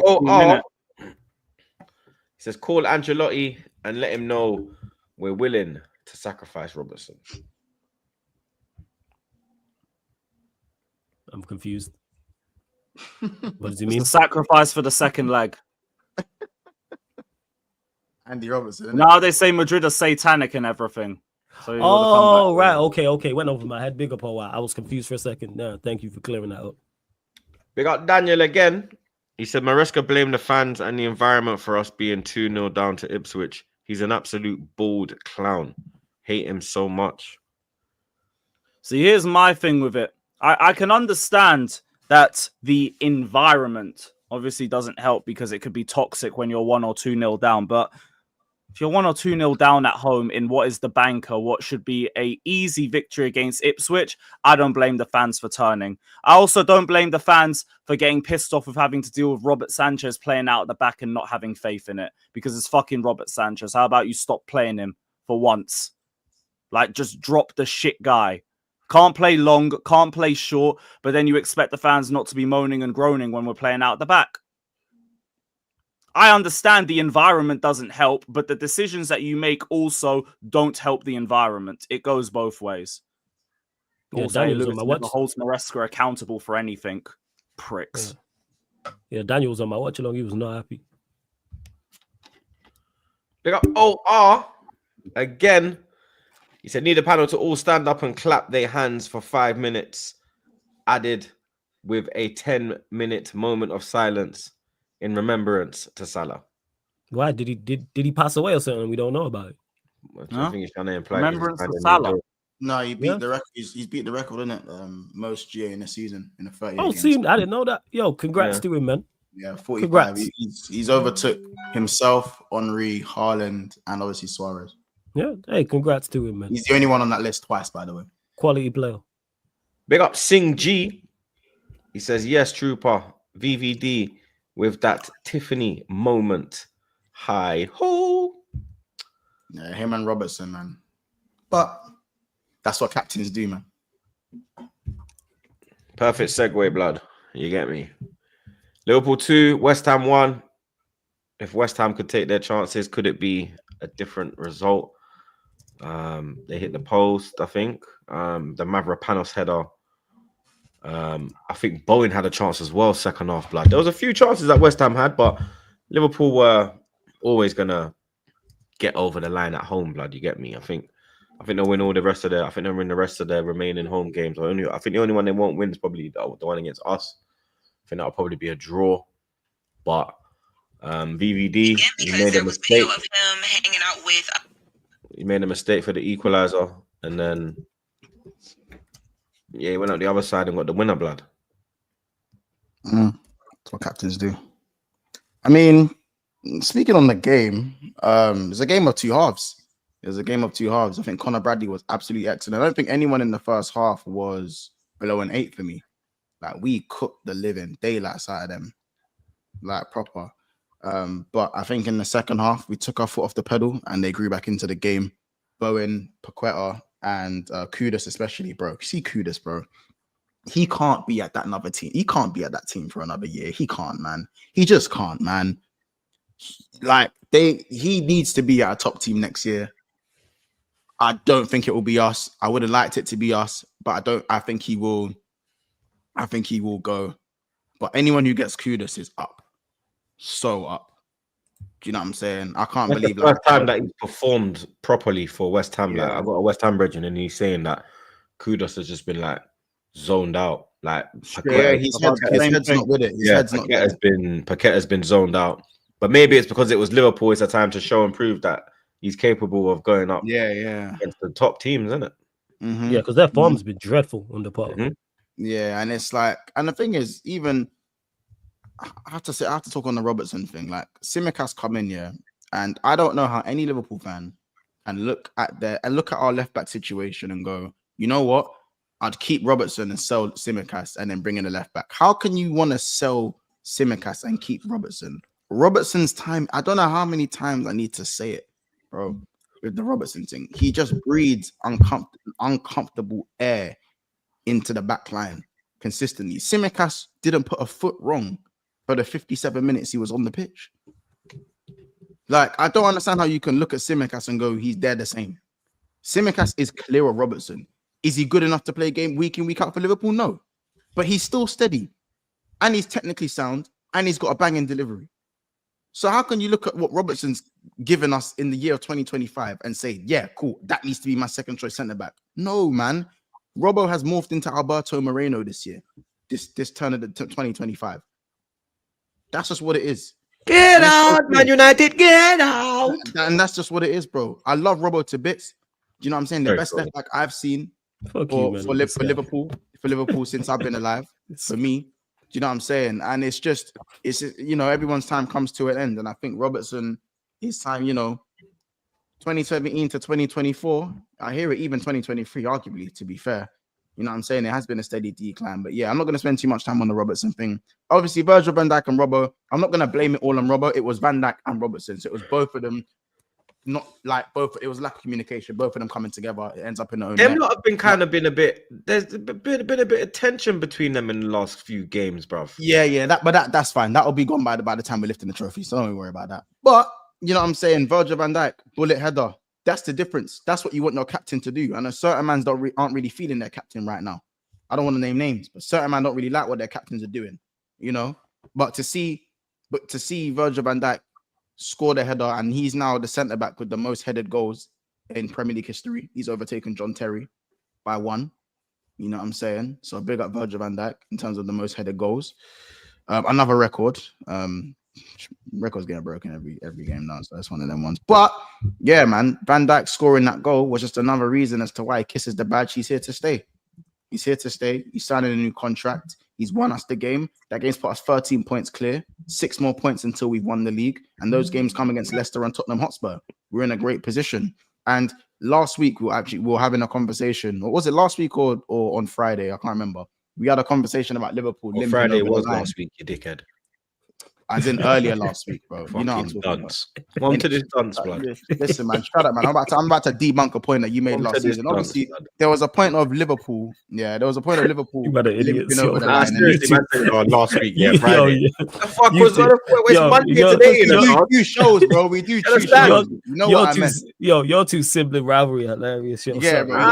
He says, call Ancelotti and let him know we're willing to sacrifice Robertson. I'm confused. What does he mean? The sacrifice for the second leg. Andy Robertson. Now they say Madrid are satanic and everything. So right. Okay. Went over my head. Big up. I was confused for a second. No, thank you for clearing that up. Big up Daniel again. He said, Maresca blamed the fans and the environment for us being 2-0 down to Ipswich. He's an absolute bald clown. Hate him so much. See, here's my thing with it. I can understand that the environment obviously doesn't help because it could be toxic when you're 1 or 2-0 down. But if you're 1 or 2-0 down at home in what is the banker, what should be a easy victory against Ipswich, I don't blame the fans for turning. I also don't blame the fans for getting pissed off with having to deal with Robert Sanchez playing out at the back and not having faith in it because it's fucking Robert Sanchez. How about you stop playing him for once? Like, just drop the shit guy. Can't play long, can't play short, but then you expect the fans not to be moaning and groaning when we're playing out the back. I understand the environment doesn't help, but the decisions that you make also don't help the environment. It goes both ways. Yeah, also, Daniel's Lewis on my watch. holds Maresca accountable for anything. Pricks. Yeah, Daniel was on my watch along. He was not happy. Big up OR again. He said, need a panel to all stand up and clap their hands for 5 minutes. Added with a 10-minute moment of silence in remembrance to Salah. Why? Did he pass away or something we don't know about it? I think he's trying to imply remembrance to Salah. No, he beat the record. He's beat the record, isn't it? Most GA in a season in a 30. Oh, see, I didn't know that. Yo, congrats to him, man. Yeah, 45. Congrats. He's overtook himself, Henry, Haaland, and obviously Suarez. Yeah, hey, congrats to him, man. He's the only one on that list twice, by the way. Quality player. Big up Sing G. He says, yes, Trooper, VVD with that Tiffany moment. Hi ho. Yeah, him and Robertson, man. But that's what captains do, man. Perfect segue, blood. You get me? Liverpool 2, West Ham 1. If West Ham could take their chances, could it be a different result? They hit the post, I think. The Mavropanos header. I think Bowen had a chance as well, second half, blood. There was a few chances that West Ham had, but Liverpool were always gonna get over the line at home, blood. You get me? I think they'll win all the rest of their. I think they'll win the rest of their remaining home games. I think the only one they won't win is probably the one against us. I think that'll probably be a draw. But VVD, he made a mistake. Of him hanging out with. He made a mistake for the equalizer, and then he went out the other side and got the winner, blood. That's what captains do. I mean, speaking on the game, it's a game of two halves. I think Conor Bradley was absolutely excellent. I don't think anyone in the first half was below an 8 for me. Like, we cooked the living daylights out of them, like proper. But I think in the second half, we took our foot off the pedal and they grew back into the game. Bowen, Paqueta, and Kudus especially, bro. See Kudus, bro. He can't be at that another team. He can't be at that team for another year. He can't, man. He just can't, man. Like, he needs to be at a top team next year. I don't think it will be us. I would have liked it to be us, but I think he will go. But anyone who gets Kudus is up. So up. Do you know what I'm saying? I can't That's believe the first time that he's performed properly for West Ham. Like, Yeah. I got a West Ham brethren, and he's saying that Kudos has just been like zoned out. Like, Yeah, his head's not with it. His head's not there. Paquette has been zoned out. But maybe it's because it was Liverpool. It's a time to show and prove that he's capable of going up. Yeah. Against the top teams, isn't it? Yeah, because their form's been dreadful on the part. Yeah, and it's like, and the thing is, even I have to talk on the Robertson thing. Like, Tsimikas come in, yeah, and I don't know how any Liverpool fan can look at our left back situation and go, you know what? I'd keep Robertson and sell Tsimikas and then bring in a left back. How can you want to sell Tsimikas and keep Robertson? Robertson's time, I don't know how many times I need to say it, bro, with the Robertson thing. He just breathes uncomfortable air into the back line consistently. Tsimikas didn't put a foot wrong for the 57 minutes he was on the pitch. Like, I don't understand how you can look at Tsimikas and go, he's there the same. Tsimikas is clear of Robertson. Is he good enough to play game week in, week out for Liverpool? No. But he's still steady. And he's technically sound. And he's got a banging delivery. So how can you look at what Robertson's given us in the year of 2025 and say, yeah, cool, that needs to be my second choice centre-back? No, man. Robbo has morphed into Alberto Moreno this year. This turn of the 2025. That's just what it is. Get out, Man United, get out. And that's just what it is, bro. I love Robbo to bits. Do you know what I'm saying? The best left back I've seen for Liverpool since I've been alive. For me, do you know what I'm saying? And it's you know, everyone's time comes to an end, and I think Robertson, his time, you know, 2017 to 2024. I hear it even 2023, arguably. To be fair, you know what I'm saying? It has been a steady decline, but yeah, I'm not going to spend too much time on the Robertson thing. Obviously, Virgil van Dijk and Robbo. I'm not going to blame it all on Robbo. It was Van Dijk and Robertson, so it was both of them. Not like both, it was lack of communication. Both of them coming together, it ends up in the own. Them lot have been been a bit. There's been a bit of tension between them in the last few games, bruv. Yeah. That's fine. That'll be gone by the time we're lifting the trophy. So don't worry about that. But you know what I'm saying? Virgil van Dijk, bullet header. That's the difference. That's what you want your captain to do. And certain mans aren't really feeling their captain right now. I don't want to name names, but certain men don't really like what their captains are doing. You know, but to see Virgil van Dijk score the header, and he's now the centre back with the most headed goals in Premier League history. He's overtaken John Terry by 1. You know what I'm saying? So big up Virgil van Dijk in terms of the most headed goals. Another record. Record's getting broken every game now, so that's one of them ones. But yeah, man, Van Dijk scoring that goal was just another reason as to why he kisses the badge. He's here to stay. He's here to stay. He's signing a new contract. He's won us the game. That game's put us 13 points clear. 6 more points until we've won the league. And those games come against Leicester and Tottenham Hotspur. We're in a great position. And last week, we were having a conversation. Or was it last week or on Friday? I can't remember. We had a conversation about Liverpool. Well, Friday was last week, you dickhead. As in earlier last week, bro. You know what I'm talking about. One to this dance, blood. Listen, man, shut up, man. I'm about to debunk a point that you made last season. Obviously, there was a point of Liverpool. Yeah, there was a point of Liverpool. You better idiot. Seriously, man, last week, yeah, Friday. The fuck was Monday today? We do shows, bro. We do shows. You know what I meant? Your two sibling rivalry hilarious. Yeah, bro. He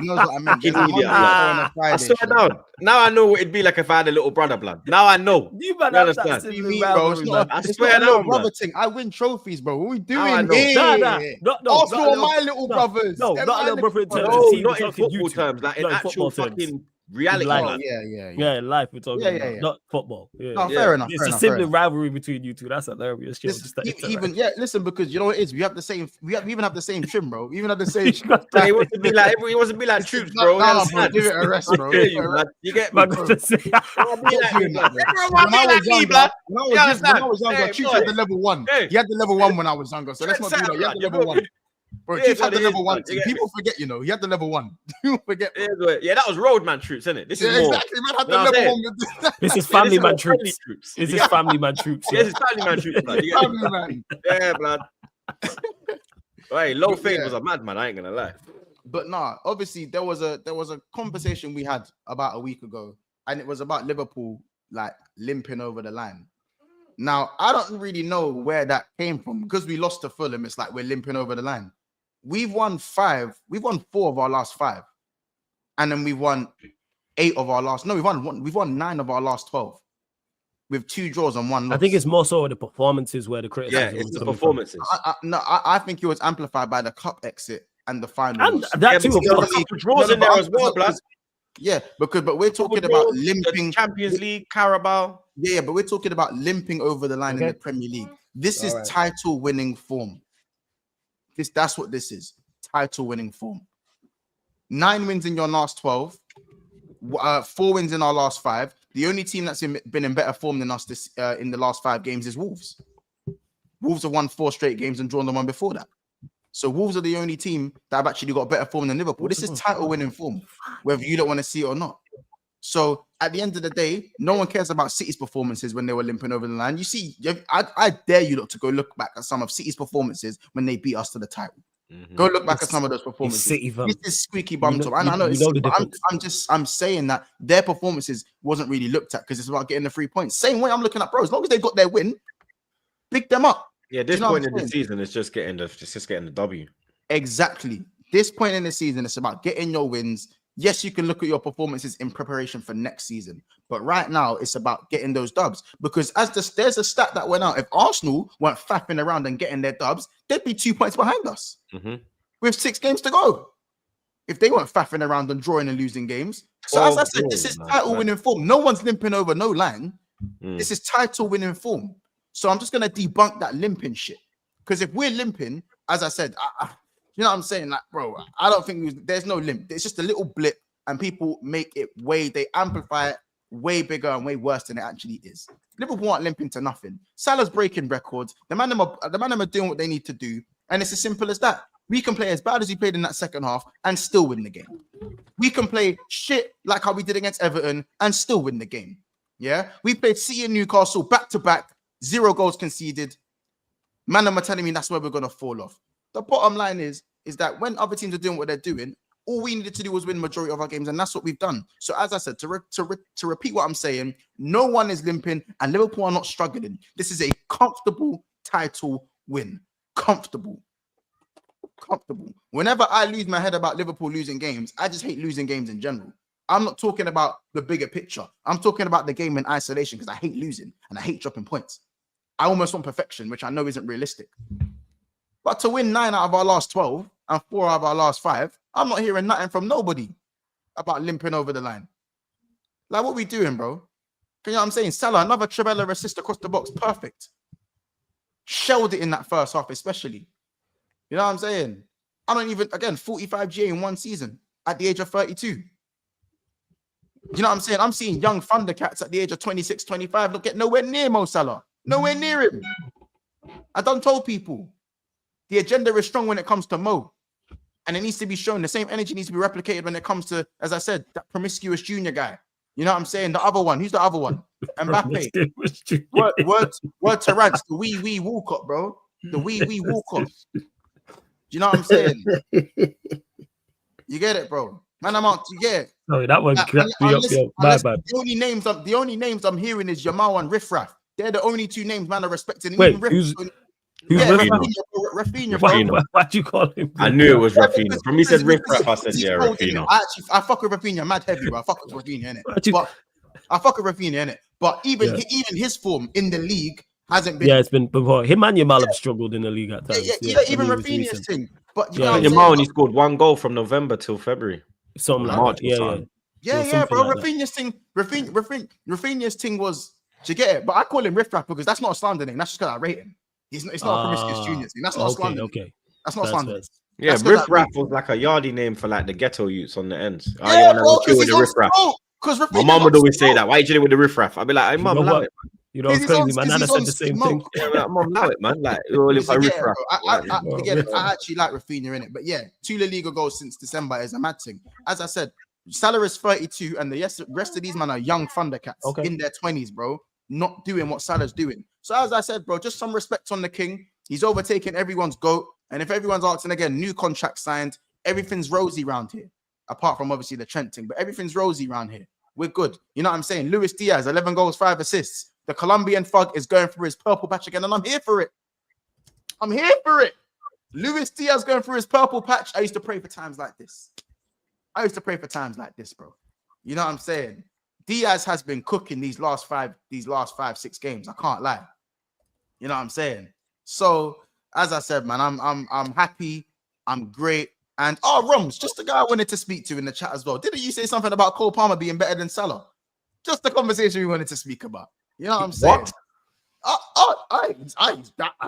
knows what I meant, bro. He knows what I meant. I swear down. Now I know what it'd be like if I had a little brother, blood. Now I know. You understand? I swear no brother thing. I win trophies, bro. What are we doing here? Arsenal are my little brothers. No, not a little brother in terms of team. Not in football terms, like in actual fucking reality. Yeah, in life we're talking about, not football. No, fair enough. It's a sibling rivalry between you two. That's hilarious. Listen, because you know what it is. We have the same. We even have the same trim, bro. We even have the same. He wants to be like Troops, bro. Bro, give it a rest, bro. You get me? When I was younger, Troops had the level 1. He had the level 1 when I was younger, so let's not do that. He had the level 1. Bro, Troops had the level 1. People forget, you know, he had the level 1. People forget. Yeah, that was Roadman Troops, isn't it? This is exactly. Man had the level 1. This is family man Troops. This is family man Troops. This is family man Troops. Family man. Yeah, blood. Hey, Low Fade was a madman. I ain't gonna lie. But nah, obviously there was a conversation we had about a week ago, and it was about Liverpool like limping over the line. Now I don't really know where that came from because we lost to Fulham. It's like we're limping over the line. We've won 4 of our last 5, and then we've won 8 of our last. No, we've won 9 of our last 12. with 2 draws and 1 loss. I think it's more so the performances where the criticism Yeah, it's is the coming performances. I think it was amplified by the cup exit and the final. from. loss. And that Yeah, too, but of you got a course. couple draws in there as well, blood. Yeah, but we're talking about limping. The Champions League, Carabao. Yeah, but we're talking about limping over the line in Okay. the Premier League. This is Alright. title winning form. That's what this is. Title winning form. 9 wins in your last 12. 4 wins in our last 5. The only team that's been in better form than us this in the last 5 games is Wolves. Wolves have won 4 straight games and drawn the one before that. So Wolves are the only team that have actually got better form than Liverpool. This is title winning form, whether you don't want to see it or not. So at the end of the day, no one cares about City's performances when they were limping over the line. You see, I dare you lot to go look back at some of City's performances when they beat us to the title. Go look back at some of those performances. City, fam. This is squeaky bum top. And I know, you it's, know the but difference. I'm saying that their performances wasn't really looked at because it's about getting the 3 points. Same way I'm looking at, bro. As long as they got their win, pick them up. Yeah, this you know point what in I'm the saying? season is just getting the W. Exactly. This point in the season, it's about getting your wins. Yes, you can look at your performances in preparation for next season, but right now it's about getting those dubs. Because there's a stat that went out. If Arsenal weren't faffing around and getting their dubs, they'd be 2 points behind us with 6 games to go. If they weren't faffing around and drawing and losing games. So as I said, this is title winning form. No one's limping over no line. This is title winning form. So I'm just gonna debunk that limping shit. Because if we're limping, as I said, you know what I'm saying? Like, bro, I don't think there's no limp. It's just a little blip, and people make it they amplify it way bigger and way worse than it actually is. Liverpool aren't limping to nothing. Salah's breaking records. The man are doing what they need to do, and it's as simple as that. We can play as bad as we played in that second half and still win the game. We can play shit like how we did against Everton and still win the game. Yeah, we played City and Newcastle back to back, 0 goals conceded. Man, I'm telling me that's where we're gonna fall off. The bottom line is that when other teams are doing what they're doing, all we needed to do was win majority of our games, and that's what we've done. So as I said, to repeat what I'm saying, no one is limping, and Liverpool are not struggling. This is a comfortable title win. Comfortable. Whenever I lose my head about Liverpool losing games, I just hate losing games in general. I'm not talking about the bigger picture. I'm talking about the game in isolation because I hate losing and I hate dropping points. I almost want perfection, which I know isn't realistic. But to win 9 out of our last 12 and 4 out of our last 5, I'm not hearing nothing from nobody about limping over the line. Like, what we doing, bro? You know what I'm saying? Salah, another Trivella assist across the box. Perfect. Shelled it in that first half, especially. You know what I'm saying? I don't even, again, 45 GA in one season at the age of 32. You know what I'm saying? I'm seeing young Thundercats at the age of 26, 25 not get nowhere near Mo Salah. Nowhere near him. I done told people. The agenda is strong when it comes to Mo. And it needs to be shown. The same energy needs to be replicated when it comes to, as I said, that promiscuous junior guy. You know what I'm saying? The other one. Who's the other one? Mbappe. Word to Rance. The wee Walcott, bro. The wee Walcott. Do you know what I'm saying? You get it, bro? Man, I'm out. You get it? Sorry, that one cracked me up. The only names I'm hearing is Jamal and Riffraff. They're the only 2 names man are respecting. Wait, even who's Rafinha, bro. Why'd you call him? I knew it was Rafinha. From he said Riffraff, I said, yeah, Rafinha. I fuck with Rafinha, mad heavy, bro. I fuck with Rafinha, innit? But I fuck with Rafinha, innit? But even his form in the league hasn't been. Yeah, it's been before. Him and Yamal have struggled in the league at times. Yeah, even Rafinha's thing. But you know what I'm Yamal only scored 1 goal from November till February. Something like March that. Yeah, bro. Like Rafinha's thing. Rafinha's thing was. Do you get it? But I call him Riffraff because that's not a slander name. That's just because I rate him. It's not a promiscuous junior thing. That's not a slander. Okay. That's not a slander. Yeah, Riffraff was like a yardie name for like the ghetto youths on the ends. Yeah, bro, because my mom would always say that. Why are you chilling with the Riffraff? I'd be like, hey, mom, allow it. You know, it's crazy. My nana said the same thing. Yeah, like, mom, allow it, man. Like, Riffraff. I actually like Rafinha in it. But yeah, 2 La Liga goals since December is a mad thing. As I said, Salah is 32 and the rest of these men are young Thundercats in their 20s, bro. Not doing what Salah's doing. So as I said, bro, just some respect on the king. He's overtaken everyone's GOAT. And if everyone's asking again, new contract signed, everything's rosy around here. Apart from obviously the Trent thing, but everything's rosy around here. We're good. You know what I'm saying? Luis Diaz, 11 goals, 5 assists. The Colombian thug is going through his purple patch again, and I'm here for it. I'm here for it. Luis Diaz going through his purple patch. I used to pray for times like this. Bro. You know what I'm saying? Diaz has been cooking these last 5-6 games. I can't lie. You know what I'm saying? So, as I said, man, I'm happy. I'm great. And Roms, just the guy I wanted to speak to in the chat as well. Didn't you say something about Cole Palmer being better than Salah? Just the conversation we wanted to speak about. You know what I'm saying?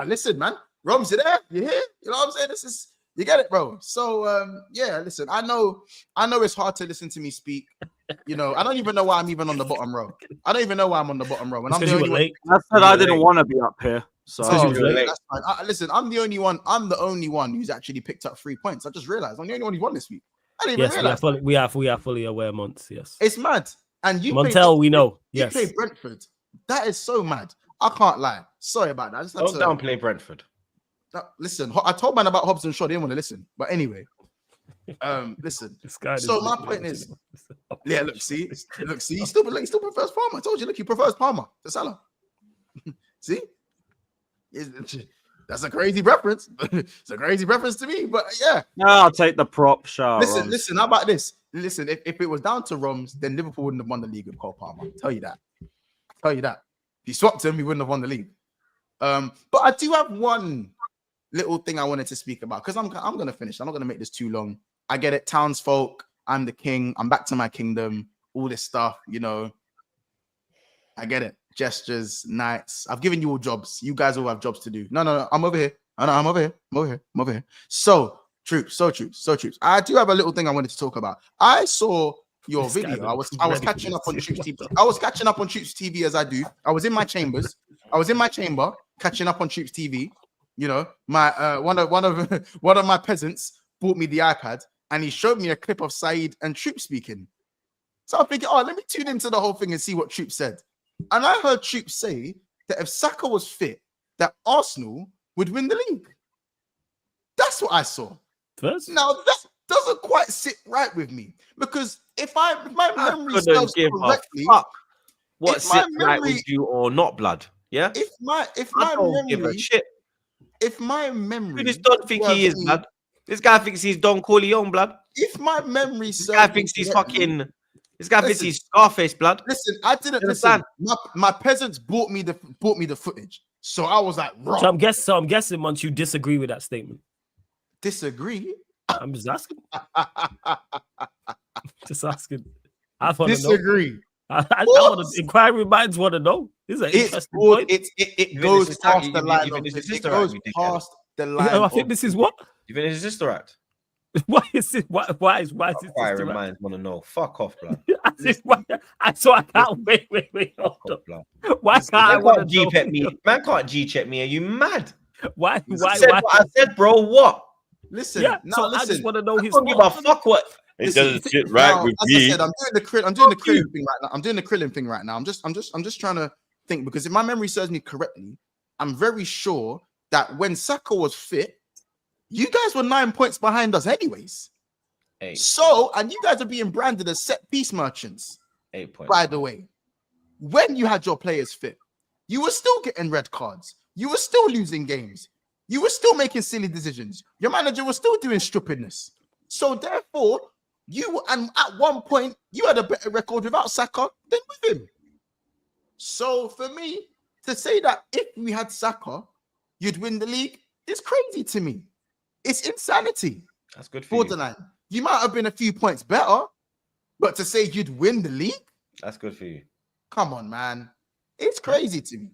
Listen, man. Roms, you there? You here? You know what I'm saying? You get it, bro. So yeah, listen. I know it's hard to listen to me speak. You know, I don't even know why I'm even on the bottom row. I don't even know why I'm on the bottom row. And I'm the only one. I said I didn't want to be up here. So that's fine. Listen, I'm the only one who's actually picked up 3 points. I just realized I'm the only one who won this week. I didn't even realize. We are fully aware, Monts. Yes, it's mad. And you Montel, we know. You play Brentford. That is so mad. I can't lie. Sorry about that. Don't downplay Brentford. Listen, I told man about Hobbs and Shaw. They didn't want to listen. But anyway, listen. So my point is, yeah. Look, see. He still prefers Palmer. I told you. Look, he prefers Palmer to Salah. See, that's a crazy reference. It's a crazy reference to me. But yeah, no, I'll take the prop shot. Listen. How about this? Listen, if it was down to Roms, then Liverpool wouldn't have won the league with Cole Palmer. I'll tell you that. If you swapped him, we wouldn't have won the league. But I do have one little thing I wanted to speak about because I'm gonna finish. I'm not gonna make this too long. I get it, townsfolk. I'm the king. I'm back to my kingdom. All this stuff, you know. I get it. Gestures, nights. I've given you all jobs. You guys all have jobs to do. No. I'm over here. I'm over here. So troops. I do have a little thing I wanted to talk about. I saw your video. I was catching up on TroopzTV. I was catching up on TroopzTV as I do. I was in my chamber catching up on TroopzTV. You know, my one of my peasants bought me the iPad and he showed me a clip of Saeed and Troop speaking. So I'm thinking, let me tune into the whole thing and see what Troop said. And I heard Troop say that if Saka was fit, that Arsenal would win the league. That's what I saw. First? Now that doesn't quite sit right with me because if my memory serves correctly, what sit right with you or not, blood? Yeah. If my memory, who does Don think he is, blood? This guy thinks he's Don Corleone, blood. If my memory serves, this guy thinks he's fucking. This guy thinks he's Scarface, blood. Listen, I didn't listen. My peasants bought me the footage, so I was like, wrong. So I'm guessing, once you disagree with that statement. Disagree? I'm just asking. Just asking. I want to disagree. I want to. Inquiry minds want to know. This is an interesting point. It goes past the line. It goes past the line. I think this is what. You think it's a sister act? Why is it? Why is this? Inquiry minds want to know. Fuck off, blood. I can't wait. Hold up. Why can't I want to G-check me? Man can't G-check me. Are you mad? Why? I said, bro, what? Listen, I just want to know his. I don't give a fuck what. It doesn't sit right with me. As I said, I'm doing the Krillin thing right now. I'm doing the Krillin thing right now. I'm just trying to think because if my memory serves me correctly, I'm very sure that when Saka was fit, you guys were 9 points behind us, anyways. 8. So, and you guys are being branded as set piece merchants. 8 points. By the way, when you had your players fit, you were still getting red cards. You were still losing games. You were still making silly decisions. Your manager was still doing stupidness. So therefore, and at one point, you had a better record without Saka than with him. So for me, to say that if we had Saka, you'd win the league is crazy to me. It's insanity. That's good for you. You might have been a few points better, but to say you'd win the league? That's good for you. Come on, man. It's crazy to me.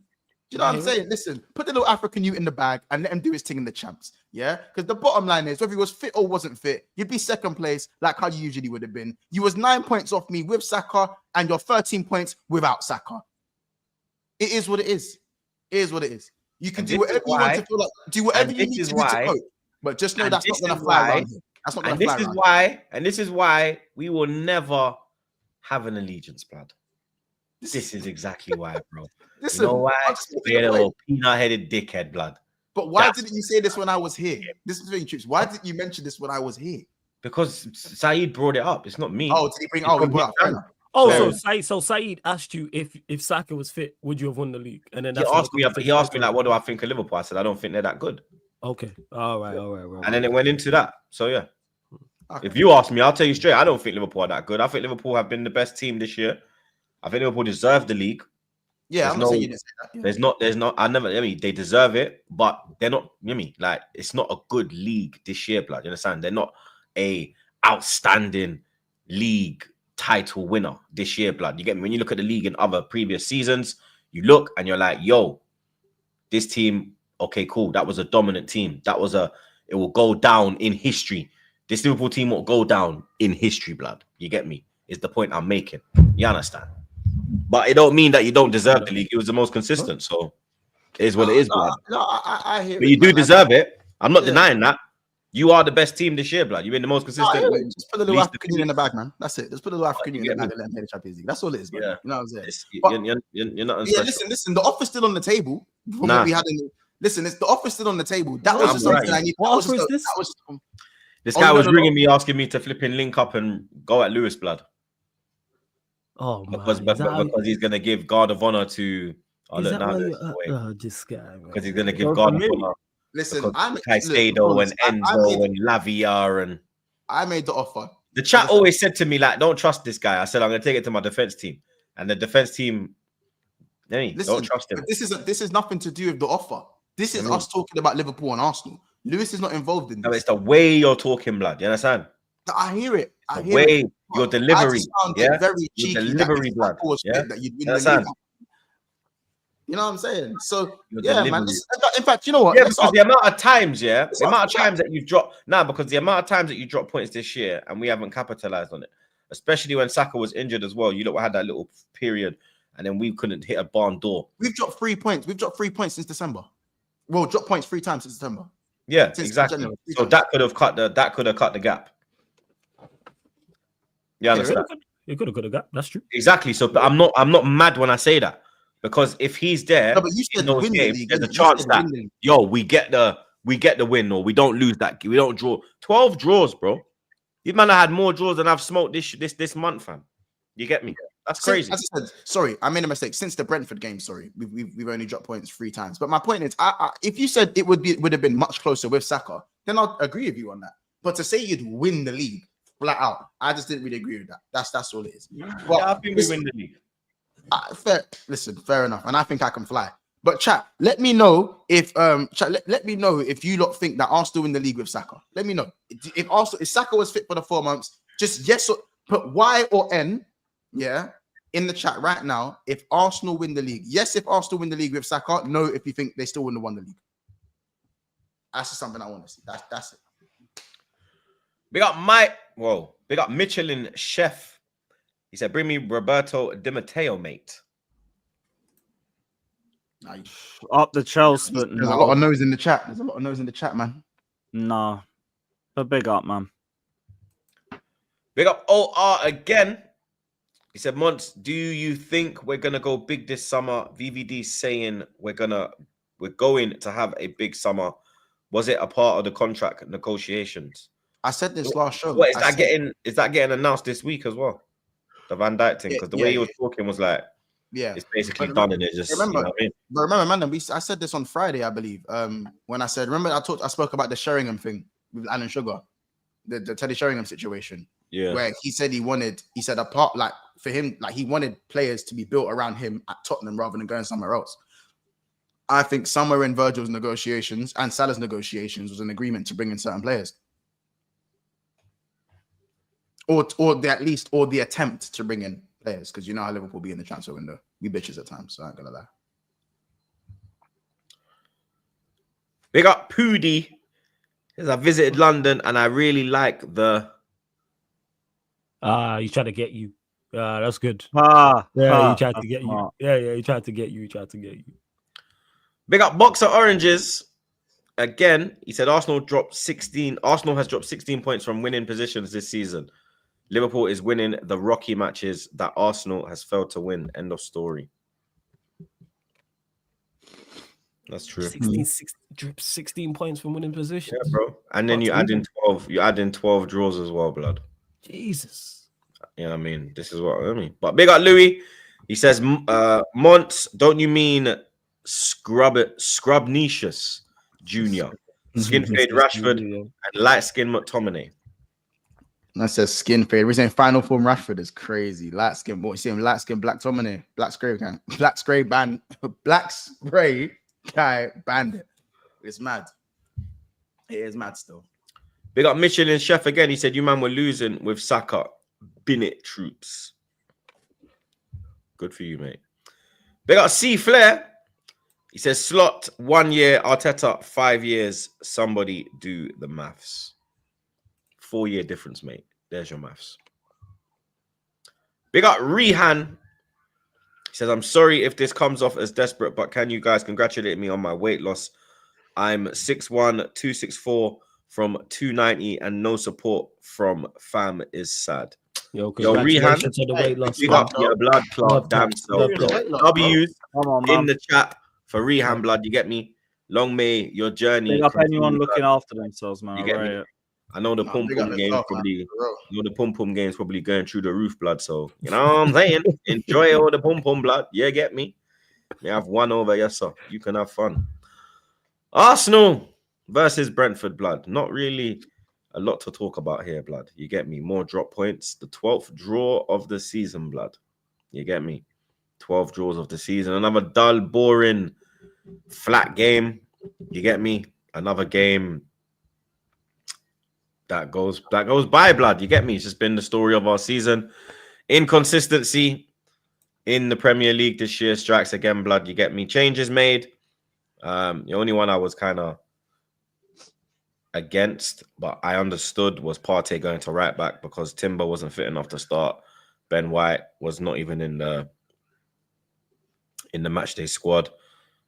You know what I'm saying? Listen, put the little African youth in the bag and let him do his thing in the champs. Yeah? Because the bottom line is, whether he was fit or wasn't fit, you'd be second place like how you usually would have been. You was 9 points off me with Saka and you're 13 points without Saka. It is what it is. It is what it is. You can do whatever you want to feel like. Do whatever you need to do to cope. But just know that's not going to fly around here. That's not going to fly around. And this is why we will never have an allegiance, blood. This is exactly why, bro. Listen, you know why? You're a little peanut-headed dickhead, blood. But why didn't you say this when I was here? This is very true. Why didn't you mention this when I was here? Because Saeed brought it up. It's not me. Oh, did he bring? Oh, he brought it up. Oh, so Saeed asked you if Saka was fit, would you have won the league? And then he asked me like, what do I think of Liverpool? I said, I don't think they're that good. Okay, all right. And then it went into that. So yeah, if you ask me, I'll tell you straight. I don't think Liverpool are that good. I think Liverpool have been the best team this year. I think Liverpool deserve the league. Yeah, There's I'm not saying you didn't say that. Yeah. There's not. I never. I mean, they deserve it, but they're not. I mean, like it's not a good league this year, blood. You understand? They're not a outstanding league title winner this year, blood. You get me? When you look at the league in other previous seasons, you look and you're like, yo, this team. Okay, cool. That was a dominant team. It will go down in history. This Liverpool team will go down in history, blood. You get me? Is the point I'm making. You understand? But it don't mean that you don't deserve the league. It was the most consistent, so it is what it is, blood. No, I hear but it, you do man. deserve it. I'm not denying that. You are the best team this year, blood. You've been the most No, I consistent. hear it. Just put a little African Union in the bag, man. That's it. Just put a little African Union in the bag and let them play the Champions League. That's all it is, man. Yeah. You know what I'm saying? You're not Yeah, special. listen. The offer's still on the table. From Nah. what we had in listen, the offer's still on the table. That was I'm just something right. I need. What That was offer just is this? that was This Oh, guy no, was no, no. ringing me, asking me to flipping link up and go at Lewis, blood. Oh man, Because he's gonna give guard of honor to. Oh, is look, that now why there's you? no way. This guy. man. Because he's gonna give Go guard for of me. honor. listen. Caicedo and Enzo and Lavia and I made the offer. the chat always said to me like, "Don't trust this guy." I said, "I'm gonna take it to my defense team," and the defense team, hey, Listen, don't trust him. but this is nothing to do with the offer. This is I mean- us talking about Liverpool and Arsenal. Lewis is not involved in No, this. it's the way you're talking, blood. You understand? I hear it. I The hear way it. your I delivery, just found yeah, it very your cheeky delivery, that blood. was Yeah, that you'd win You the understand? league. You know what I'm saying? So Your yeah, man. delivery. In fact, you know what? Yeah, Let's because ask- the amount of times, Let's the amount of ask the times that you've dropped because the amount of times that you dropped points this year and we haven't capitalized on it, especially when Saka was injured as well. You lot had that little period, and then we couldn't hit a barn door. We've dropped 3 points. We've dropped 3 points since December. Well, dropped points 3 times since December. Yeah, Since exactly. January, So 3 times. that could have cut the gap. You understand? You could have got. That's true. Exactly. So I'm not mad when I say that, because if he's there, No, but you in said those win the games, league. there's a You chance said that win the league. yo, we get the win, or we don't lose that. We don't draw 12 draws, bro. These man have had more draws than I've smoked this month, fam. You get me? That's crazy. As I said, sorry, I made a mistake. Since the Brentford game, sorry, we've only dropped points 3 times. But my point is, if you said it would have been much closer with Saka, then I'll agree with you on that. But to say you'd win the league flat out, I just didn't really agree with that. That's all it is. But I think we win the league. Fair enough, and I think I can fly. But chat, let me know if let me know if you lot think that Arsenal win the league with Saka. Let me know if Saka was fit for the 4 months. Just yes, or put Y or N, yeah, in the chat right now. If Arsenal win the league, yes, if Arsenal win the league with Saka. No, if you think they still wouldn't have won the league. That's just something I want to see. That's it. Big up big up Michelin Chef. He said, "Bring me Roberto Di Matteo, mate." Up the Chelsea, but There's a no. lot of no's in the chat. There's a lot of no's in the chat, man. No. But big up, man. Big up OR again. He said, "Monts, do you think we're gonna go big this summer?" VVD saying we're going to have a big summer. Was it a part of the contract negotiations? I said this last show. What is that getting announced this week as well? The Van Dijk thing, because the way he was talking was like, Yeah, it's basically But done, and it's just remember- you know what I mean? But remember, man, I said this on Friday, I believe. When I said, remember, I spoke about the Sheringham thing with Alan Sugar, the Teddy Sheringham situation, Yeah, where he said he said apart, like for him, like he wanted players to be built around him at Tottenham rather than going somewhere else. I think somewhere in Virgil's negotiations and Salah's negotiations was an agreement to bring in certain players, or the attempt to bring in players, because you know how Liverpool be in the transfer window. We bitches at times, so I ain't gonna lie. big up Poody. Says, I visited London and I really like the. He's trying to get you. That's good. He tried to get you. smart. He tried to get you. Big up Boxer Oranges. Again, he said Arsenal has dropped 16 points from winning positions this season. Liverpool is winning the rocky matches that Arsenal has failed to win. End of story. That's true. 16 points from winning positions. Yeah, bro. And then you add in 12 draws as well, blood. Jesus. You know what I mean? This is what I mean. But big up Louis. He says, Monts, don't you mean Scrubnicious Jr., Skin Fade Rashford, and Light Skin McTominay? That says skin fade. We're saying final form Rashford is crazy. Light skin, boy. You see him light skin, black Tomine, black spray gang, black spray band, black spray guy bandit. It's mad. It is mad still. Big up Michelin Chef again. He said, you man were losing with Saka. Bin it, troops. Good for you, mate. Big up C Flair. He says, Slot 1 year, Arteta 5 years. Somebody do the maths. 4-year difference, mate. There's your maths. Big up Rehan. He says, I'm sorry if this comes off as desperate, but can you guys congratulate me on my weight loss? I'm 6'1", 264 from 290, and no support from fam is sad. Yo, Rehan, congratulations on the weight loss. big up your blood clot, Love damn that. self. Love that. W's Come on, in man. the chat for Rehan blood, you get me? Long may your journey. Big up anyone continue, looking blood. after themselves, man. You get me? Right. I know the pum big up pum game's yourself, man. probably, For real. you know, the pum pum game's probably going through the roof, blood. So you know what I'm saying? Enjoy all the pum pum blood. Yeah, get me? You have one over, yes, sir. You can have fun. Arsenal versus Brentford, blood. Not really a lot to talk about here, blood. You get me? More drop points. The 12th draw of the season, blood. You get me? 12 draws of the season. Another dull, boring, flat game. You get me? Another game that goes by, blood. You get me? It's just been the story of our season. Inconsistency in the Premier League this year. Strikes again, blood. You get me? Changes made. The only one I was kind of against, but I understood, was Partey going to right back because Timber wasn't fit enough to start. Ben White was not even in the matchday squad,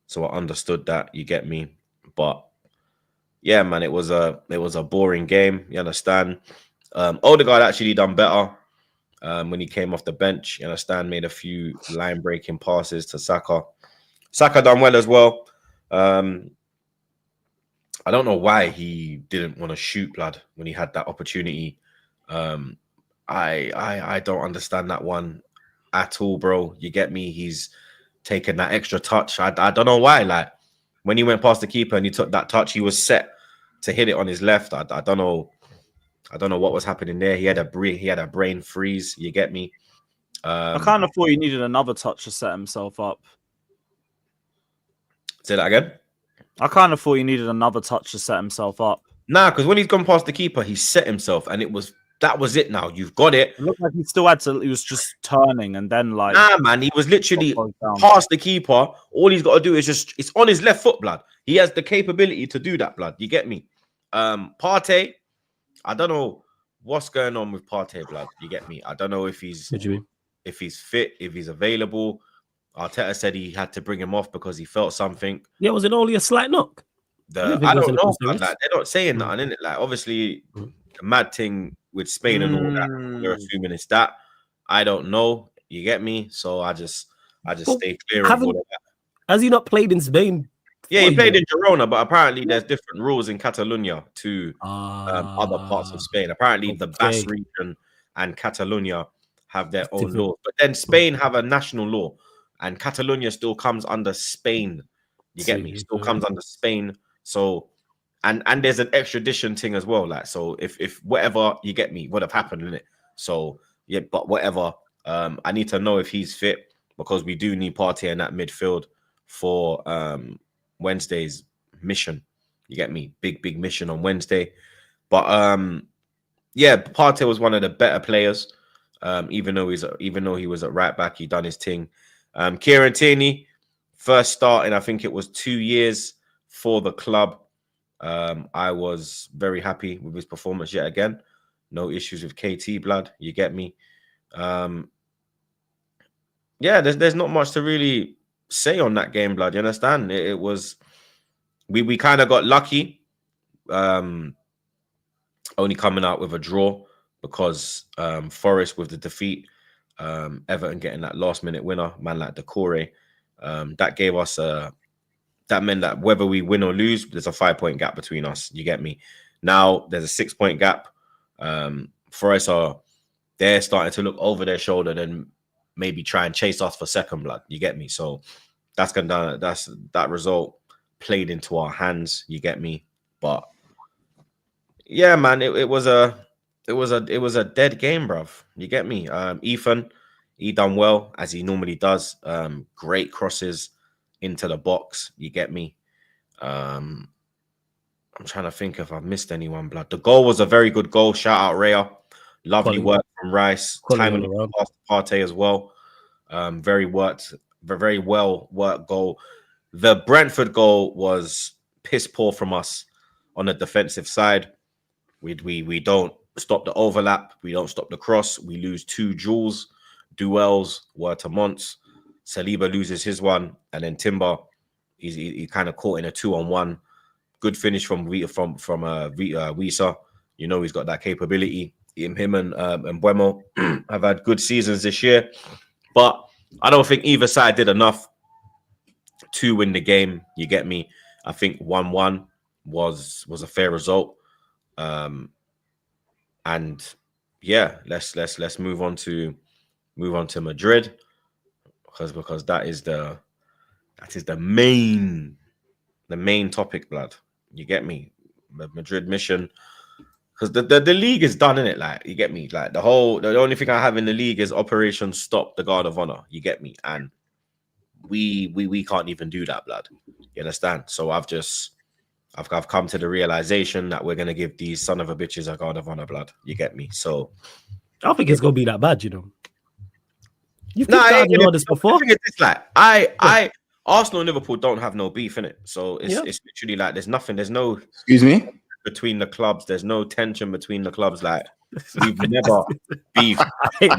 so I understood that. You get me? But yeah, man, it was a boring game. You understand? Odegaard actually done better when he came off the bench. You understand? Made a few line breaking passes to Saka. Saka done well as well. I don't know why he didn't want to shoot, blood, when he had that opportunity. I don't understand that one at all, bro. You get me? He's taken that extra touch. I don't know why. Like when he went past the keeper and he took that touch, he was set to hit it on his left. I don't know. I don't know what was happening there. He had a brain freeze. You get me? I kind of thought he needed another touch to set himself up. Say that again. I kind of thought he needed another touch to set himself up. Nah, because when he's gone past the keeper, he set himself, and that was it. Now you've got it. It looked like he still had to. He was just turning, and then like, nah, man, he was literally past the keeper. All he's got to do is it's on his left foot, blood. He has the capability to do that, blood. You get me? Partey, I don't know what's going on with Partey, blood. You get me? I don't know if he's fit, if he's available. Arteta said he had to bring him off because he felt something. Yeah, was it only a slight knock? I don't know. Like, they're not saying nothing, innit? Like, obviously, the mad thing with Spain and all that, we're assuming it's that. I don't know. You get me? So I just stay clear of all of that. Has he not played in Spain? Yeah, he played in Girona, but apparently there's different rules in Catalonia to other parts of Spain. Apparently, the Basque region and Catalonia have their own laws, but then Spain have a national law. And Catalonia still comes under Spain. You get me? Still comes under Spain. So, and there's an extradition thing as well. Like, so if whatever, you get me, would have happened in it. So yeah, but whatever. I need to know if he's fit because we do need Partey in that midfield for Wednesday's mission. You get me? Big mission on Wednesday. But yeah, Partey was one of the better players. Even though he was at right back, he done his thing. Kieran Tierney, first start in I think it was 2 years for the club. I was very happy with his performance yet again. No issues with KT, blood. You get me? Yeah, there's not much to really say on that game, blood. You understand? It was we kind of got lucky, only coming out with a draw because Forest with the defeat. Everton getting that last minute winner, man like Decore, that gave us that meant that whether we win or lose, there's a 5-point gap between us. You get me? Now there's a 6-point gap. Forest they're starting to look over their shoulder and maybe try and chase us for second, blood. You get me? So that result played into our hands. You get me? But yeah, man, it was a it was a dead game, bruv. You get me? Ethan, he done well as he normally does. Great crosses into the box. You get me? I'm trying to think if I've missed anyone, blood. The goal was a very good goal. Shout out Raya. Lovely work from Rice. Time on Partey as well. Very well worked goal. The Brentford goal was piss poor from us on the defensive side. We don't stop the overlap. We don't stop the cross. We lose 2 duels were to Mons. Saliba loses his one, and then Timber, he kind of caught in a 2-on-1. Good finish from Wisa. You know he's got that capability. Him and Buemo have had good seasons this year, but I don't think either side did enough to win the game. You get me? I think 1-1 was a fair result. And yeah, let's move on to Madrid because that is the main topic, blood. You get me? The Madrid mission, because the league is done, innit? Like, you get me? Like the only thing I have in the league is Operation Stop the Guard of Honor. You get me? And we can't even do that, blood. You understand? So I've come to the realization that we're gonna give these son of a bitches a guard of honor, blood. You get me? So I don't think it's gonna be that bad, you know. You've done this before. It's like Arsenal and Liverpool don't have no beef in it, so it's literally like there's no excuse me between the clubs. There's no tension between the clubs. Like we've never beefed. I hate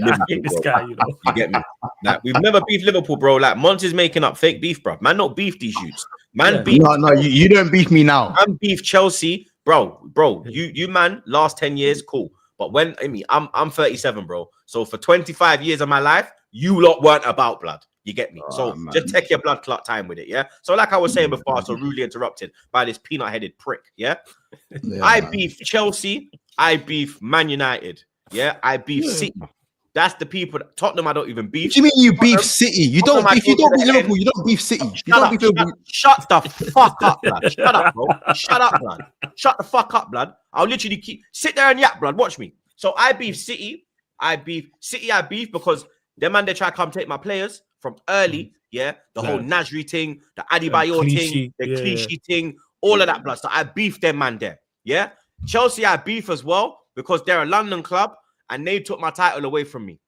this guy, you know. You get me? Like we've never beefed Liverpool, bro. Like Mons is making up fake beef, bro. Man, not beef these youths. Man, beef. No, you don't beef me now. Man, beef Chelsea, bro. You man, last 10 years, cool. But I'm 37, bro. So for 25 years of my life, you lot weren't about blood. You get me? So just take your blood clot time with it, yeah? So like I was saying before, I was so rudely interrupted by this peanut-headed prick, yeah? I beef Chelsea. I beef Man United, yeah? I beef City. That's the people. Tottenham, I don't even beef. What do you mean you beef City? You don't beef. You don't beef Liverpool. You don't beef City. Shut the fuck up, blood. Shut up, bro. Shut up, blood. Shut the fuck up, blood. I'll literally sit there and yap, blood. Watch me. So I beef City. I beef because them man, they try to come take my players from early. Yeah, the whole Nasri thing, the Adebayor thing, the Clichy thing, all of that, blood. So I beef them man there. Yeah, Chelsea, I beef as well because they're a London club. And they took my title away from me.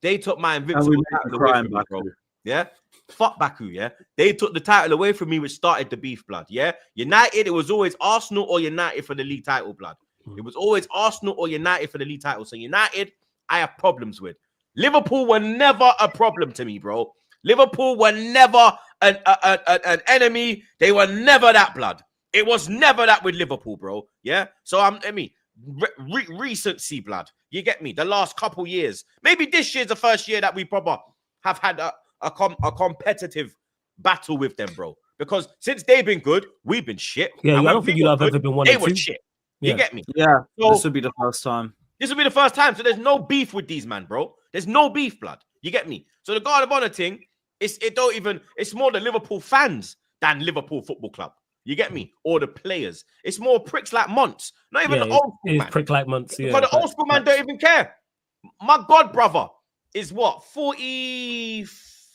They took my invincible title away from me, bro. Yeah? Fuck Baku, yeah? They took the title away from me, which started the beef, blood, yeah? United, it was always Arsenal or United for the league title, blood. It was always Arsenal or United for the league title. So United, I have problems with. Liverpool were never a problem to me, bro. Liverpool were never an enemy. They were never that, blood. It was never that with Liverpool, bro. Yeah? So recency, blood. You get me? The last couple years. Maybe this year's the first year that we probably have had a competitive battle with them, bro. Because since they've been good, we've been shit. Yeah, I don't think you'll have ever been one. They were shit. You get me? Yeah. So, this will be the first time. This will be the first time. So there's no beef with these, man, bro. There's no beef, blood. You get me? So the Guard of Honor thing, it's more the Liverpool fans than Liverpool Football Club. You get me? Or the players. It's more pricks like Mons. Not even the old school man. Prick like Mons, yeah. Because the old school man don't even care. My god brother is what? 40...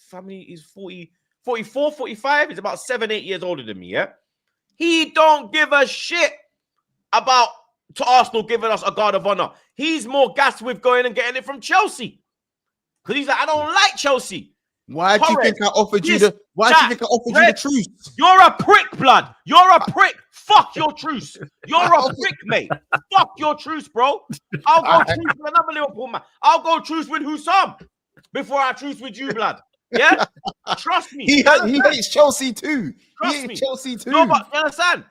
How many? He's 40... 44, 45? He's about 7-8 years older than me, yeah? He don't give a shit about Arsenal giving us a Guard of Honor. He's more gassed with going and getting it from Chelsea. Because he's like, I don't like Chelsea. Why do you think I offered you the? Why do you think I offered you the truce? You're a prick, blood. You're a prick. Fuck your truce. You're a prick, mate. Fuck your truce, bro. I'll go truce with another Liverpool man. I'll go truce with Hussam before I truce with you, blood. Yeah, trust me. He hates Chelsea too. Trust he hates me. Chelsea too. No, but you understand?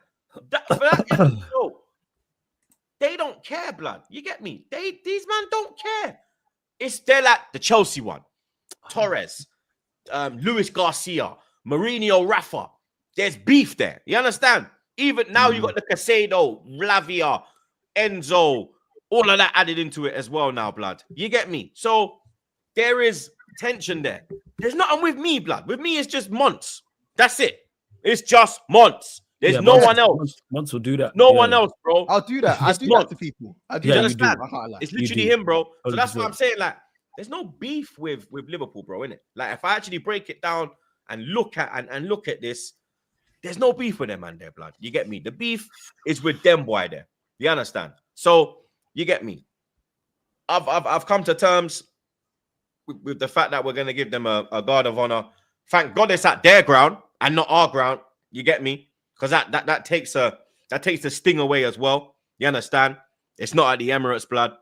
They don't care, blood. You get me? These men don't care. They're like the Chelsea one, Torres. Luis Garcia, Mourinho, Rafa. There's beef there. You understand? Even now you got the Casado, Lavia, Enzo, all of that added into it as well now, blood. You get me? So there is tension there. There's nothing with me, blood. With me, it's just Mons. That's it. It's just Mons. There's no one else. Once will do that. No one else, bro. I'll do that. I It's do not. that to people. I do Yeah, that you to do. people. I can't lie. It's You literally do. him, bro. So that's what 100%. I'm saying. Like, there's no beef with Liverpool, bro, innit? Like, if I actually break it down and look at this, there's no beef with them, man. There, blood. You get me? The beef is with them, boy. There, you understand? So you get me? I've come to terms with the fact that we're gonna give them a guard of honor. Thank God it's at their ground and not our ground. You get me? Because that takes the sting away as well. You understand? It's not at the Emirates, blood.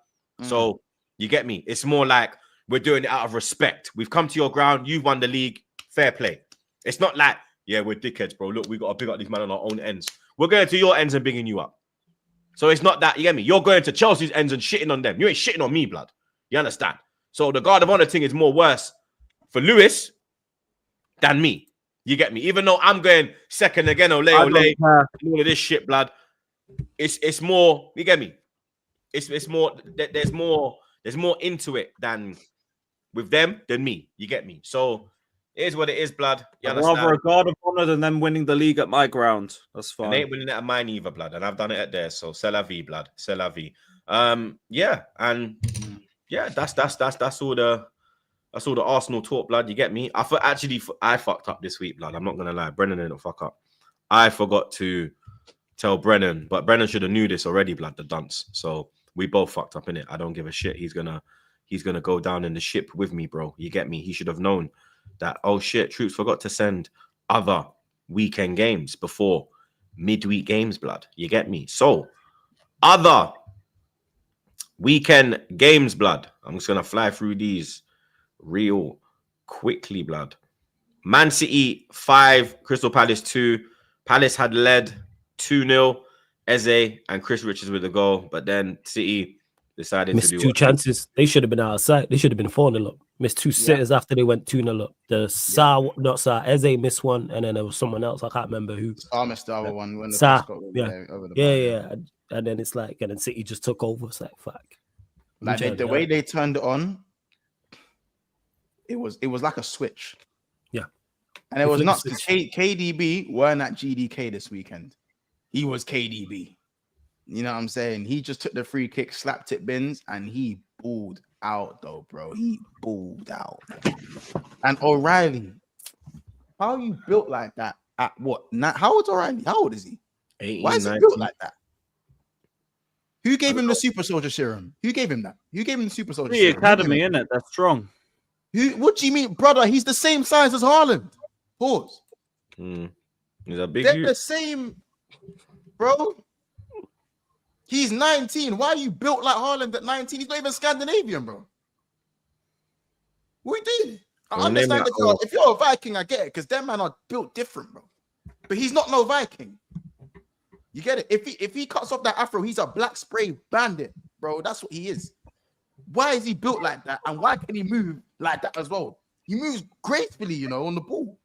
So you get me? It's more like we're doing it out of respect. We've come to your ground. You've won the league. Fair play. It's not like, yeah, we're dickheads, bro. Look, we got to pick up these men on our own ends. We're going to your ends and bigging you up. So it's not that, you get me? You're going to Chelsea's ends and shitting on them. You ain't shitting on me, blood. You understand? So the guard of honor thing is more worse for Lewis than me. You get me? Even though I'm going second again, ole, and all of this shit, blood. It's more, you get me? It's more, there's more into it than with them than me. You get me? So it is what it is, blood. You I'd understand? rather a guard of honor than them winning the league at my ground. That's And fine. they ain't winning it at mine either, blood. And I've done it at theirs. So c'est la vie, blood. C'est la vie. Yeah, and yeah, that's all the Arsenal talk, blood. You get me? I fucked up this week, blood. I'm not gonna lie. Brennan didn't fuck up. I forgot to tell Brennan, but Brennan should have knew this already, blood. The dunce. So we both fucked up in it. I don't give a shit. He's gonna go down in the ship with me, bro. You get me? He should have known that. Oh shit, Troops forgot to send other weekend games before midweek games, blood. You get me? So other weekend games, blood. I'm just gonna fly through these real quickly, blood. Man City 5, Crystal Palace 2. Palace had led 2-0. Eze and Chris Richards with the goal, but then City decided Missed to do two chances. They should have been outside. They should have been 4-0 up. Missed two sitters after they went 2-0 up. Eze missed one, and then there was someone else. I can't remember who. I missed the other one when the Sa, cross got over yeah. over the Yeah. bar. And then it's like, and then City just took over. It's like, fuck. Like the way they turned it on, it was like a switch. Yeah. And it They was flipped nuts. the 'Cause KDB weren't at GDK this weekend. He was KDB. You know what I'm saying? He just took the free kick, slapped it bins, and he balled out, though, bro. He balled out. And O'Reilly, how are you built like that? At what? How old's O'Reilly? How old is he? 18, Why is he 19. built like that? Who gave him the super soldier serum? Who gave him that? Who gave him the super soldier The serum? academy, innit? They're strong. What do you mean, brother? He's the same size as Haaland. Pause. He's a big They're youth. the same, bro. He's 19. Why are you built like Haaland at 19? He's not even Scandinavian, bro. What are you doing? I Well, name understand that if you're a Viking, I get it, because them man are built different, bro. But he's not no Viking. You get it? If he cuts off that afro, he's a black spray bandit, bro. That's what he is. Why is he built like that? And why can he move like that as well? He moves gracefully, you know, on the ball.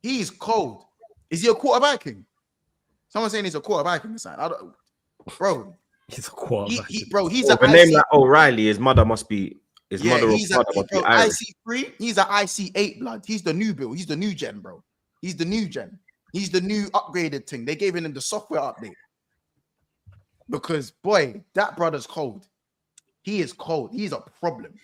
He's cold. Is he a quarter Viking? Someone's saying he's a quarter Viking. I don't, bro. He's a quarterback. Bro, he's Well, a a name like O'Reilly, his mother must be mother or he's father must be Irish. IC3. He's an IC8 blood. He's the new build. He's the new gen, bro. He's the new gen. He's the new upgraded thing. They gave him the software update. Because boy, that brother's cold. He is cold. He's a problem.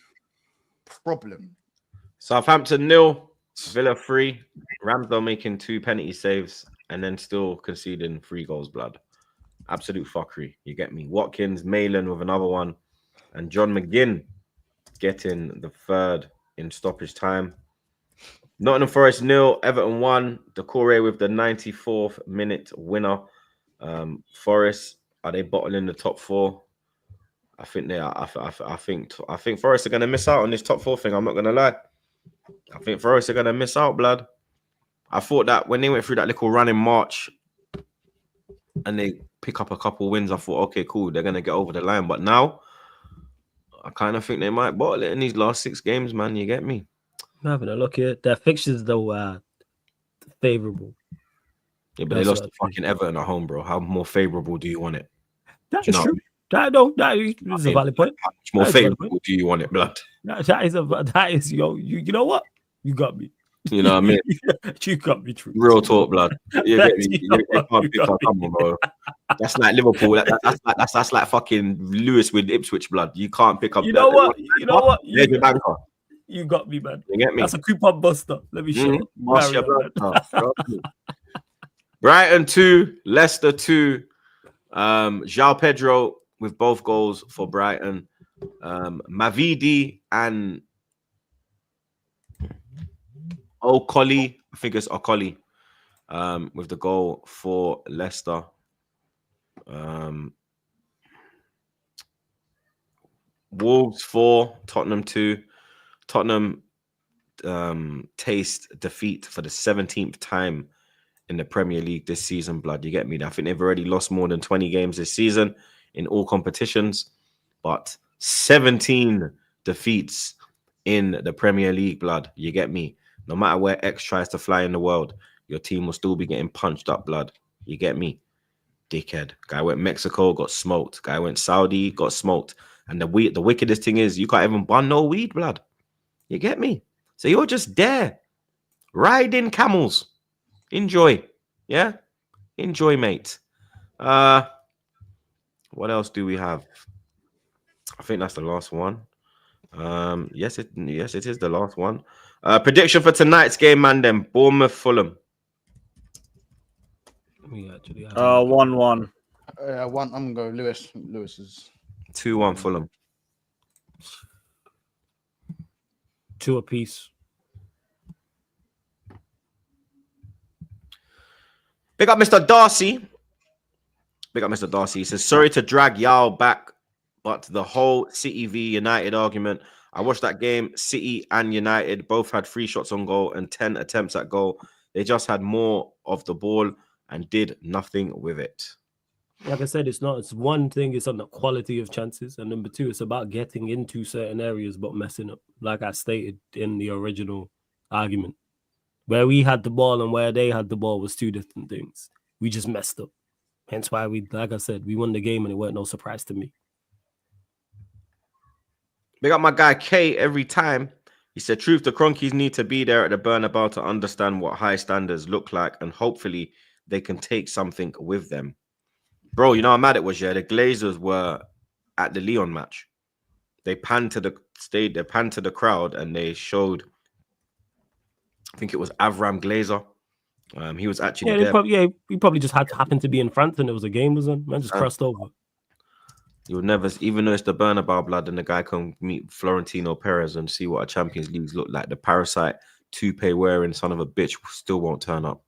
Southampton 0, Villa 3, Ramsdale making 2 penalty saves and then still conceding 3 goals, blood. Absolute fuckery. You get me? Watkins, Malin with another one, and John McGinn getting the 3rd in stoppage time. Nottingham Forest 0, Everton 1. Decore with the 94th minute winner. Forest, are they bottling the top 4? I think they are. I think Forest are gonna miss out on this top 4 thing. I'm not gonna lie. I think Forest are gonna miss out, blood. I thought that when they went through that little run in March and they pick up a couple wins, I thought, okay, cool, they're gonna get over the line. But now I kind of think they might bottle it in these last 6 games, man. You get me? I'm having a look here. Their fixtures though are favorable. Yeah, but they lost to fucking Everton at home, bro. How more favorable do you want it? That You is know, true. That is a valid point. How much more That is a valid favorable do you want it, blood? That is you know what? You got me. You know what I mean? You got me true. Real talk, blood. You get me? You know You what? can't You pick got up, come on, bro. That's like Liverpool. That's like fucking Lewis with Ipswich, blood. You can't pick up. You know what? You know what? There's your banker. You got me, man. You get me? That's a coupon buster. Let me show up. Bust Carry your on, blood. man. No, trust me. Brighton 2, Leicester 2. João Pedro with both goals for Brighton. Mavidi and Okoli, I think it's Okoli, with the goal for Leicester. Wolves 4, Tottenham 2. Tottenham taste defeat for the 17th time in the Premier League this season, blood. You get me? I think they've already lost more than 20 games this season in all competitions, but 17 defeats in the Premier League, blood. You get me? No matter where X tries to fly in the world, your team will still be getting punched up, blood. You get me? Dickhead. Guy went Mexico, got smoked. Guy went Saudi, got smoked. And the wickedest thing is you can't even bun no weed, blood. You get me? So you're just there, riding camels. Enjoy. Yeah? Enjoy, mate. What else do we have? I think that's the last one. Yes, it is the last one. Prediction for tonight's game, man. Then Bournemouth, Fulham. We actually have 1-1. I'm gonna go Lewis. Lewis is 2-1 Fulham. 2 apiece. Big up Mr. Darcy. Big up Mr. Darcy. He says, sorry to drag Yao back, but the whole City v United argument. I watched that game. City and United both had 3 shots on goal and 10 attempts at goal. They just had more of the ball and did nothing with it. Like I said, it's one thing, it's on the quality of chances. And number 2, it's about getting into certain areas but messing up. Like I stated in the original argument. Where we had the ball and where they had the ball was 2 different things. We just messed up. Hence why like I said, we won the game and it weren't no surprise to me. Big up my guy K every time. He said, truth, the Cronkies need to be there at the Bernabeu to understand what high standards look like, and hopefully they can take something with them. Bro, you know how mad it was, yeah? The Glazers were at the Lyon match. They panned to the crowd and they showed, I think it was Avram Glazer. He was actually there. He probably just happened to be in France and there was a game was on. Man just crossed over. You'll never, even though it's the Bernabeu, blood, and the guy can meet Florentino Perez and see what a Champions League look like. The parasite, toupee wearing son of a bitch still won't turn up.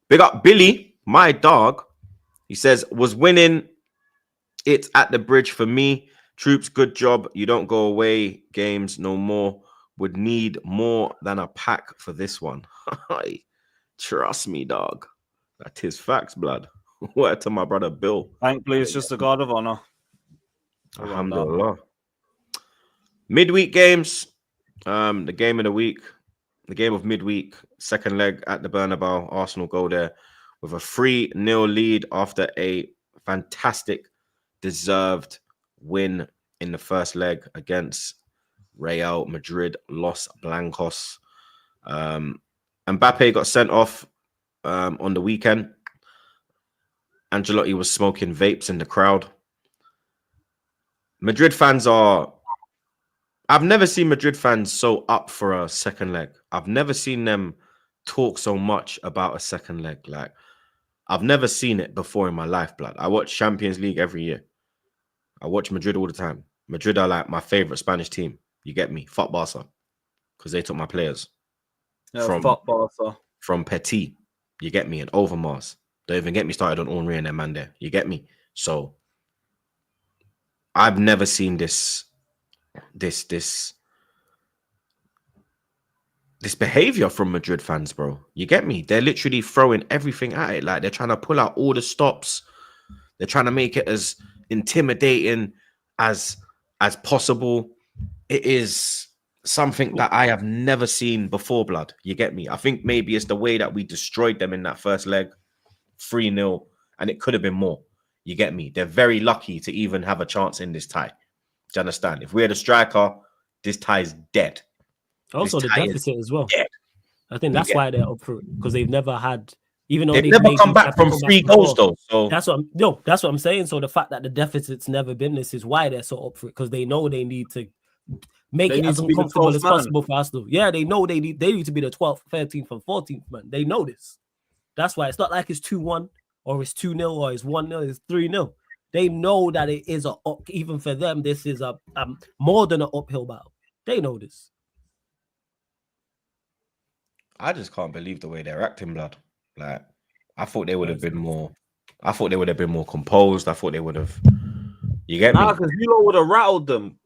Big up Billy, my dog. He says, was winning it at the bridge for me. Troops, good job. You don't go away games no more. Would need more than a pack for this one. Trust me, dog. That is facts, blood. Word to my brother Bill. Thankfully, it's just a guard of honor. Alhamdulillah. Midweek games. The game of the week. The game of midweek. Second leg at the Bernabeu. Arsenal go there with a 3-0 lead after a fantastic, deserved win in the first leg against Real Madrid, Los Blancos. Mbappe got sent off on the weekend. Ancelotti was smoking vapes in the crowd. Madrid fans are... I've never seen Madrid fans so up for a second leg. I've never seen them talk so much about a second leg. Like, I've never seen it before in my life, blood. I watch Champions League every year. I watch Madrid all the time. Madrid are like my favorite Spanish team. You get me? Fuck Barca. Because they took my players. Yeah, fuck Barca. From Petit. You get me? And Overmars. Don't even get me started on Henry and their man there. You get me? So I've never seen this behavior from Madrid fans, bro. You get me? They're literally throwing everything at it. Like, they're trying to pull out all the stops. They're trying to make it as intimidating as possible. It is something that I have never seen before, blood. You get me? I think maybe it's the way that we destroyed them in that first leg. 3-0, and it could have been more. You get me? They're very lucky to even have a chance in this tie. Do you understand? If we had a striker, this tie is dead. Also, the deficit as well. Dead. I think that's why they're up for it, because they've never had, even though They've never made come these back from comebacks 3 before. goals though. So That's what I'm saying. So the fact that the deficit's never been this is why they're so up for it, because they know they need to make They it need as to be the uncomfortable 12th as man. possible for Arsenal. Yeah, they know they need to be the 12th, 13th, and 14th man. They know this. That's why it's not like it's 2-1 or it's 2-0 or it's 1-0, it's 3-0. They know that it is even for them, this is a more than an uphill battle. They know this. I just can't believe the way they're acting, blood. Like, I thought they would have been more. I thought they would have been more composed. I thought they would have. You get me? because you lot would have rattled them.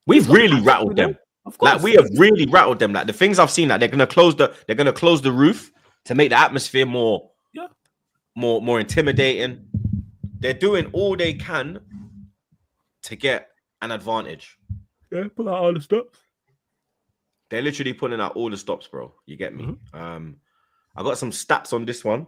We've really rattled them. Of course. Like, we have really rattled them. Like, the things I've seen, like they're gonna close the roof to make the atmosphere more intimidating. They're doing all they can to get an advantage. Yeah, pull out all the stops. They're literally pulling out all the stops, bro. You get me? I got some stats on this one.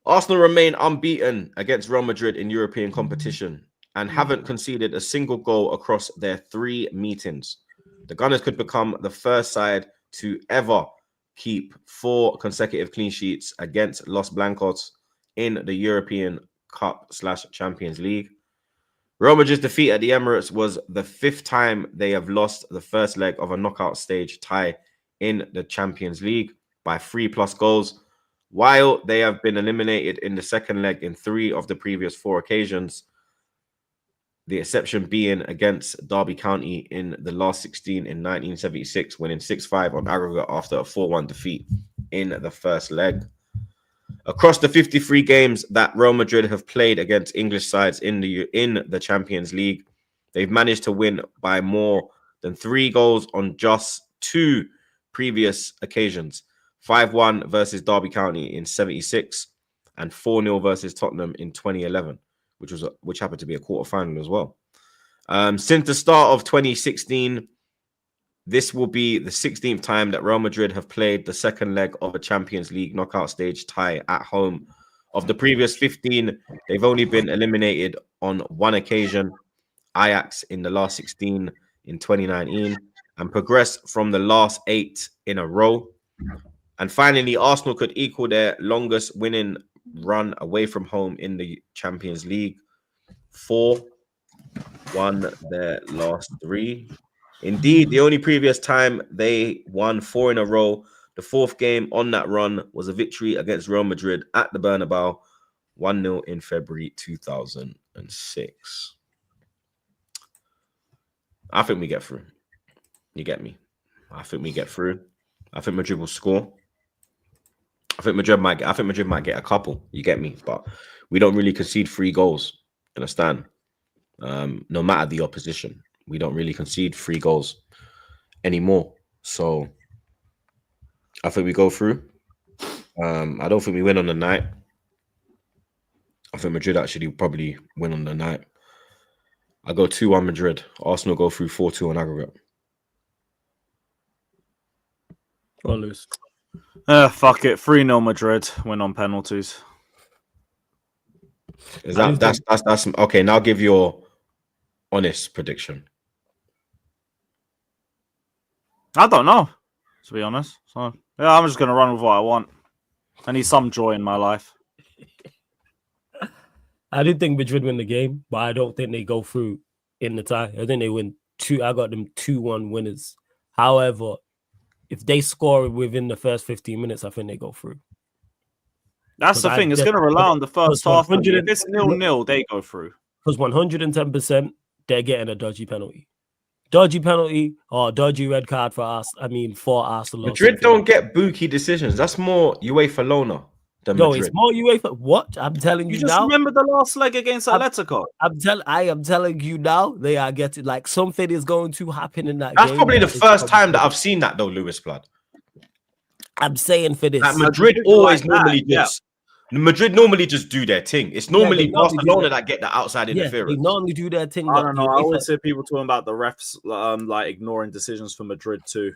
Arsenal remain unbeaten against Real Madrid in European competition and haven't conceded a single goal across their 3 meetings. The Gunners could become the first side to ever keep 4 consecutive clean sheets against Los Blancos in the European Cup/Champions League. Real Madrid's defeat at the Emirates was the 5th time they have lost the first leg of a knockout stage tie in the Champions League by 3+ goals, while they have been eliminated in the second leg in 3 of the previous 4 occasions, the exception being against Derby County in the last 16 in 1976, winning 6-5 on aggregate after a 4-1 defeat in the first leg. Across the 53 games that Real Madrid have played against English sides in the Champions League, they've managed to win by more than 3 goals on just 2 previous occasions. 5-1 versus Derby County in 76 and 4-0 versus Tottenham in 2011, which happened to be a quarterfinal as well. Since the start of 2016, this will be the 16th time that Real Madrid have played the second leg of a Champions League knockout stage tie at home. Of the previous 15, they've only been eliminated on 1 occasion, Ajax in the last 16 in 2019, and progressed from the last 8 in a row. And finally, Arsenal could equal their longest winning run away from home in the Champions League. 4 won their last 3. Indeed, the only previous time they won 4 in a row, the 4th game on that run was a victory against Real Madrid at the Bernabeu, 1-0 in February 2006. I think we get through. You get me? I think we get through. I think Madrid will score. I think Madrid might get a couple. You get me? But we don't really concede 3 goals. Understand? No matter the opposition, we don't really concede 3 goals anymore. So I think we go through. I don't think we win on the night. I think Madrid actually probably win on the night. I go 2-1 Madrid. Arsenal go through 4-2 on aggregate. Or lose. Fuck it. 3-0 Madrid. Win on penalties. Is that's okay? Now give your honest prediction. I don't know, to be honest. So yeah, I'm just gonna run with what I want. I need some joy in my life. I did think Madrid win the game, but I don't think they go through in the tie. I think they win 2. I got them 2-1 winners. However, if they score within the first 15 minutes, I think they go through. That's the thing. It's going to rely on the first half. If it's 0-0, they go through. Because 110%, they're getting a dodgy penalty. Dodgy penalty or dodgy red card for us. I mean, for Arsenal. Madrid don't get bookie decisions. That's more UEFA Lona than Madrid. It's more UEFA. What? I'm telling you, just now. Remember the last leg against Atletico? I am telling you now, they are getting like something is going to happen in that game. That's probably the first time that I've seen that though, Lewis Blood. I'm saying for this. Like Madrid always normally just Madrid normally just do their thing. It's normally Barcelona that get the outside interference. They normally do their thing. I don't know. I always hear people talking about the refs like ignoring decisions for Madrid too.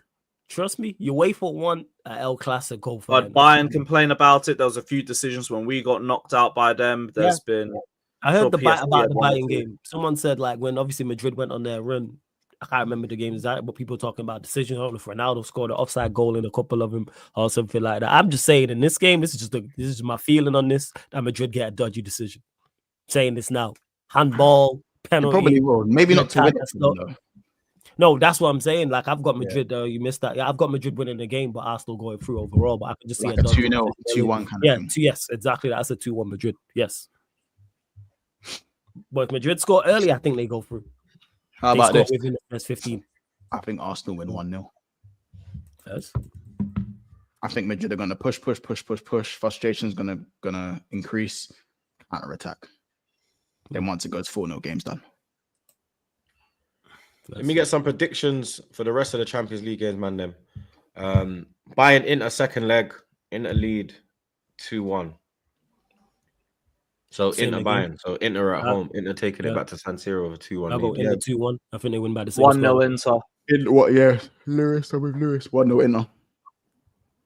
Trust me, UEFA won El Clasico. But Bayern complain about it. There was a few decisions when we got knocked out by them. There's been. I heard about the Bayern game. Someone said like when obviously Madrid went on their run, I can't remember the game exactly, but people talking about decisions. I don't know if Ronaldo scored an offside goal in a couple of them or something like that. I'm just saying in this game, this is my feeling on this, that Madrid get a dodgy decision. Saying this now. Handball, It penalty. probably will. Maybe not to win that's it, not- though. No, that's what I'm saying. Like, I've got Madrid. You missed that. Yeah, I've got Madrid winning the game, but Arsenal going through overall. But I can just see Like a 2-0, 2-1 kind of thing. Yes, exactly. That's a 2-1 Madrid. Yes. But if Madrid score early, I think they go through. How They about score this? within the first 15. I think Arsenal win 1-0. Yes. I think Madrid are going to push. Frustration's going to increase. Counter attack. Then once it goes 4-0, game's done. Let me get some predictions for the rest of the Champions League games, man. Them Bayern Inter second leg, Inter lead 2-1. So Same Inter again. Bayern. So Inter at home. Inter taking it back to San Siro over 2-1. I'll go lead. Inter 2-1. I think they win by the same 1-0 score. Inter. In what? Yeah, Lewis. I'm with Lewis. 1-0 Inter.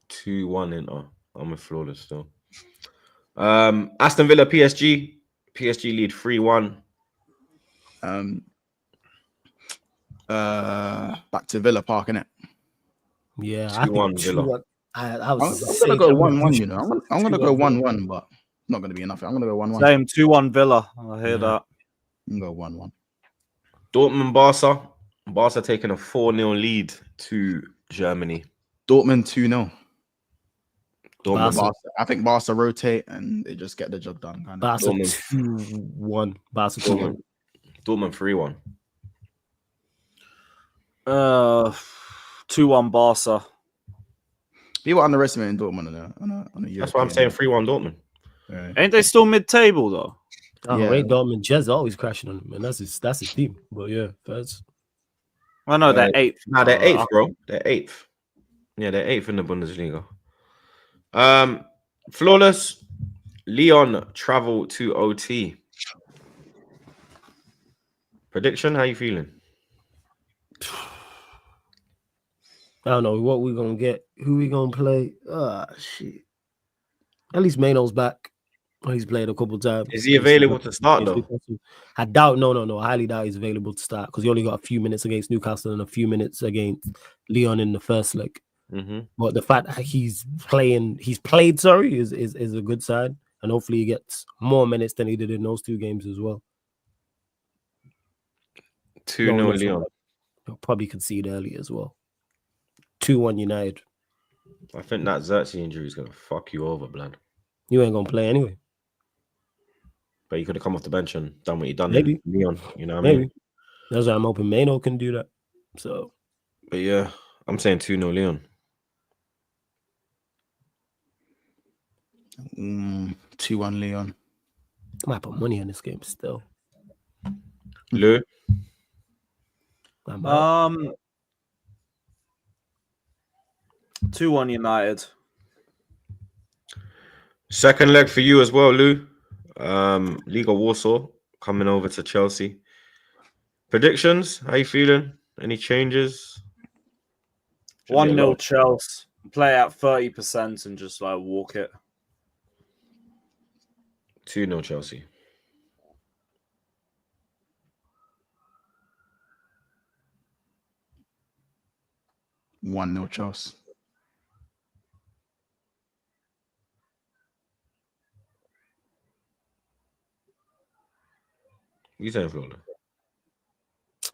2-1 Inter. I'm with flawless still. Aston Villa PSG. PSG lead 3-1. Back to Villa Park, innit? Yeah, I 2-1 think Villa. 2-1. I was I'm gonna go 1-1. You know, I'm gonna go 1-1, but not gonna be enough. I'm gonna go 1-1. Same 2-1 Villa. I hear that. I'm gonna go 1-1. Dortmund Barca. Barca taking a 4-0 lead to Germany. Dortmund 2-0. Dortmund. Barca. I think Barca rotate and they just get the job done. Kind of. Barca Dortmund. 2-1. Barca 2-1. Dortmund 3-1. 2-1 Barca. People underestimating Dortmund on a year. That's why I'm saying 3-1 Dortmund. Yeah. Ain't they still mid-table though? Oh, Yeah. wait, Dortmund. Jez always crashing on him, and that's his team. But yeah, that's I know they're 8th. Nah, they're 8th, bro. They're 8th. Yeah, they're 8th in the Bundesliga. Flawless. Leon travel to OT. Prediction? How you feeling? I don't know what we're gonna get. Who we gonna play? Shit. At least Mano's back. He's played a couple times. Is he available to start though? I doubt. No. I highly doubt he's available to start because he only got a few minutes against Newcastle and a few minutes against Leon in the first leg. Mm-hmm. But the fact that he's played, is a good sign, and hopefully he gets more minutes than he did in those two games as well. 2-0 Leon. He'll probably concede early as well. 2-1 United. I think that Xerxes injury is gonna fuck you over, blood. You ain't gonna play anyway. But you could have come off the bench and done what you done. Maybe. in Leon. You know what I Maybe. mean? That's why I'm hoping Mano can do that. So, But yeah, I'm saying 2-0 Leon. 2-1 Leon. I might put money on this game still. Lou. I'm out. 2-1 United. Second leg for you as well, Lou. Liga Warsaw coming over to Chelsea. Predictions? How you feeling? Any changes? 1-0 Chelsea. Play at 30% and just like walk it. 2-0 Chelsea. One 0 Chelsea. You saying Florida?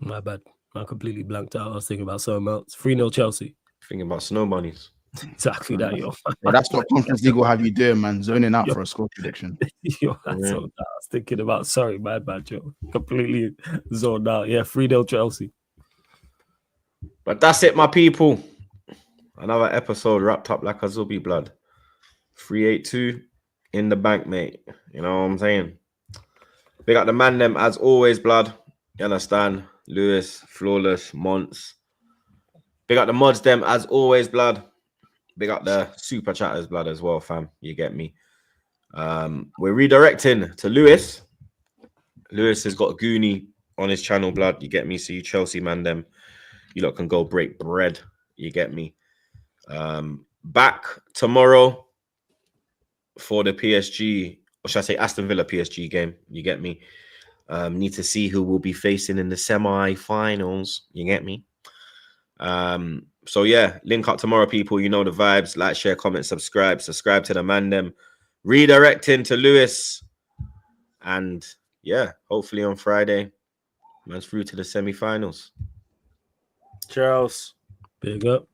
My bad. I completely blanked out. I was thinking about something else. 3-0 Chelsea. Thinking about snow bunnies. Exactly that, yo. Yeah, that's what Conference League will have you doing, man. Zoning out for a score prediction. Yo, that's so I was thinking about. Sorry, my bad, yo. Completely zoned out. Yeah, 3-0 Chelsea. But that's it, my people. Another episode wrapped up like a Zubi blood. 382 in the bank, mate. You know what I'm saying? Big up the man them as always, blood. You understand? Lewis, Flawless, Monts. Big up the mods them as always, blood. Big up the super chatters, blood, as well, fam. You get me. We're redirecting to Lewis. Lewis has got a Goonie on his channel, blood. You get me? So you Chelsea man them. You lot can go break bread. You get me? Back tomorrow for the PSG, or should I say Aston Villa PSG game. You get me? Need to see who we'll be facing in the semi-finals. You get me? So yeah, link up tomorrow, people. You know the vibes. Like, share, comment, subscribe to the man them. Redirecting to Lewis. And yeah, hopefully on Friday, man's through to the semi-finals. Cheers. Big up.